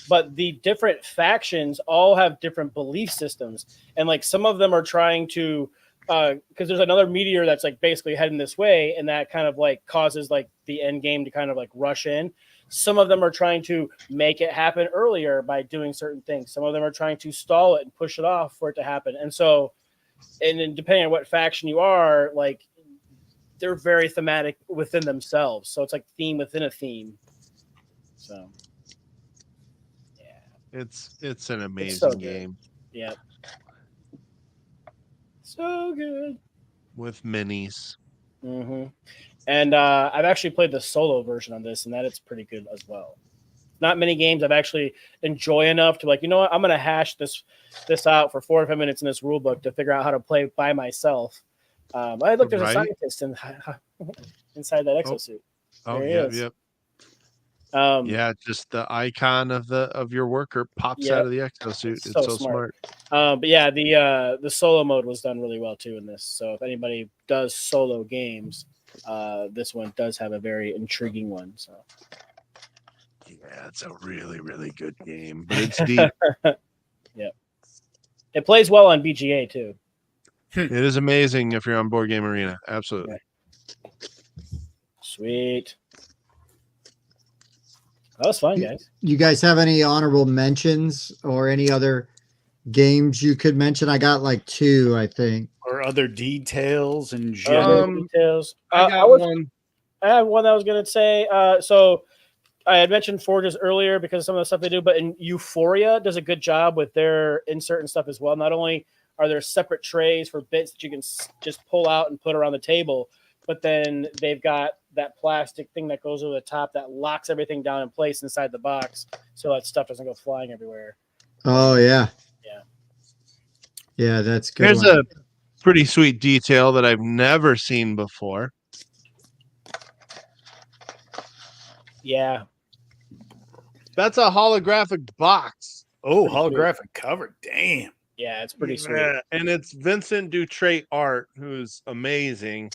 but the different factions all have different belief systems, and like some of them are trying to, because there's another meteor that's like basically heading this way, and that kind of like causes like the end game to kind of like rush in. Some of them are trying to make it happen earlier by doing certain things. Some of them are trying to stall it and push it off for it to happen. And so, and then depending on what faction you are, like, they're very thematic within themselves. So it's like theme within a theme. So yeah, it's an amazing game. Yeah, so good with minis. Mm-hmm. And I've actually played the solo version on this, and that it's pretty good as well. Not many games I've actually enjoy enough to like, you know what, I'm gonna hash this out for 4 or 5 minutes in this rule book to figure out how to play by myself. I look, there's a scientist inside that exosuit. Yep. Yeah, just the icon of your worker pops out of the exosuit. It's so smart. But yeah, the solo mode was done really well too in this. So if anybody does solo games, this one does have a very intriguing one. So Yeah, it's a really, really good game, but it's deep. Yep. It plays well on BGA too. It is amazing if you're on Board Game Arena. Absolutely. Sweet. That was fun, guys. You guys have any honorable mentions or any other games you could mention? I got like 2, I think. Or other details and Details. I got one. I have one that I was going to say. So I had mentioned Forges earlier because of some of the stuff they do, but in Euphoria does a good job with their insert and stuff as well. Not only are there separate trays for bits that you can just pull out and put around the table, but then they've got that plastic thing that goes over the top that locks everything down in place inside the box so that stuff doesn't go flying everywhere. Oh, yeah. Yeah. Yeah, that's good. There's a pretty sweet detail that I've never seen before. Yeah. That's a holographic box. Oh, holographic cover. Damn. Yeah, it's pretty sweet. Yeah, and it's Vincent Dutrait art, who's amazing.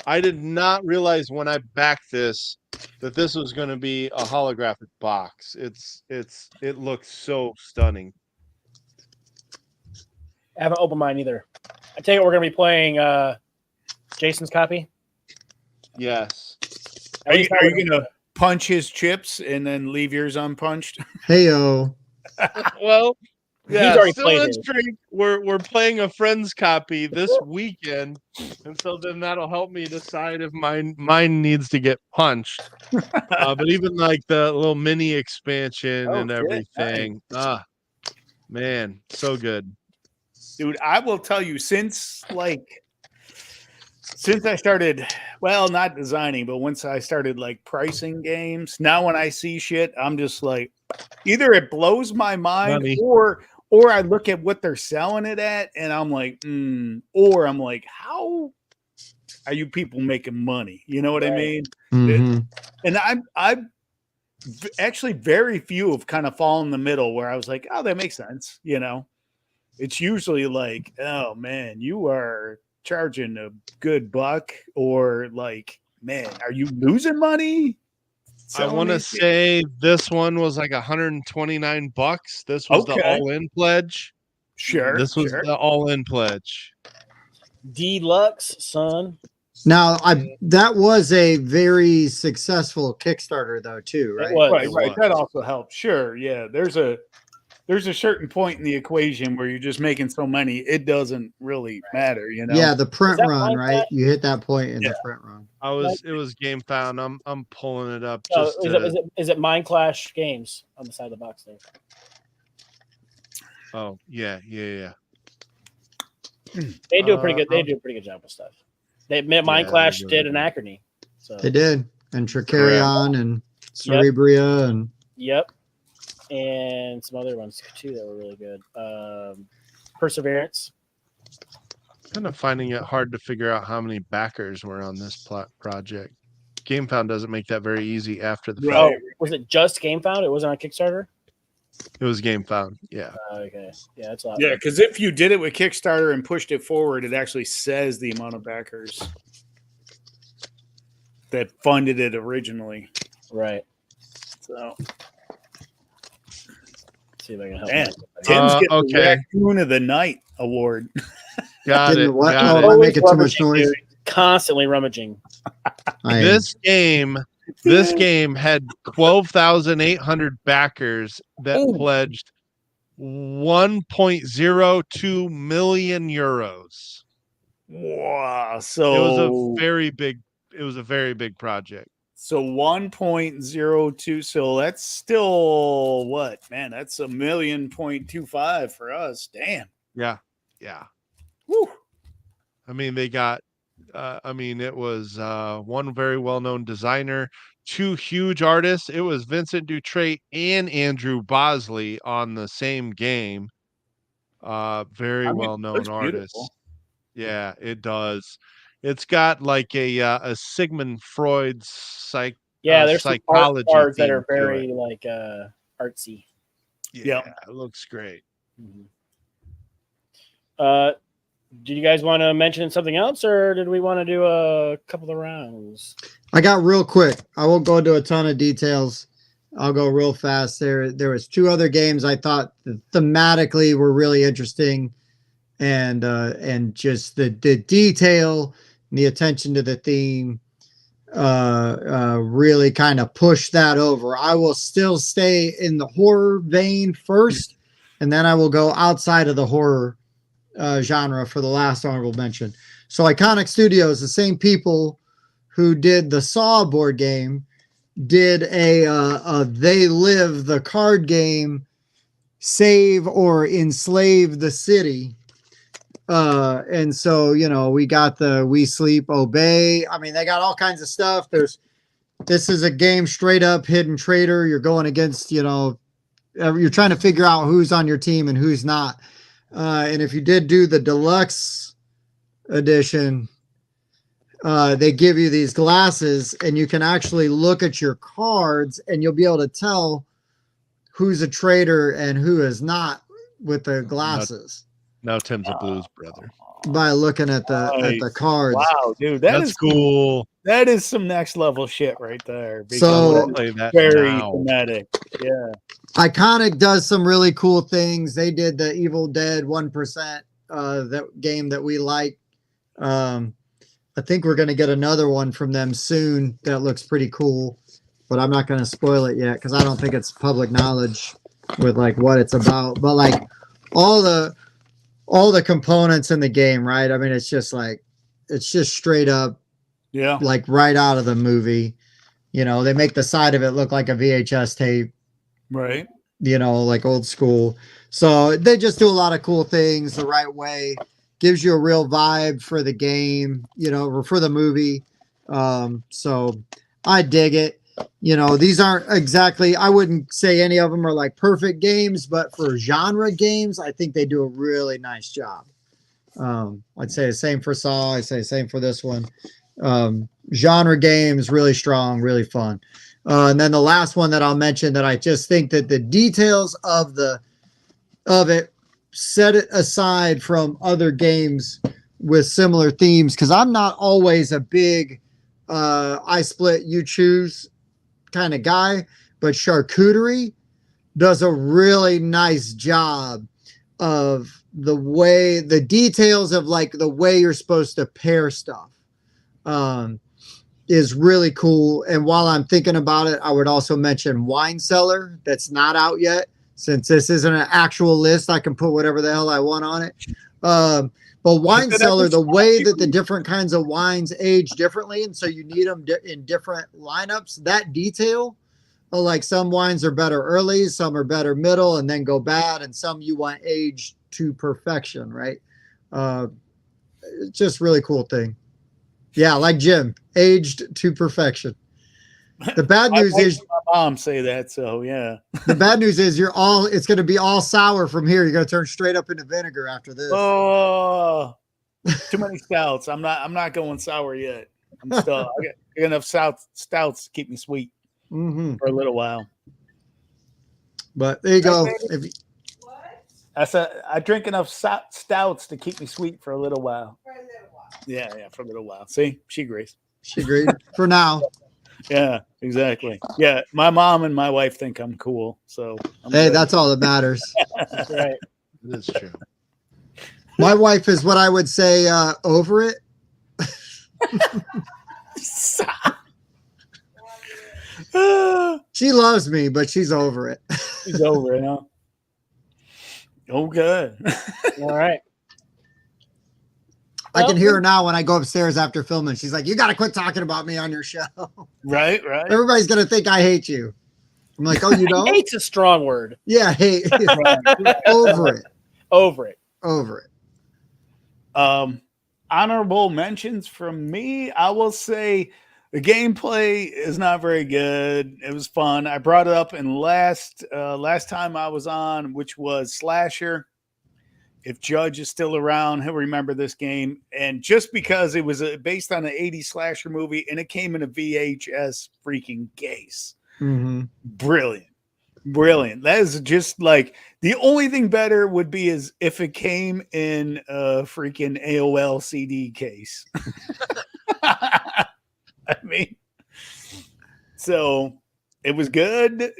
I did not realize when I backed this that this was going to be a holographic box. It looks so stunning. I haven't opened mine either. I take it we're going to be playing Jason's copy. Yes. Are you going to punch his chips and then leave yours unpunched? Heyo. Well, yeah, He's already still played in it. streak. We're playing a friend's copy this weekend, and so then that'll help me decide if mine needs to get punched. But even like the little mini expansion and everything, man, so good. Dude, I will tell you, since I started, well, not designing, but once I started like pricing games, now when I see shit, I'm just like, either it blows my mind or I look at what they're selling it at and I'm like, or I'm like, how are you people making money? You know what I mean? Mm-hmm. And I'm actually very few have kind of fallen in the middle where I was like, oh, that makes sense. You know, it's usually like, oh man, you are charging a good buck, or like, man, are you losing money? I want to say this one was like $129. This was the all-in pledge. Sure. This was the all-in pledge. Deluxe, son. Now, that was a very successful Kickstarter, though, too, right? Right. That also helps. Sure. Yeah. There's a certain point in the equation where you're just making so many, it doesn't really matter, you know? Yeah, the print run, right? You hit that point in the print run. It was Game Found. I'm pulling it up. Is it Mind Clash Games on the side of the box there? Oh, yeah. They do a pretty good job with stuff. Mind Clash did Anachrony. So they did. And Tricarion and Cerebria and and some other ones too that were really good. Perseverance. Kind of finding it hard to figure out how many backers were on this project. GameFound doesn't make that very easy after the fact. Oh, was it just GameFound? It wasn't on Kickstarter? It was GameFound, yeah. Okay. Yeah, that's a lot. Yeah, because if you did it with Kickstarter and pushed it forward, it actually says the amount of backers that funded it originally. Right. So see if I can help. Man, Tim's getting the Raccoon of the Night award. Got it. Am I making too much noise? Dude. Constantly rummaging. This game had 12,800 backers that pledged 1.02 million euros. Wow! So it was a very big project. So 1.02. So that's still what, man? That's $1.25 million for us. Damn. Yeah. Woo. I mean, they got. It was one very well-known designer, 2 huge artists. It was Vincent Dutrait and Andrew Bosley on the same game. Very well-known artists. Yeah, it does. It's got like a Sigmund Freud's there's psychology some art that are very like artsy. Yeah, it looks great. Mm-hmm. Did you guys want to mention something else, or did we want to do a couple of rounds? I got real quick. I won't go into a ton of details. I'll go real fast. There was 2 other games I thought thematically were really interesting, and just the detail and the attention to the theme really kind of push that over. I will still stay in the horror vein first, and then I will go outside of the horror genre for the last honorable mention. So Iconic Studios, the same people who did the Saw board game, did a They Live, the card game, Save or Enslave the City. And so, we got the We Sleep, Obey. I mean, they got all kinds of stuff. This is a game straight up hidden traitor. You're going against, you're trying to figure out who's on your team and who's not. And if you did do the deluxe edition, they give you these glasses and you can actually look at your cards and you'll be able to tell who's a traitor and who is not with the glasses. Now Tim's a blues brother. By looking at the cards. Wow, dude, that's cool. That is some next level shit right there. So very thematic. Yeah. Iconic does some really cool things. They did the Evil Dead 1%, that game that we like. I think we're going to get another one from them soon that looks pretty cool, but I'm not going to spoil it yet because I don't think it's public knowledge with like what it's about. But like all the components in the game, right? I mean, it's just straight up, yeah, like right out of the movie. They make the side of it look like a VHS tape, right? Like old school. So they just do a lot of cool things the right way. Gives you a real vibe for the game, or for the movie. So I dig it. These aren't exactly, I wouldn't say any of them are like perfect games, but for genre games, I think they do a really nice job. I'd say the same for Saw. I'd say the same for this one. Genre games, really strong, really fun. And then the last one that I'll mention that I just think that the details of it, set it aside from other games with similar themes, because I'm not always a big I split you choose kind of guy, but Charcuterie does a really nice job of the details of like the way you're supposed to pair stuff is really cool. And while I'm thinking about it, I would also mention Wine Cellar that's not out yet. Since this isn't an actual list, I can put whatever the hell I want on it. But Wine Cellar, the way that the different kinds of wines age differently, and so you need them in different lineups, that detail, like some wines are better early, some are better middle, and then go bad, and some you want aged to perfection, right? It's just really cool thing. Yeah, like Jim, aged to perfection. The bad news is my mom say that, so yeah. The bad news is it's going to be all sour from here. You're going to turn straight up into vinegar after this. Oh, too many stouts. I'm not going sour yet. I got enough stouts to keep me sweet for a little while. But there you go. I said I drink enough stouts to keep me sweet for a little while. Yeah, for a little while. See, she agrees. She agreed for now. Yeah, exactly. Yeah, my mom and my wife think I'm cool, so hey, that's all that matters. That's right. That's true. My wife is what I would say over it. She loves me, but she's over it. She's over it, huh? Oh, good. All right. I can hear her now when I go upstairs after filming. She's like, "You got to quit talking about me on your show." Right. Everybody's going to think I hate you. I'm like, "Oh, you don't?" Hate's a strong word. Yeah, hate. Over it. Honorable mentions from me. I will say the gameplay is not very good. It was fun. I brought it up in last time I was on, which was Slasher. If Judge is still around, he'll remember this game. And just because it was based on an 80s slasher movie and it came in a VHS freaking case. Mm-hmm. Brilliant. That is just like the only thing better would be is if it came in a freaking AOL CD case. I mean, so It was good.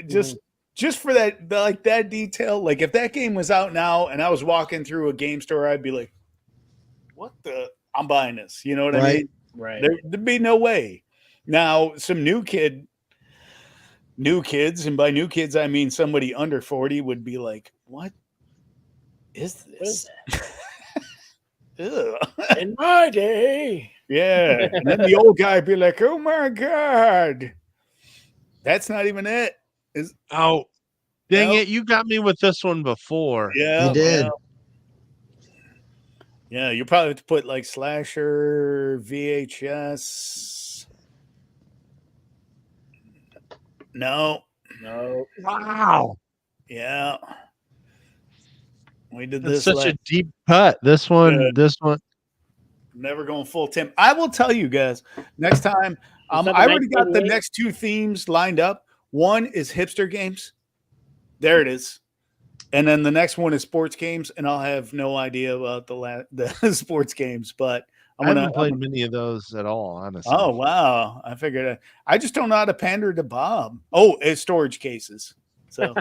Just for that, like that detail. Like if that game was out now and I was walking through a game store, I'd be like, "What the? I'm buying this." You know what I mean? Right. There'd be no way. Now, some new kids, and by new kids I mean somebody under 40 would be like, "What is this?" In my day. Yeah. And then the old guy would be like, "Oh my God. That's not even it." Oh, dang it. You got me with this one before. Yeah. You did. Yeah, you probably have to put like slasher, VHS. No. Wow. Yeah. We did That's this. such a deep cut. This one. Never going full Tim. I will tell you guys next time. I already got the next two themes lined up. One is hipster games. There it is. And then the next one is sports games, and I'll have no idea about the sports games, but I haven't played many of those at all, honestly. Oh, wow. I figured I just don't know how to pander to Bob. Oh, it's storage cases. So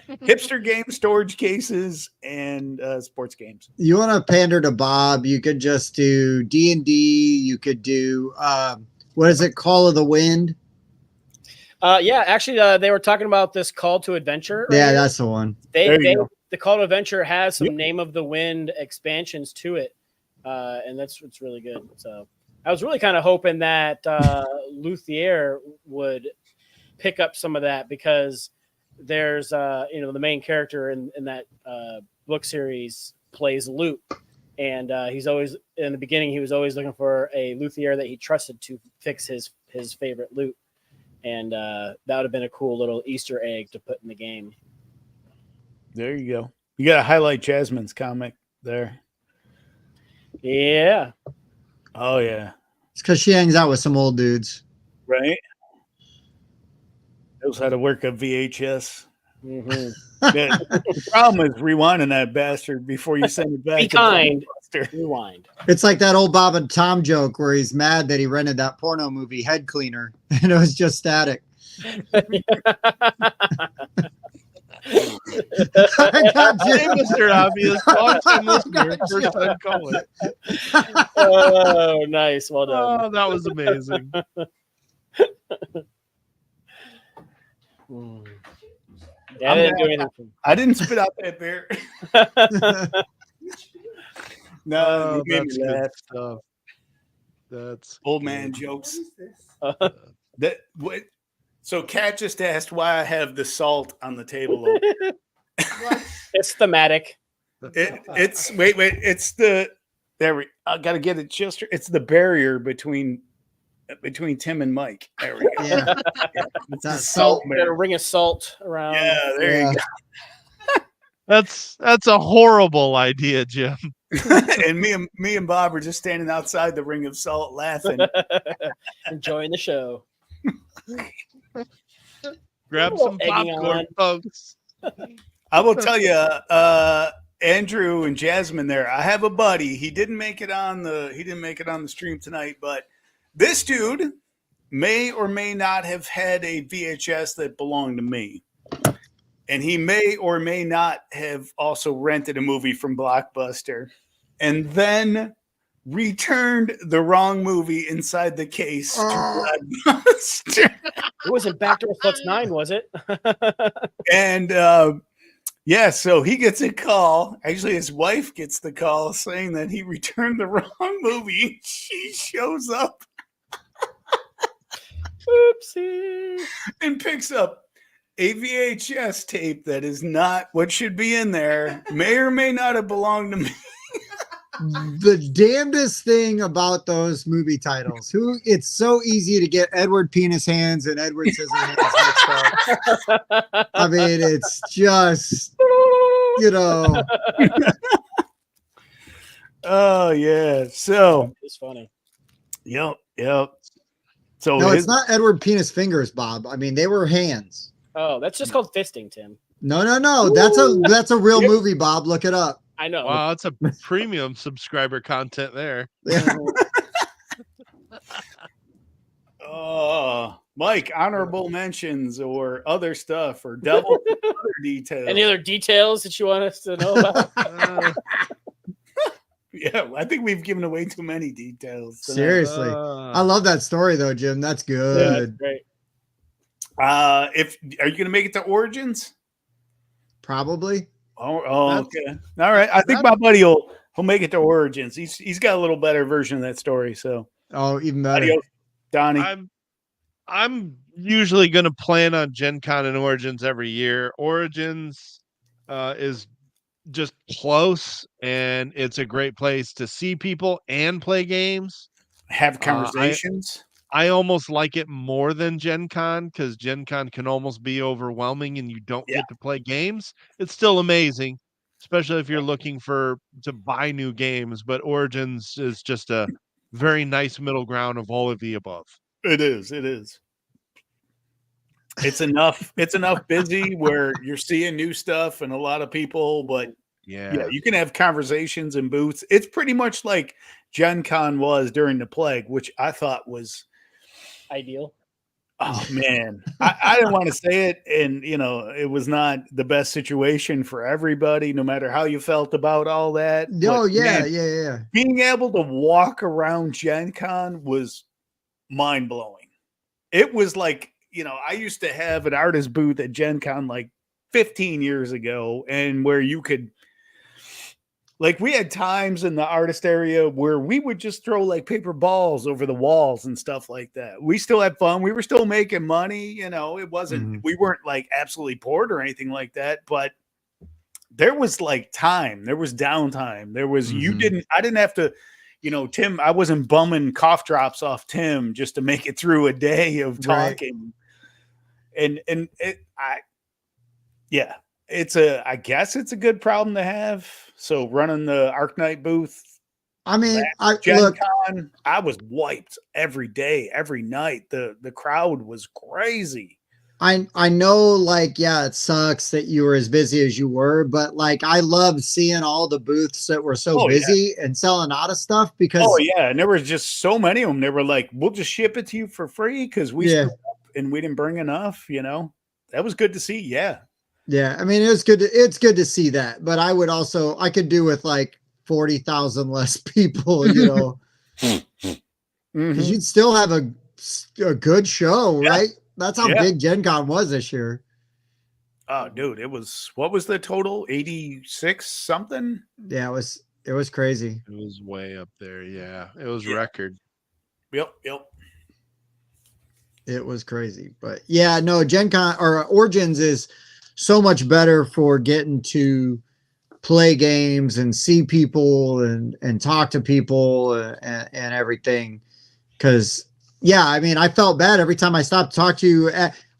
hipster games, storage cases, and sports games. You want to pander to Bob, you could just do D&D. You could do, what is it, Call of the Wind? Yeah, actually, they were talking about this Call to Adventure. Right? Yeah, that's the one. The Call to Adventure has some Name of the Wind expansions to it, and it's really good. So I was really kind of hoping that Luthier would pick up some of that, because there's the main character in that book series plays Lute, and he's always, in the beginning, he was always looking for a luthier that he trusted to fix his favorite lute. And that would have been a cool little Easter egg to put in the game. There you go. You got to highlight Jasmine's comic there. Yeah. Oh, yeah. It's because she hangs out with some old dudes. Right? Knows how to work a VHS. Mm-hmm. The problem is rewinding that bastard before you send it back. Be kind. Rewind. It's like that old Bob and Tom joke where he's mad that he rented that porno movie Head Cleaner and it was just static. Mr. Obvious, long-time listener, first-time caller. Oh, nice. Well done. Oh, that was amazing. Yeah, I didn't do anything. I didn't spit out that beer. No, you made me laugh. Stuff. That's old man jokes. So Kat just asked why I have the salt on the table. It's thematic. It's wait. It's the I gotta get it just. It's the barrier between Tim and Mike. There we go. Yeah. It's that salt. Got a ring of salt around. Yeah, there you go. That's a horrible idea, Jim. And me and Bob are just standing outside the ring of salt laughing. Enjoying the show. Grab some popcorn, folks. I will tell you, Andrew and Jasmine there, I have a buddy. He didn't make it on the stream tonight, but this dude may or may not have had a VHS that belonged to me. And he may or may not have also rented a movie from Blockbuster and then returned the wrong movie inside the case to Blockbuster. It wasn't Backdoor Plus 9, was it? And so he gets a call. Actually, his wife gets the call saying that he returned the wrong movie. She shows up. Oopsie. And picks up a VHS tape that is not what should be in there, may or may not have belonged to me. The damnedest thing about those movie titles, it's so easy to get Edward Penis Hands and Edward Scissorhands mixed up. I mean, it's just, Oh, yeah. So it's funny. Yep. So no, it's not Edward Penis Fingers, Bob. I mean, they were hands. Oh, that's just called fisting, Tim. No. That's a real movie, Bob. Look it up. I know. Wow, that's a premium subscriber content there. Yeah. Oh, Mike, honorable mentions or other stuff or devil other details. Any other details that you want us to know about? Yeah, I think we've given away too many details tonight. Seriously. I love that story though, Jim. That's good. Yeah, that's great. If are you gonna make it to Origins? Probably. Oh okay. All right. I think my buddy will make it to Origins. He's got a little better version of that story. So even better. Adios, Donnie. I'm usually going to plan on Gen Con and Origins every year. Origins is just close, and it's a great place to see people and play games. Have conversations. I almost like it more than Gen Con because Gen Con can almost be overwhelming and you don't get to play games. It's still amazing, especially if you're looking to buy new games, but Origins is just a very nice middle ground of all of the above. It is. It's enough busy where you're seeing new stuff and a lot of people, but yeah, you can have conversations and booths. It's pretty much like Gen Con was during the plague, which I thought was ideal. Oh man, I didn't want to say it, and it was not the best situation for everybody, no matter how you felt about all that. Oh yeah. Being able to walk around Gen Con was mind blowing. It was like, I used to have an artist booth at Gen Con like 15 years ago, and where you could, like, we had times in the artist area where we would just throw like paper balls over the walls and stuff like that. We still had fun. We were still making money. It wasn't, we weren't like absolutely poor or anything like that, but there was like time, there was downtime. There was, I didn't have to, Tim, I wasn't bumming cough drops off Tim just to make it through a day of talking. Right. I guess it's a good problem to have. So running the Arknight booth, I mean, Con, I was wiped every day, every night. The crowd was crazy. I know, like, yeah, it sucks that you were as busy as you were, but like, I loved seeing all the booths that were so busy and selling out of stuff because. Oh yeah, and there was just so many of them. They were like, "We'll just ship it to you for free because we screwed up and we didn't bring enough." That was good to see. Yeah. Yeah, I mean, it's good to see that, but I could do with like 40,000 less people, because you'd still have a good show, right? That's how big Gen Con was this year. Oh, dude, what was the total? 86 something? Yeah, it was crazy. It was way up there. Yeah, it was record. Yep. It was crazy, but yeah, no, Gen Con or Origins is so much better for getting to play games and see people and talk to people and everything. Cause I mean, I felt bad every time I stopped to talk to you.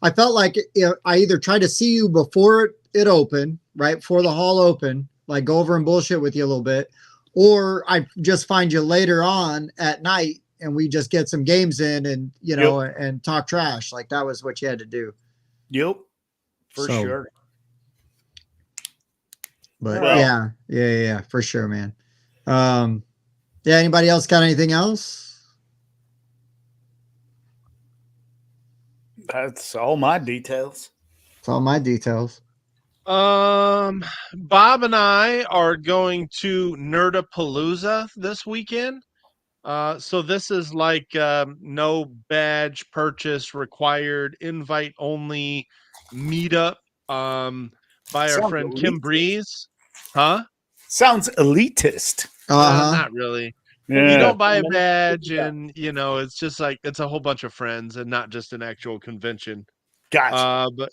I felt like I either tried to see you before it opened, right before the hall opened, like go over and bullshit with you a little bit, or I just find you later on at night and we just get some games in and, and talk trash. Like that was what you had to do. Yep. For sure. But yeah, for sure, man. Anybody else got anything else? That's all my details. It's all my details. Bob and I are going to Nerdapalooza this weekend. So this is like no badge purchase required, invite only meetup by our friend Kim Breeze. Huh? Sounds elitist. Not really. Yeah. You don't buy a badge and it's just like it's a whole bunch of friends and not just an actual convention. Gotcha.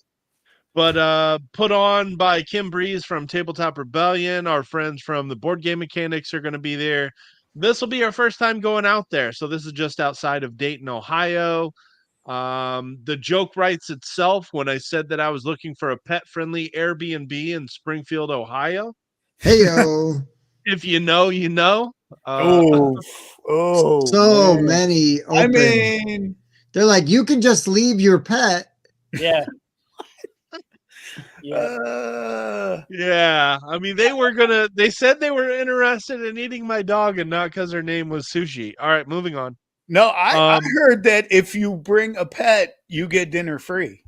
But put on by Kim Breeze from Tabletop Rebellion. Our friends from the Board Game Mechanics are going to be there. This will be our first time going out there. So this is just outside of Dayton, Ohio. The joke writes itself when I said that I was looking for a pet-friendly Airbnb in Springfield, Ohio. Hey-o. If you know, you know. So many open. I mean, they're like, you can just leave your pet. Yeah. Yeah. I mean, they said they were interested in eating my dog and not because her name was Sushi. All right, moving on. No, I heard that if you bring a pet, you get dinner free.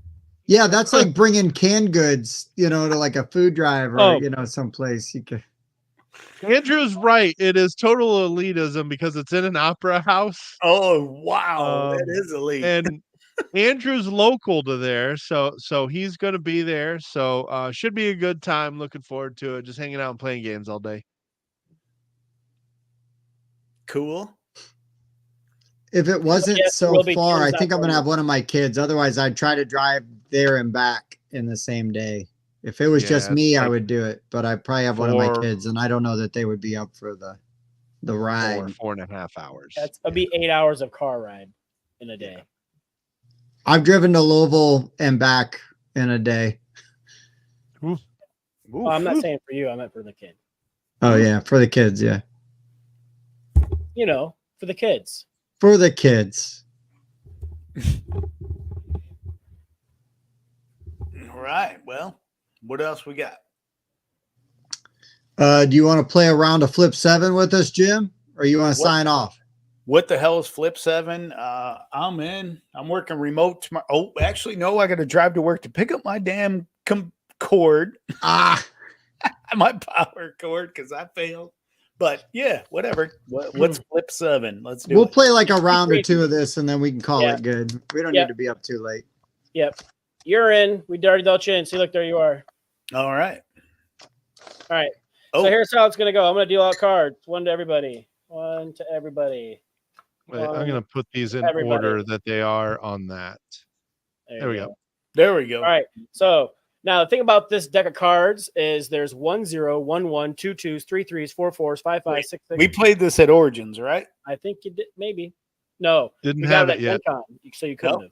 Yeah, that's like bringing canned goods, to like a food drive or, someplace you could. Andrew's right. It is total elitism because it's in an opera house. Oh, wow. That is elite. And Andrew's local to there, so he's going to be there. So should be a good time. Looking forward to it. Just hanging out and playing games all day. Cool. If it wasn't so far, I think I'm going to have one of my kids. Otherwise, I'd try to drive there and back in the same day. If it was just me, I would do it. But I probably have one of my kids, and I don't know that they would be up for the ride. 4.5 hours. That'll be 8 hours of car ride in a day. I've driven to Louisville and back in a day. Well, I'm not saying for you. I meant for the kid. Oh, yeah. For the kids, yeah. For the kids. For the kids. All right. Well, what else we got? Do you want to play a round of Flip 7 with us, Jim? Or you want to sign off? What the hell is Flip 7? I'm in. I'm working remote tomorrow. Oh, actually, no. I got to drive to work to pick up my damn cord. My power cord because I failed. But yeah, whatever. What's Flip 7? Let's do it. We'll play like a round or two of this, and then we can call it good. We don't need to be up too late. Yep. You're in. We already dealt you in. See, look, there you are. All right. All right. So here's how it's going to go. I'm going to deal out cards. One to everybody. One to everybody. Wait, I'm going to put these in order that they are on that. There we go. There we go. All right. So now the thing about this deck of cards is there's 1 0, 1 1, 2 2s, 3 3s, 4 4s, 5 5, 6 6. We played this at Origins, right? I think you did. Maybe. No. Didn't have it yet. So you couldn't have.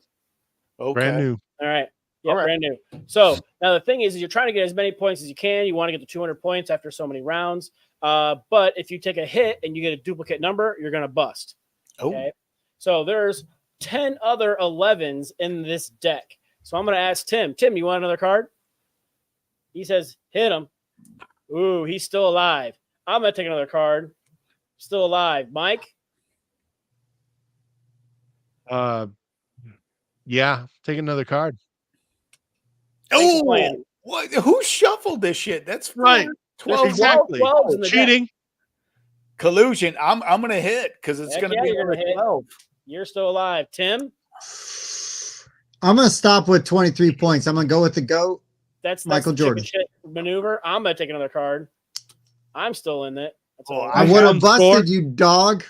Okay. Brand new. All right. Yeah, brand new. So now the thing is you're trying to get as many points as you can. You want to get to 200 points after so many rounds. But if you take a hit and you get a duplicate number, you're going to bust. Okay. So there's 10 other 11s in this deck. So I'm going to ask Tim. Tim, you want another card? He says, hit him. Ooh, he's still alive. I'm going to take another card. Still alive. Mike? Yeah, take another card. Oh, what? Who shuffled this shit? That's right. 12, exactly. 12 in the cheating. Deck. Collusion. I'm gonna hit because it's gonna be another 12. You're still alive, Tim. I'm gonna stop with 23 points. I'm gonna go with the GOAT. That's Michael Jordan maneuver. I'm gonna take another card. I'm still in it. I would have busted you, dog.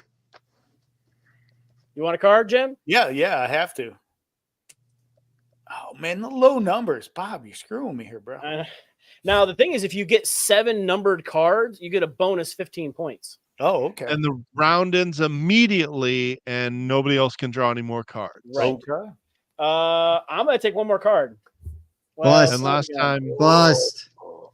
You want a card, Jim? Yeah, I have to. Oh man, the low numbers, Bob. You're screwing me here, bro. Now the thing is, if you get 7 numbered cards, you get a bonus 15 points. Oh, okay. And the round ends immediately, and nobody else can draw any more cards. Right. Okay. I'm gonna take one more card. Bust. And last time, bust.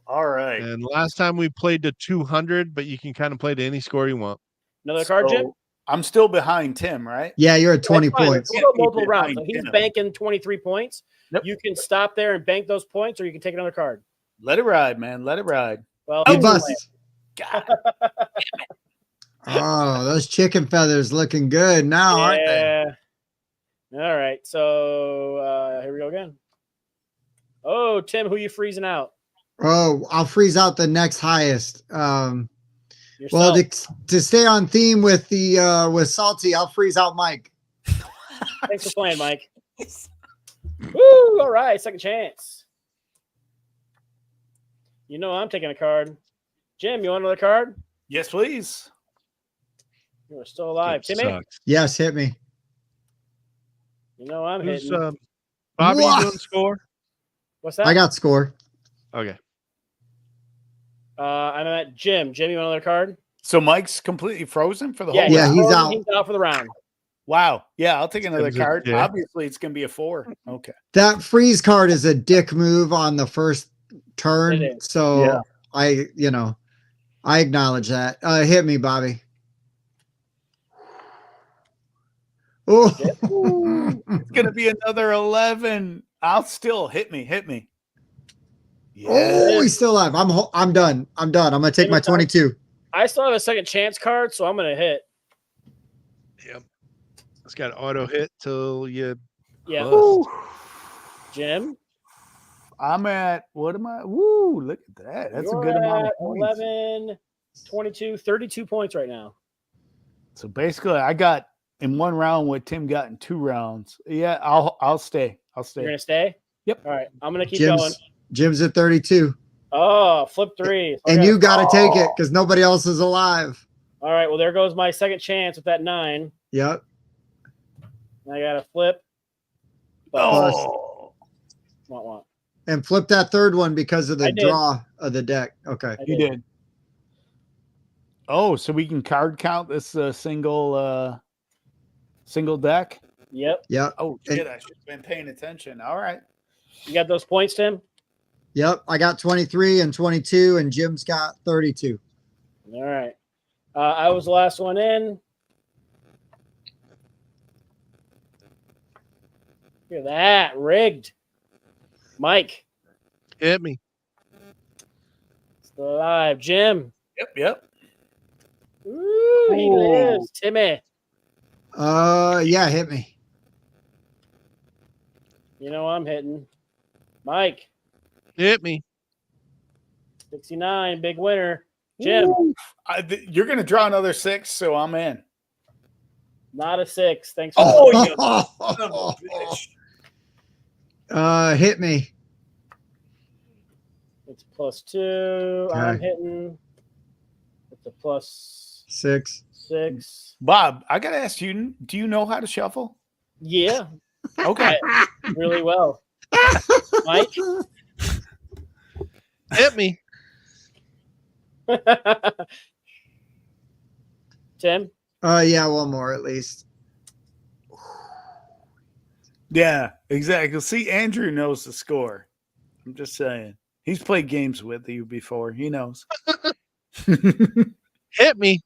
All right. And last time we played to 200, but you can kind of play to any score you want. Another card, Jim. I'm still behind Tim, right? Yeah, you're at 20 points. We'll go multiple rounds. So he's banking 23 points. Yep. You can stop there and bank those points, or you can take another card. Let it ride, man. Let it ride. Well, he busts. Oh, those chicken feathers looking good now, aren't they? All right. So here we go again. Oh, Tim, who you freezing out? Oh, I'll freeze out the next highest. Yourself. Well, to stay on theme with the with Salty, I'll freeze out Mike. Thanks for playing, Mike. Woo! All right, second chance. You know I'm taking a card. Jim, you want another card? Yes, please. You are still alive. Timmy? Yes, hit me. You know I'm Who's, hitting. Bobby, you doing score? What's that? I got score. Okay. I'm at Jim. Jim, you want another card? So Mike's completely frozen for the whole round? Yeah, he's out. He's out for the round. Wow. Yeah, I'll take another card. Yeah. Obviously, it's going to be a 4. Okay. That freeze card is a dick move on the first turn. So yeah. I acknowledge that. Hit me, Bobby. Oh, it's going to be another 11. I'll still hit me. Yeah. Oh, he's still alive. I'm done. I'm going to take my 22. I still have a second chance card, so I'm going to hit. Yep. It's got auto hit till you. Yeah. bust. Jim, I'm at, what am I? Woo, look at that. That's a you're good amount of at points. 11, 22, 32 points right now. So basically, I got in one round what Tim got in 2 rounds. Yeah, I'll stay. I'll You're stay. gonna stay? Yep. All right. I'm gonna keep going. Jim's at 32. Oh, flip 3. So I And gotta- you got to take it because nobody else is alive. All right. Well, there goes my second chance with that 9. Yep. I got to flip. Oh, Want. And flip that third one because of I the did. draw of the deck. Okay. you did. Oh, so we can card count this single deck? Yep. Yep. Oh, shit. I should have been paying attention. All right. You got those points, Tim? Yep. I got 23 and 22, and Jim's got 32. All right. I was the last one in. Look at that. Rigged. Mike. Hit me. Still alive. Jim. Yep. Ooh, he lives. Timmy. Yeah, hit me. You know I'm hitting. Mike. Hit me. 69. Big winner. Jim. You're going to draw another 6, so I'm in. Not a 6. Thanks for Hit me. It's +2. Okay. I'm hitting. It's a +6. Bob, I got to ask you, do you know how to shuffle? Yeah. Okay. Really well. Mike. Hit me. Tim. Yeah, one more at least. Yeah, exactly. See, Andrew knows the score. I'm just saying. He's played games with you before. He knows. Hit me.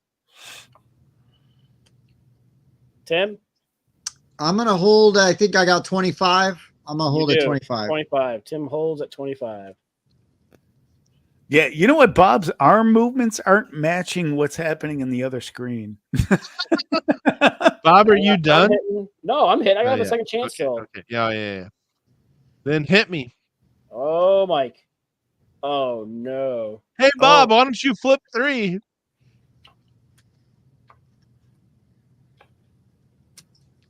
Tim. I'm gonna hold. I think I got 25. I'm gonna hold You at do. 25. 25. Tim holds at 25. Yeah, you know what? Bob's arm movements aren't matching what's happening in the other screen. Bob, are you done? No, I'm hit. I got Oh, a second chance okay, still. okay. Yeah. Then hit me. Oh, Mike. Oh, no. Hey, Bob, why don't you flip 3?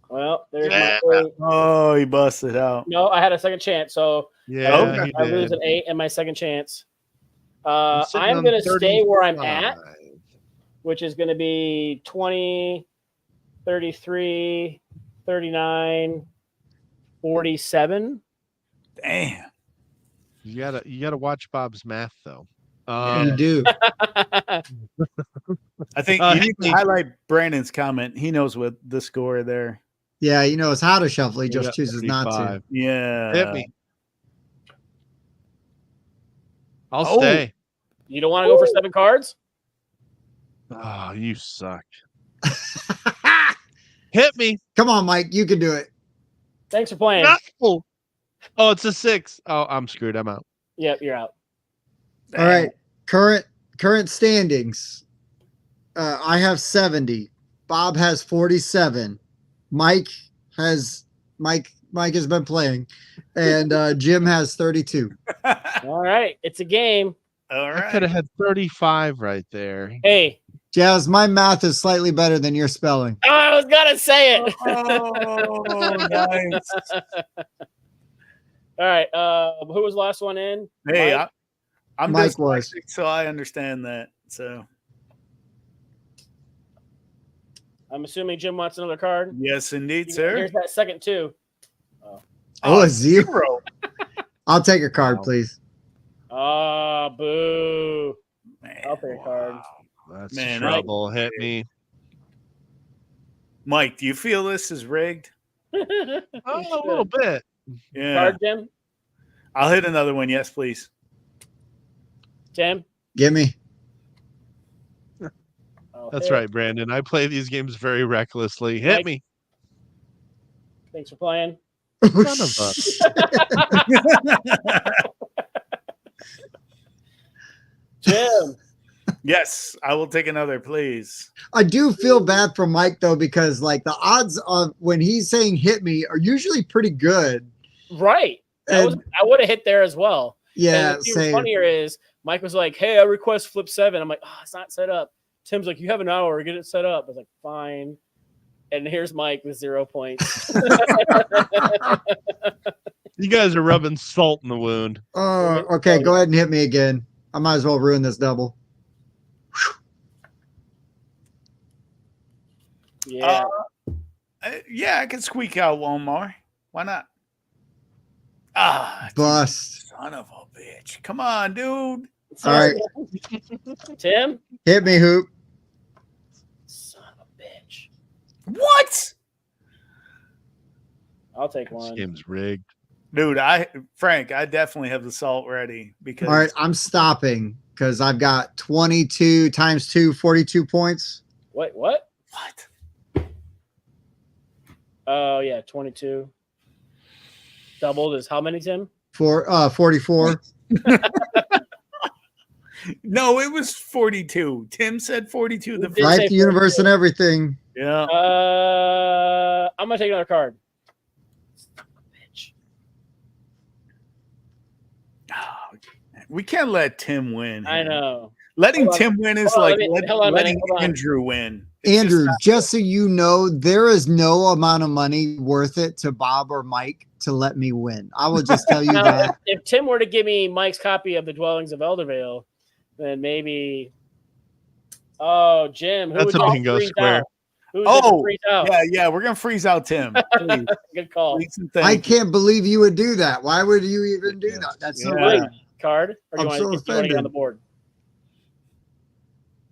Well, there's Yeah. my 8. Oh, he busted out. No, I had a second chance, so Yeah, he I did. lose an 8 and my second chance. I'm sitting I'm on going to stay where I'm 35. at, which is going to be 20, 33, 39, 47. Damn. You gotta watch Bob's math though. You do. I think you need to highlight Brandon's comment. He knows what the score there. Yeah, he knows how to shuffle. He You just got chooses not to. 35. Yeah. Hit me. I'll Oh. stay. You don't want to go for 7 cards? Oh, you suck. Hit me. Come on, Mike. You can do it. Thanks for playing. No. Oh, it's a 6. Oh, I'm screwed. I'm out. Yep, you're out. All right. Current standings. I have 70. Bob has 47. Mike has been playing, and Jim has 32. All right. It's a game. All I right. could have had 35 right there. Hey. Jazz, my math is slightly better than your spelling. Oh, I was going to say it. Oh, nice. All right. Who was the last one in? Hey, Mike? I'm Mike was. dyslexic, so I understand that. So I'm assuming Jim wants another card. yes, indeed, sir. Here's that second, too. Oh, a 0. I'll take a card, Wow. please. Ah, boo. Man, I'll take a card. That's Man, trouble. Hit me. Mike, do you feel this is rigged? Oh, a little bit. Yeah. Card, Jim? I'll hit another one. Yes, please. Tim? Gimme. That's right, Brandon. I play these games very recklessly. Hit Mike. me. Thanks for playing. Son of a. Jim. Yes, I will take another, please. I do feel bad for Mike though, because like the odds of when he's saying hit me are usually pretty good. Right. I would have hit there as well. Yeah. And what's funnier is Mike was like, "Hey, I request flip 7." I'm like, "Oh, it's not set up." Tim's like, "You have an hour, get it set up." I was like, "Fine." And here's Mike with 0 points. You guys are rubbing salt in the wound. Oh, okay. Go ahead and hit me again. I might as well ruin this double. Yeah. Yeah, I can squeak out one more. Why not? Ah, bust. Son of a bitch. Come on, dude. All right. Tim? Hit me, Hoop. Son of a bitch. What? I'll take This one. game's rigged. Dude, Frank, I definitely have the salt ready because All right, I'm stopping because I've got 22 times 2, 42 points. Wait, what? What? Oh, yeah, 22. Doubled is how many, Tim? 44. No, it was 42. Tim said 42. The Life, the universe, and everything. Yeah. I'm gonna take another card. Bitch. We can't let Tim win. I know. Letting Tim win is like letting hold on. Andrew win. It's Andrew, just so you know, there is no amount of money worth it to Bob or Mike to let me win. I will just tell you Now, that. if Tim were to give me Mike's copy of the Dwellings of Eldervale, then maybe. Oh, Jim, who That's would a you bingo freeze square. out? Who would you freeze out? Yeah, we're gonna freeze out Tim. Please. Good call. Please and I thank you. can't believe you would do that. Why would you even do that? That's so Yeah. rude. Card, or do I'm you so want to get offended. on the board?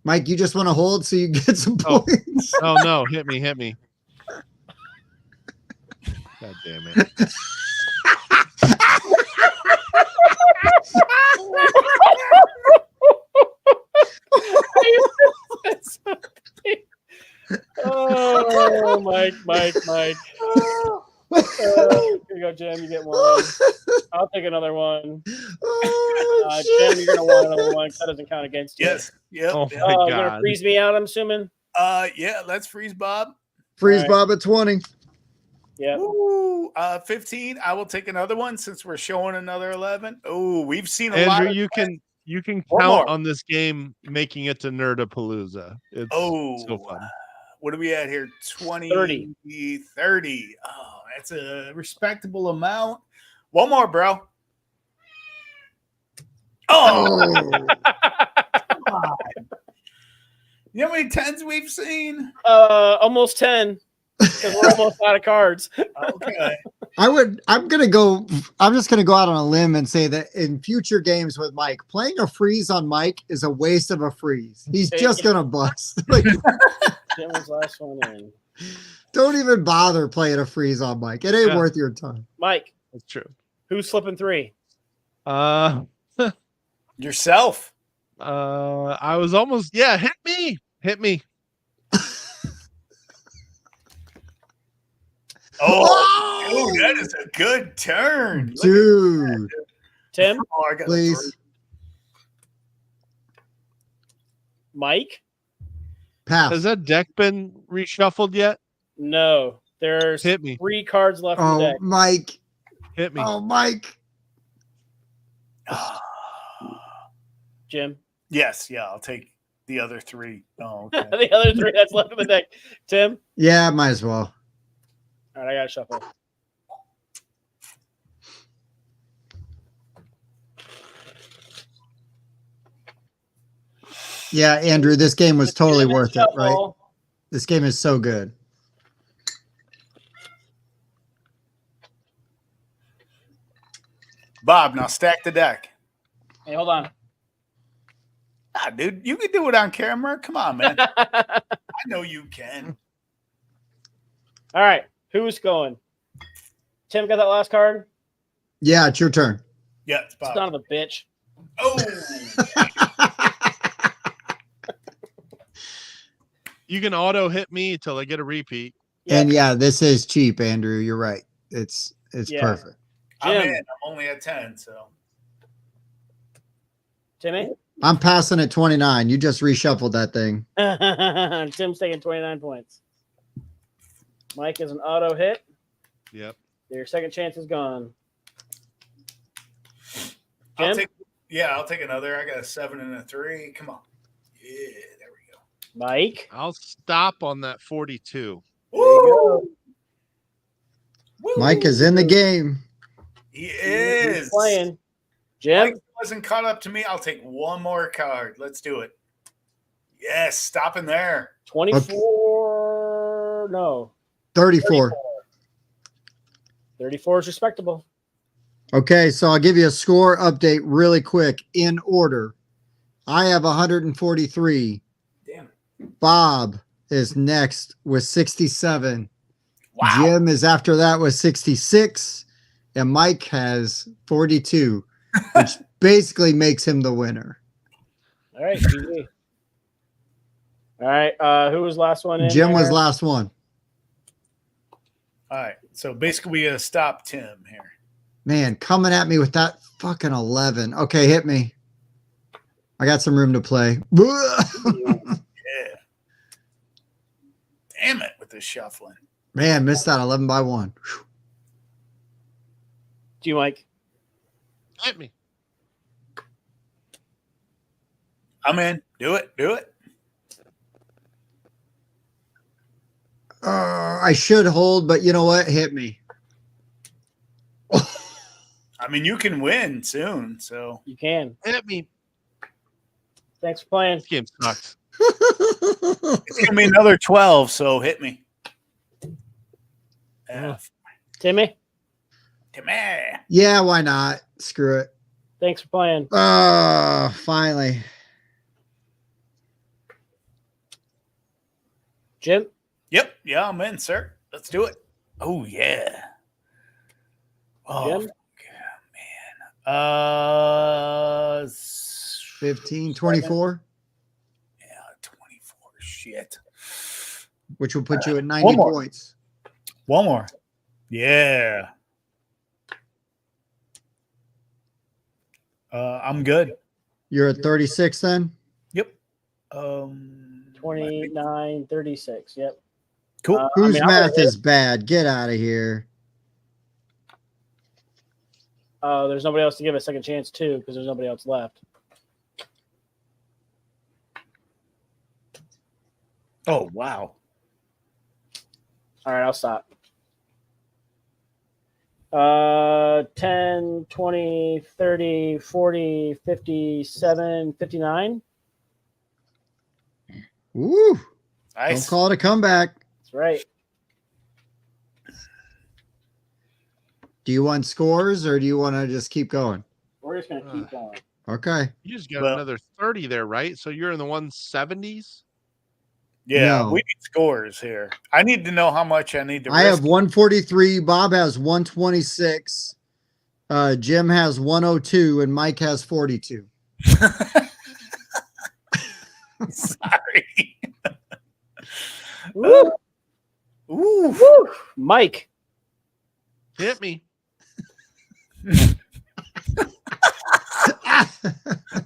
Mike, you just want to hold so you get some Oh. points. Oh no, hit me. God damn it. Oh, Mike. Here you go, Jim. You get one. I'll take another one. Oh, Jim, you're gonna want another one. That doesn't count against you. Yes. Yep. Oh yeah. my You're God. gonna freeze me out, I'm assuming. Yeah, let's freeze Bob. Freeze All right. Bob at 20. Yeah. Ooh, 15. I will take another one since we're showing another 11. Oh, we've seen a lot Andrew, of you can One count more. on this game making it to Nerdapalooza. It's so fun. What are we at here? 20, 30. Oh, that's a respectable amount. One more, bro. Oh, God. You know how many 10s we've seen? Almost 10. Because we're almost out of cards. Okay. I'm just gonna go out on a limb and say that in future games with Mike, playing a freeze on Mike is a waste of a freeze. He's just gonna bust. Like, Jim was last one in. don't even bother playing a freeze on Mike. It ain't Yeah. worth your time. Mike, That's true. who's flipping 3? Yourself. I was almost hit me. Oh, dude, that is a good turn. Look at Dude, Tim? Oh, I got a please. 3. Mike? Pass. Has that deck been reshuffled yet? No. There's Hit me. 3 cards left in the Oh, deck. Mike. Hit me. Oh, Mike. Jim? Yes, yeah, I'll take the other 3. Oh, okay. The other 3 that's left in the deck. Tim? Yeah, might as well. All right, I got to shuffle. Yeah, Andrew, this game was totally Jim, worth it, right? shuffle. This game is so good. Bob, now stack the deck. Hey, hold on. Dude, you can do it on camera. Come on, man. I know you can. All right, who's going? Tim got that last card? Yeah, it's your turn. Yeah, it's Bob. Son of a bitch. Oh, You can auto hit me till I get a repeat. And yeah, this is cheap, Andrew. You're right. It's Yeah. perfect. I'm Jim. in. I'm only at 10, so. Timmy? I'm passing at 29. You just reshuffled that thing. Tim's taking 29 points. Mike is an auto hit. Yep. Your second chance is gone. I'll Jim? take another. I got a 7 and a 3. Come on. Yeah, there we go. Mike? I'll stop on that 42. Woo! Woo! Mike is in the game. He is He's playing. Jim? Mike wasn't caught up to me. I'll take one more card. Let's do it. Yes, stop in there. 24. No. 34. 34 is respectable. Okay, so I'll give you a score update really quick in order. I have 143. Damn. Bob is next with 67. Wow. Jim is after that with 66. And Mike has 42, which basically makes him the winner. All right. GG. All right. Who was last one in Jim was there? last one. All right. So basically, we got to stop Tim here. Man, coming at me with that fucking 11. Okay, hit me. I got some room to play. Yeah. Damn it with this shuffling. Man, missed that 11 by 1. Whew. Do you, Mike? Hit me. I'm in. Do it. Do it. I should hold, but you know what? Hit me. I mean, you can win soon. So You can. Hit me. Thanks for playing. This game sucks. it's going to be another 12. So hit me. Timmy? Timmy. Yeah, why not? Screw it. Thanks for playing. Finally. Jim? Yep. Yeah, I'm in, sir. Let's do it. Oh, yeah. Oh, Jim? yeah, man. 15, 24, Yeah, 24. Shit. which will put you at 90 One more. points. One more. Yeah. I'm good. You're at 36 then? Yep. 29, 36. Yep. Cool. Whose I'm math gonna is bad? Get out of here. There's nobody else to give a second chance to because there's nobody else left. Oh, wow. All right, I'll stop. 10, 20, 30, 40, 57, 59. Woo. Don't Nice. call it a comeback. That's right. Do you want scores or do you want to just keep going? We're just going to keep going. Okay. You just got Well- another 30 there, right? So you're in the 170s? Yeah, No. we need scores here. I need to know how much I need to I risk. have 143. Bob has 126. Jim has 102 and Mike has 42. Sorry. Woo! Ooh. Woo! Mike. Hit me.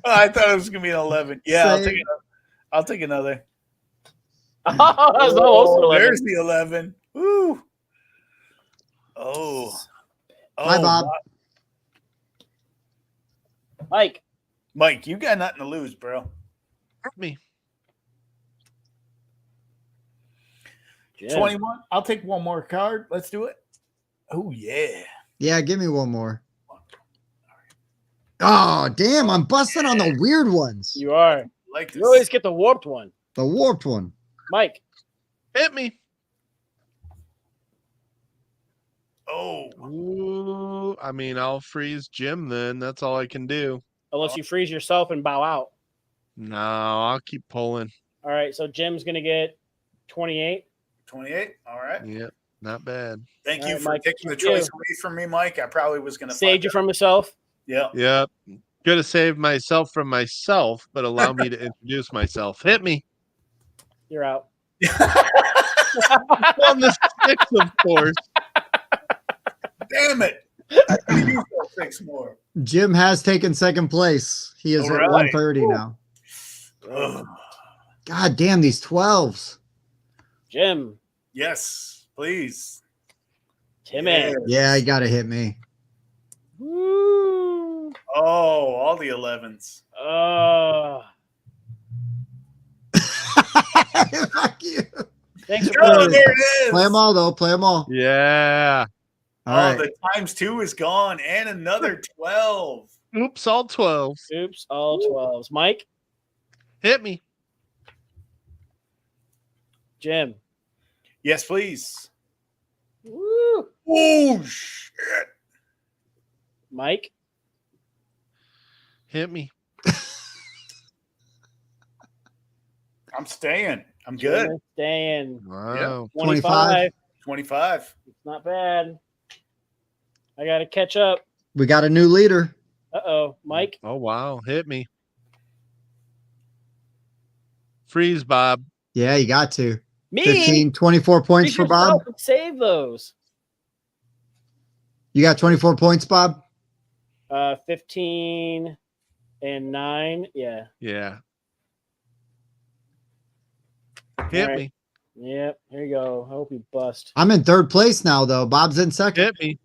I thought it was gonna be an 11. Yeah, Same. I'll take another. Oh, that was almost an 11. There's the 11. Ooh. Oh. Bye, Bob. Mike. Mike, you got nothing to lose, bro. Hit me. Jim. 21. I'll take one more card. Let's do it. Oh, yeah. Yeah, give me one more. Oh, damn. I'm busting on the weird ones. You are. Like this. You always get the warped one. The warped one. Mike. Hit me. Oh. Ooh, I mean, I'll freeze Jim then. That's all I can do. Unless you freeze yourself and bow out. No, I'll keep pulling. All right, so Jim's going to get 28. 28. All right. Yep, not bad. Thank All you right, for Mike, taking the thank you. choice away from me, Mike. I probably was going to Saved you from yourself. Yeah. Yep. Could have saved myself from myself, but allow me to introduce myself. Hit me. You're out. On the six, of course. Damn it. 6 more. Jim has taken second place. He is All at right. 130 now. Ugh. God damn these 12s. Jim. Yes, please. Timmy. Yeah, you gotta hit me. Woo. Oh, all the 11s. Fuck you. Thanks for Oh, playing. there it is. Play them all though. Play them all. Yeah. All Oh, right. the ×2 is gone and another 12. Oops, all 12s. Oops, all 12s. Mike, Hit me. Jim. Yes, please. Woo. Oh, shit. Mike, Hit me. I'm staying. I'm Jim good. is staying. Wow. 25. 25. It's not bad. I got to catch up. We got a new leader. Uh-oh. Mike, Oh, wow. Hit me. Freeze, Bob. Yeah, you got to. me. 15, 24 points Freeze for Bob. yourself and save those. You got 24 points, Bob? 15 and 9. Yeah. Yeah. Hit All right. me. Yep. Here you go. I hope you bust. I'm in third place now, though. Bob's in second. Hit me.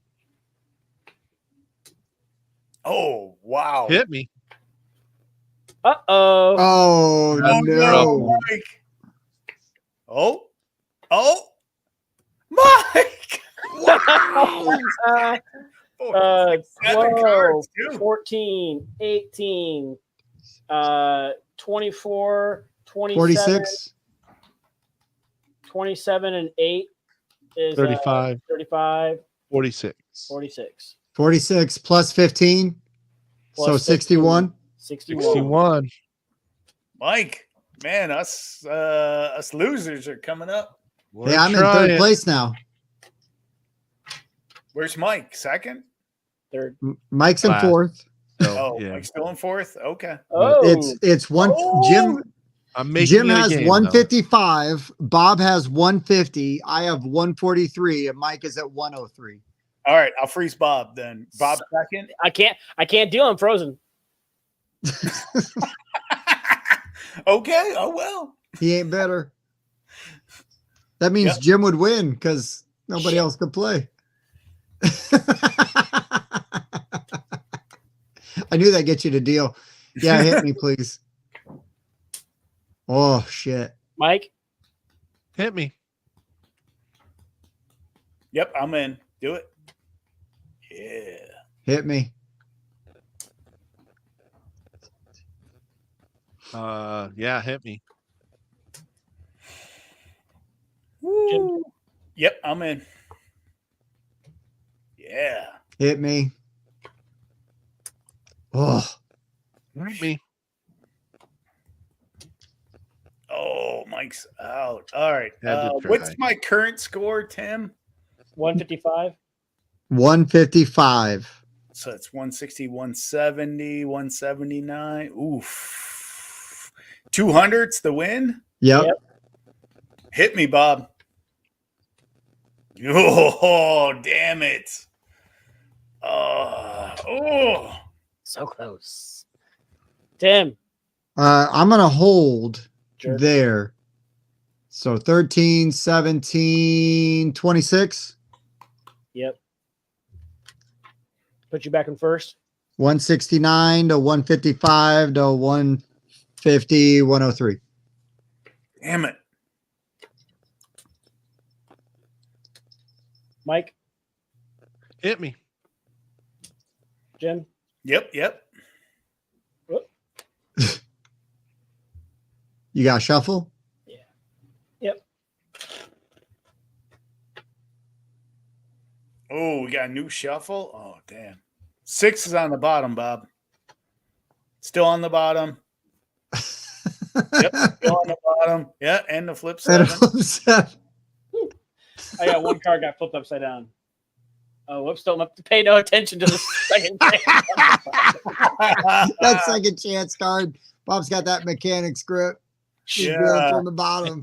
Oh, wow. Hit me. Uh-oh. Oh, Oh, no. Mike. Oh. Oh. Mike. Uh, 7 12, cards, too. 14, 18, 24, 27, 46. 27 and 8 is 35. 35, 46. 46. 46 plus 15. So Plus 61. 61. 61. Mike, man, us losers are coming up. We're Hey, I'm in trying. third place now. Where's Mike? Second? Third. Mike's in Last. fourth. Oh, yeah. Mike's still in fourth? Okay. Oh, It's one. Oh. Jim I'm making Jim it a has game, 155. Bob has 150. I have 143, and Mike is at 103. All right, I'll freeze Bob then. Bob second. I can't deal. I'm frozen. Okay. Oh well. He ain't better. That means Yep. Jim would win because nobody else could play. I knew that get you to deal. Yeah, hit me, please. Oh shit. Mike, though. Hit me. Yep, I'm in. Do it. Yeah. Hit me. Yeah, hit me. Jim. Yep, I'm in. Yeah. Hit me. Oh, Hit me. Oh, Mike's out. All right. Had to try. What's my current score, Tim? 155. 155. So it's 160, 170, 179. Oof. 200's the win. Yep. Yep. Hit me, Bob. Oh, damn it. Oh. So close. Tim. I'm gonna hold Sure. there. So 13, 17, 26, Yep. Put you back in first. 169 to 155 to 150, 103. Damn it. Mike, Hit me. Jim. Yep. You got shuffle? Yep. Oh, we got a new shuffle. Oh, damn. 6 is on the bottom, Bob. Still on the bottom. Yep, still on the bottom. Yeah, and the flip 7. I got one card got flipped upside down. Oh, whoops! Don't have to pay no attention to the second thing. That second chance card. Bob's got that mechanics grip. He's Yeah. built from the bottom.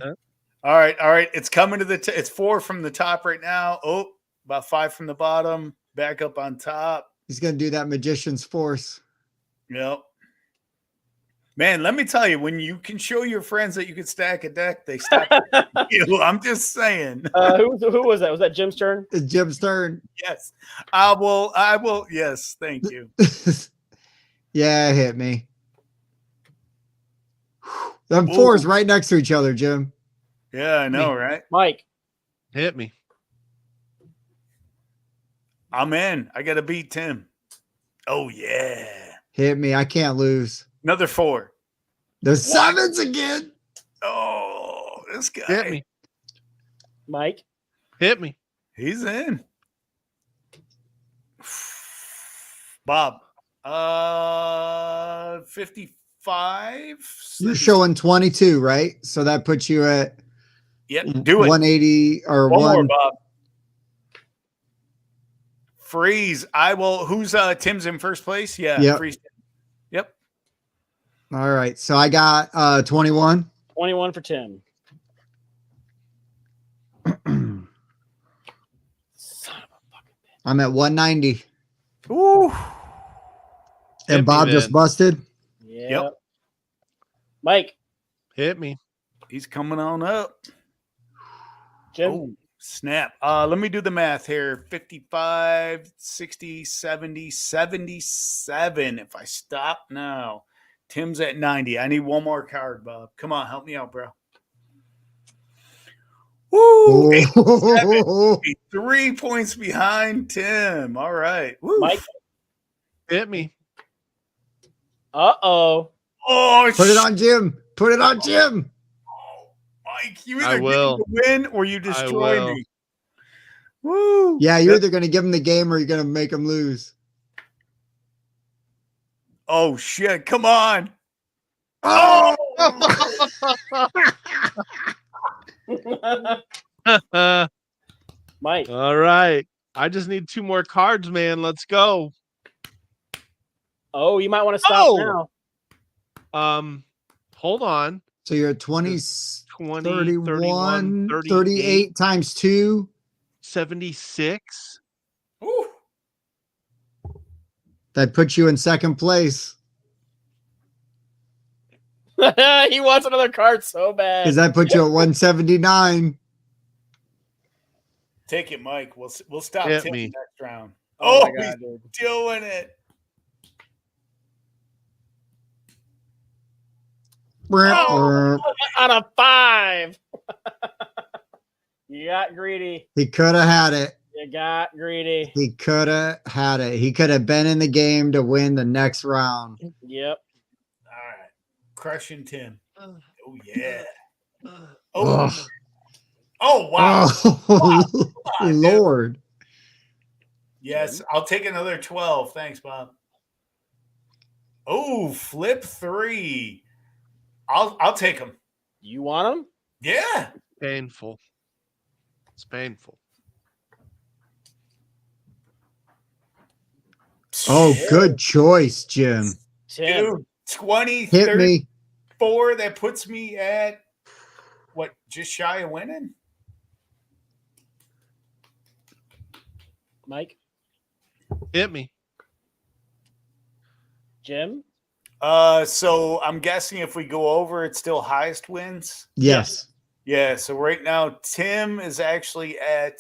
All right. It's coming to it's 4 from the top right now. Oh, about 5 from the bottom. back up on top. He's gonna do that magician's force. Yep. Man, let me tell you, when you can show your friends that you can stack a deck, they stop you. I'm just saying. Who was that? Was that Jim's turn? It's Jim's turn. Yes. I will. Yes. Thank you. Yeah, it hit me. Them fours right next to each other, Jim. Yeah, I know, right? Mike. Hit me. I'm in. I got to beat Tim. Oh, yeah. Hit me. I can't lose. Another 4. The sevens again. Oh, this guy. Hit me. Mike. Hit me. He's in. Bob. 55. You're showing 22, right? So that puts you at do it. 180 or One one. more, Bob. Freeze. I will. Who's Tim's in first place? Yeah. Yep. Freeze. Yep. All right. So I got 21. 21 for Tim. I'm at 190. Ooh. And Bob just busted. Yep. Mike. Hit me. He's coming on up. Jim. Oh, snap. Let me do the math here. 55, 60, 70, 77. If I stop now, Tim's at 90. I need one more card, Bob. Come on, help me out, bro. Woo! 87. 3 points behind Tim. All right. Woo. Mike. Hit me. Uh-oh. Oh, put it on Jim. Put it on Jim. Oh, Mike, you either get the win or you destroy me. Woo. Yeah, you're either going to give him the game or you're going to make him lose. Oh, shit. Come on. Oh! Mike. All right. I just need 2 more cards, man. Let's go. Oh, you might want to stop now. Hold on. So you're at 20, 31, 31, 38 times 2. 76. Ooh. That puts you in second place. He wants another card so bad. Because that puts you at 179. Take it, Mike. We'll stop Hit Tim me. next round. Oh, Oh, my God, he's dude. doing it. Oh, on a 5. You got greedy. He could have had it. You got greedy. He could have had it. He could have been in the game to win the next round. Yep. All right. Crushing Tim. Oh, yeah. Oh, Oh, wow. oh Wow. Lord. Yes, I'll take another 12. Thanks, Bob. Oh, flip 3. I'll take them. You want him? Yeah. Painful. It's painful. Oh, good choice, Jim. Tim. Dude, 20, Hit 34. me. That puts me at, what, just shy of winning? Mike. Hit me. Jim. So I'm guessing if we go over, it's still highest wins. Yes. Yeah. So right now, Tim is actually at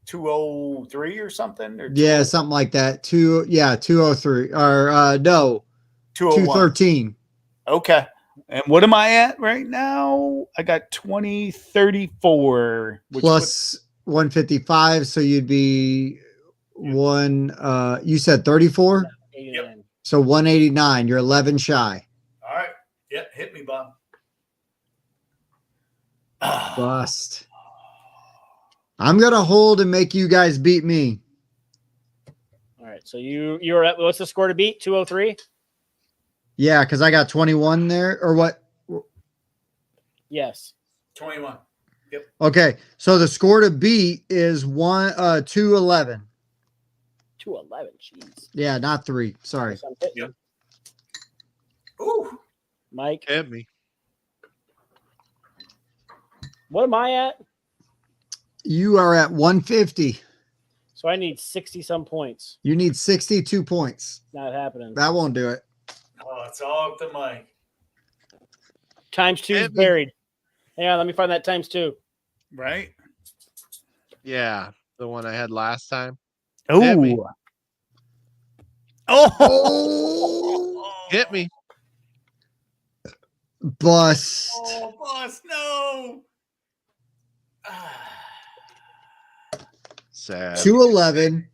203 or something. Or Yeah, something like that. 203. Or no, 213. Okay. And what am I at right now? I got 2034. Plus 155. So you'd be you said 34? Yep. So 189. You're 11 shy. All right. Yeah. Hit me, Bob. Bust. I'm going to hold and make you guys beat me. All right. So you're at, what's the score to beat? 203? Yeah, because I got 21 there. Or what? Yes. 21. Yep. Okay. So the score to beat is 211. 211. Jeez. Yeah, not 3. Sorry. Yep. Ooh. Mike. Hit me. What am I at? You are at 150. So I need 60 some points. You need 62 points. Not happening. That won't do it. Oh, it's all up to Mike. Times 2 is buried. Hang on, let me find that times 2. Right? Yeah, the one I had last time. Oh. Hit me. Bust. Oh, boss, no. Sad. 211.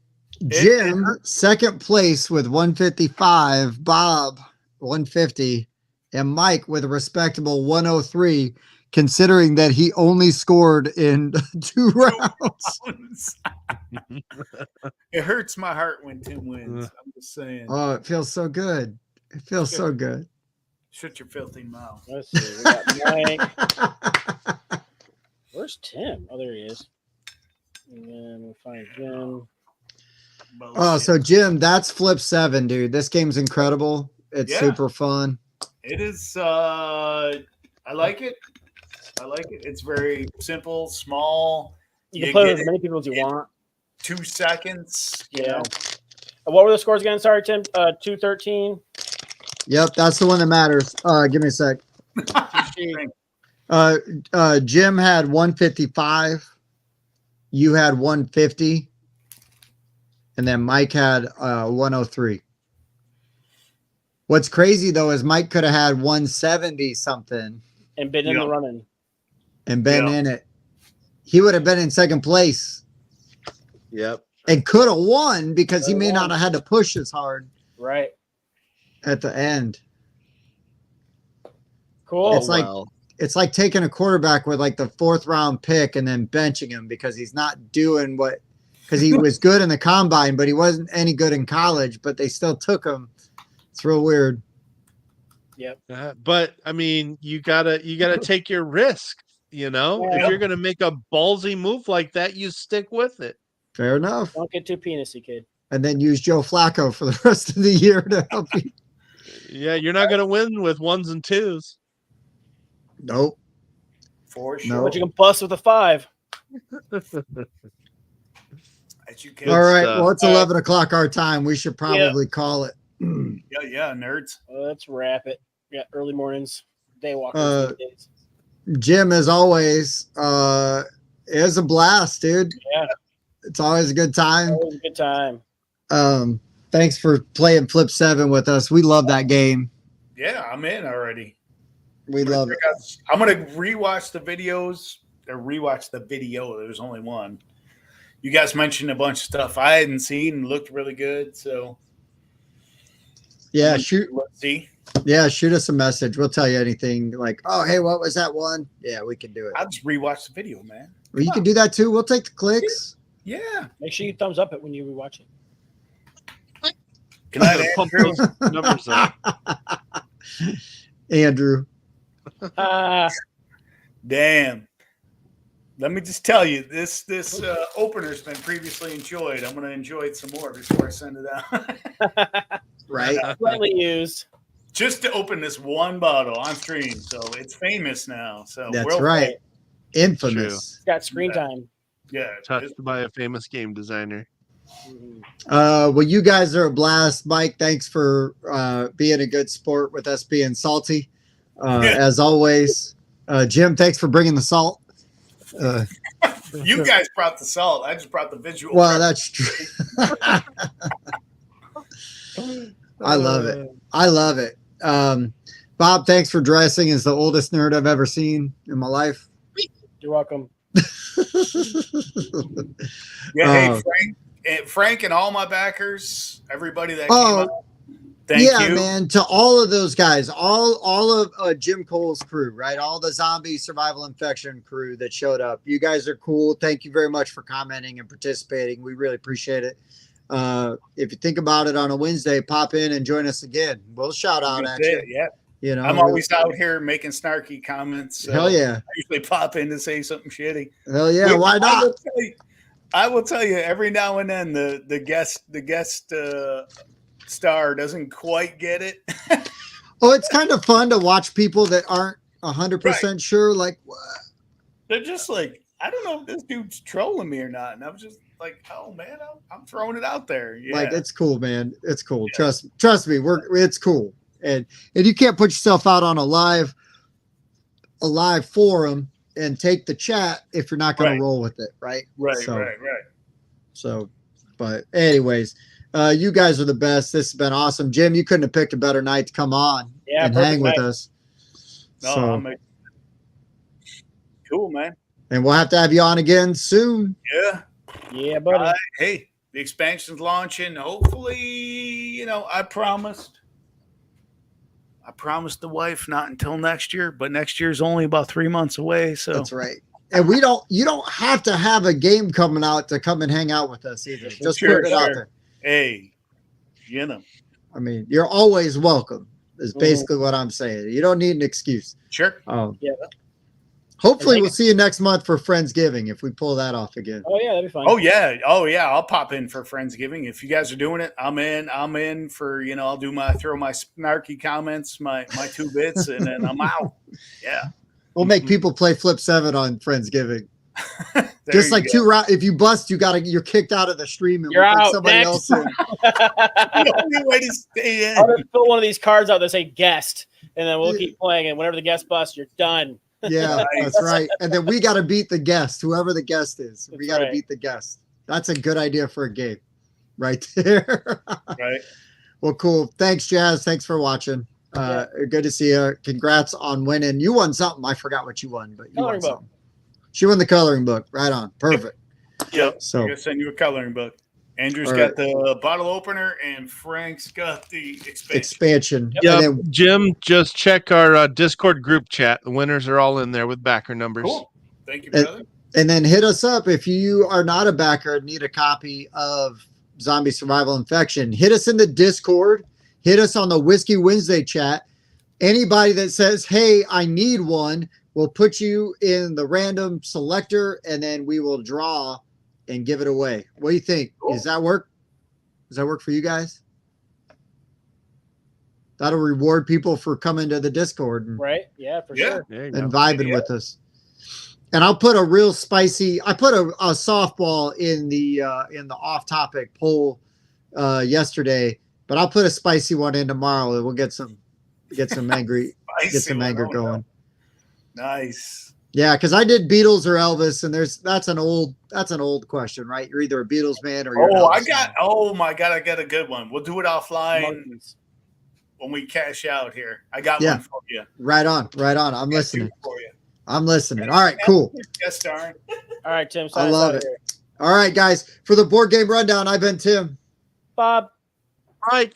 Jim, second place with 155. Bob, 150. And Mike with a respectable 103, considering that he only scored in 2 rounds. It hurts my heart when Tim wins. I'm just saying. Oh, it feels so good. It feels so good. Shut your filthy mouth. Let's see. We got Mike. Where's Tim? Oh, there he is. And then we'll find Jim. Oh, so Jim, that's Flip 7, dude. This game's incredible. It's super fun. It is. I like it. I like it. It's very simple, small. You can play with as many people as you want. 2 seconds. You know? What were the scores again? Sorry, Tim. 213. Yep, that's the one that matters. Give me a sec. Jim had 155. You had 150. And then Mike had 103. What's crazy though is Mike could have had 170 something and been in the running and been in it. He would have been in second place. Yep. And could have won because he may not have had to push as hard. Right. At the end. Cool. It's like taking a quarterback with like the 4th round pick and then benching him because he's not doing because he was good in the combine, but he wasn't any good in college, but they still took him. It's real weird. Yep. But I mean, you gotta take your risk. You know, if you're gonna make a ballsy move like that, you stick with it. Fair enough. Don't get too penisy, kid. And then use Joe Flacco for the rest of the year to help you. Yeah, you're not gonna win with 1s and 2s. Nope. For sure. Nope. But you can bust with a 5. All right. Well, it's 11 o'clock our time. We should probably call it. Yeah, nerds. Let's wrap it. Yeah, early mornings, day walkers. Jim, as always, it was a blast, dude. Yeah. It's always a good time. Always a good time. Thanks for playing Flip 7 with us. We love that game. Yeah, I'm in already. We love it. I'm going to rewatch the videos or rewatch the video. There's only one. You guys mentioned a bunch of stuff I hadn't seen and looked really good. So, yeah, let's see. Yeah, shoot us a message. We'll tell you anything like, oh, hey, what was that one? Yeah, we can do it. I'll just rewatch the video, man. Well, you can do that too. We'll take the clicks. Yeah. Make sure you thumbs up it when you rewatch it. Can I pump those numbers up? Andrew. Damn. Let me just tell you, this opener's been previously enjoyed. I'm going to enjoy it some more before I send it out. Right. Slightly used. Just to open this one bottle on stream. So it's famous now. So that's right. Infamous. It's got screen time. Yeah. Touched by a famous game designer. Well, you guys are a blast. Mike, thanks for being a good sport with us being salty. As always. Jim, thanks for bringing the salt. You guys brought the salt. I just brought the visual. Well, that's true. I love it. I love it. Bob, thanks for dressing as the oldest nerd I've ever seen in my life. You're welcome. Yeah, hey, Frank and all my backers, everybody that came out. Thank you. Man, to all of those guys, all of Jim Cole's crew, right? All the zombie survival infection crew that showed up. You guys are cool. Thank you very much for commenting and participating. We really appreciate it. If you think about it on a Wednesday, pop in and join us again. We'll shout out at you. Yeah. You know, I'm always out here making snarky comments. So hell yeah. I usually pop in to say something shitty. Hell yeah. Why not? I will tell you every now and then the guest star doesn't quite get it. Oh, it's kind of fun to watch people that aren't 100% sure. Like, what? They're just like, I don't know if this dude's trolling me or not. And I'm just, like, oh man, I'm throwing it out there. Yeah. Like, it's cool, man. It's cool. Yeah. Trust me. It's cool. And you can't put yourself out on a live forum and take the chat if you're not going to roll with it. Right. Right. So, but anyways, you guys are the best. This has been awesome. Jim, you couldn't have picked a better night to come on and hang with us. No, cool, man. And we'll have to have you on again soon. Yeah, buddy. Hey, the expansion's launching. Hopefully, I promised the wife not until next year, but next year's only about 3 months away. So that's right. And you don't have to have a game coming out to come and hang out with us either. Just put it out there. Hey, I mean, you're always welcome. Is basically what I'm saying. You don't need an excuse. Sure. Yeah. Hopefully we'll see you next month for Friendsgiving if we pull that off again. Oh yeah, that'd be fun. Oh yeah. I'll pop in for Friendsgiving. If you guys are doing it, I'm in for, I'll throw my snarky comments, my 2 bits, and then I'm out. Yeah. We'll make people play Flip 7 on Friendsgiving. Just like 2 rounds. If you bust, you're kicked out of the stream and you're out. Somebody else in. The only way to stay in. I'll just fill one of these cards out that say guest, and then we'll keep playing. And whenever the guest busts, you're done. Yeah, that's right. And then we got to beat the guest, whoever the guest is. We got to beat the guest. That's a good idea for a game, right there. Right. Well, cool. Thanks, Jazz. Thanks for watching. Good to see you. Congrats on winning. You won something. I forgot what you won, but you won something. She won the coloring book. Right on. Perfect. Yep. So I'm gonna send you a coloring book. Andrew's got the bottle opener, and Frank's got the expansion. Yeah, Jim, just check our Discord group chat. The winners are all in there with backer numbers. Cool. Thank you, brother. And then hit us up if you are not a backer and need a copy of Zombie Survival Infection. Hit us in the Discord. Hit us on the Whiskey Wednesday chat. Anybody that says, hey, I need one, we'll put you in the random selector, and then we will draw and give it away. What do you think? Cool. Does that work? Does that work for you guys? That'll reward people for coming to the Discord. Right. Yeah, for sure. And vibing with us. And I'll put a real spicy, I put a softball in the off-topic poll yesterday, but I'll put a spicy one in tomorrow. We'll get some angry, anger going. Nice. Yeah, because I did Beatles or Elvis, and that's an old question, right? You're either a Beatles man or you're my God, I got a good one. We'll do it offline when we cash out here. I got one for you. Right on. I'm listening. For you. I'm listening. All right, cool. Yes, darn. All right, Tim. I love it. All right, guys. For the board game rundown, I've been Tim. Bob. Mike.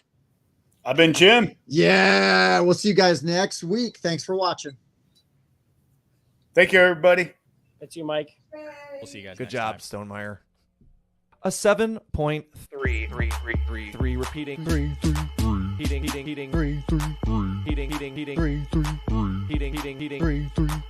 I've been Jim. Yeah, we'll see you guys next week. Thanks for watching. Thank you, everybody. That's you, Mike. We'll see you guys. Good job, Stonemeyer. A 7.3 repeating. 3 heating. 3 heating. 3 heating.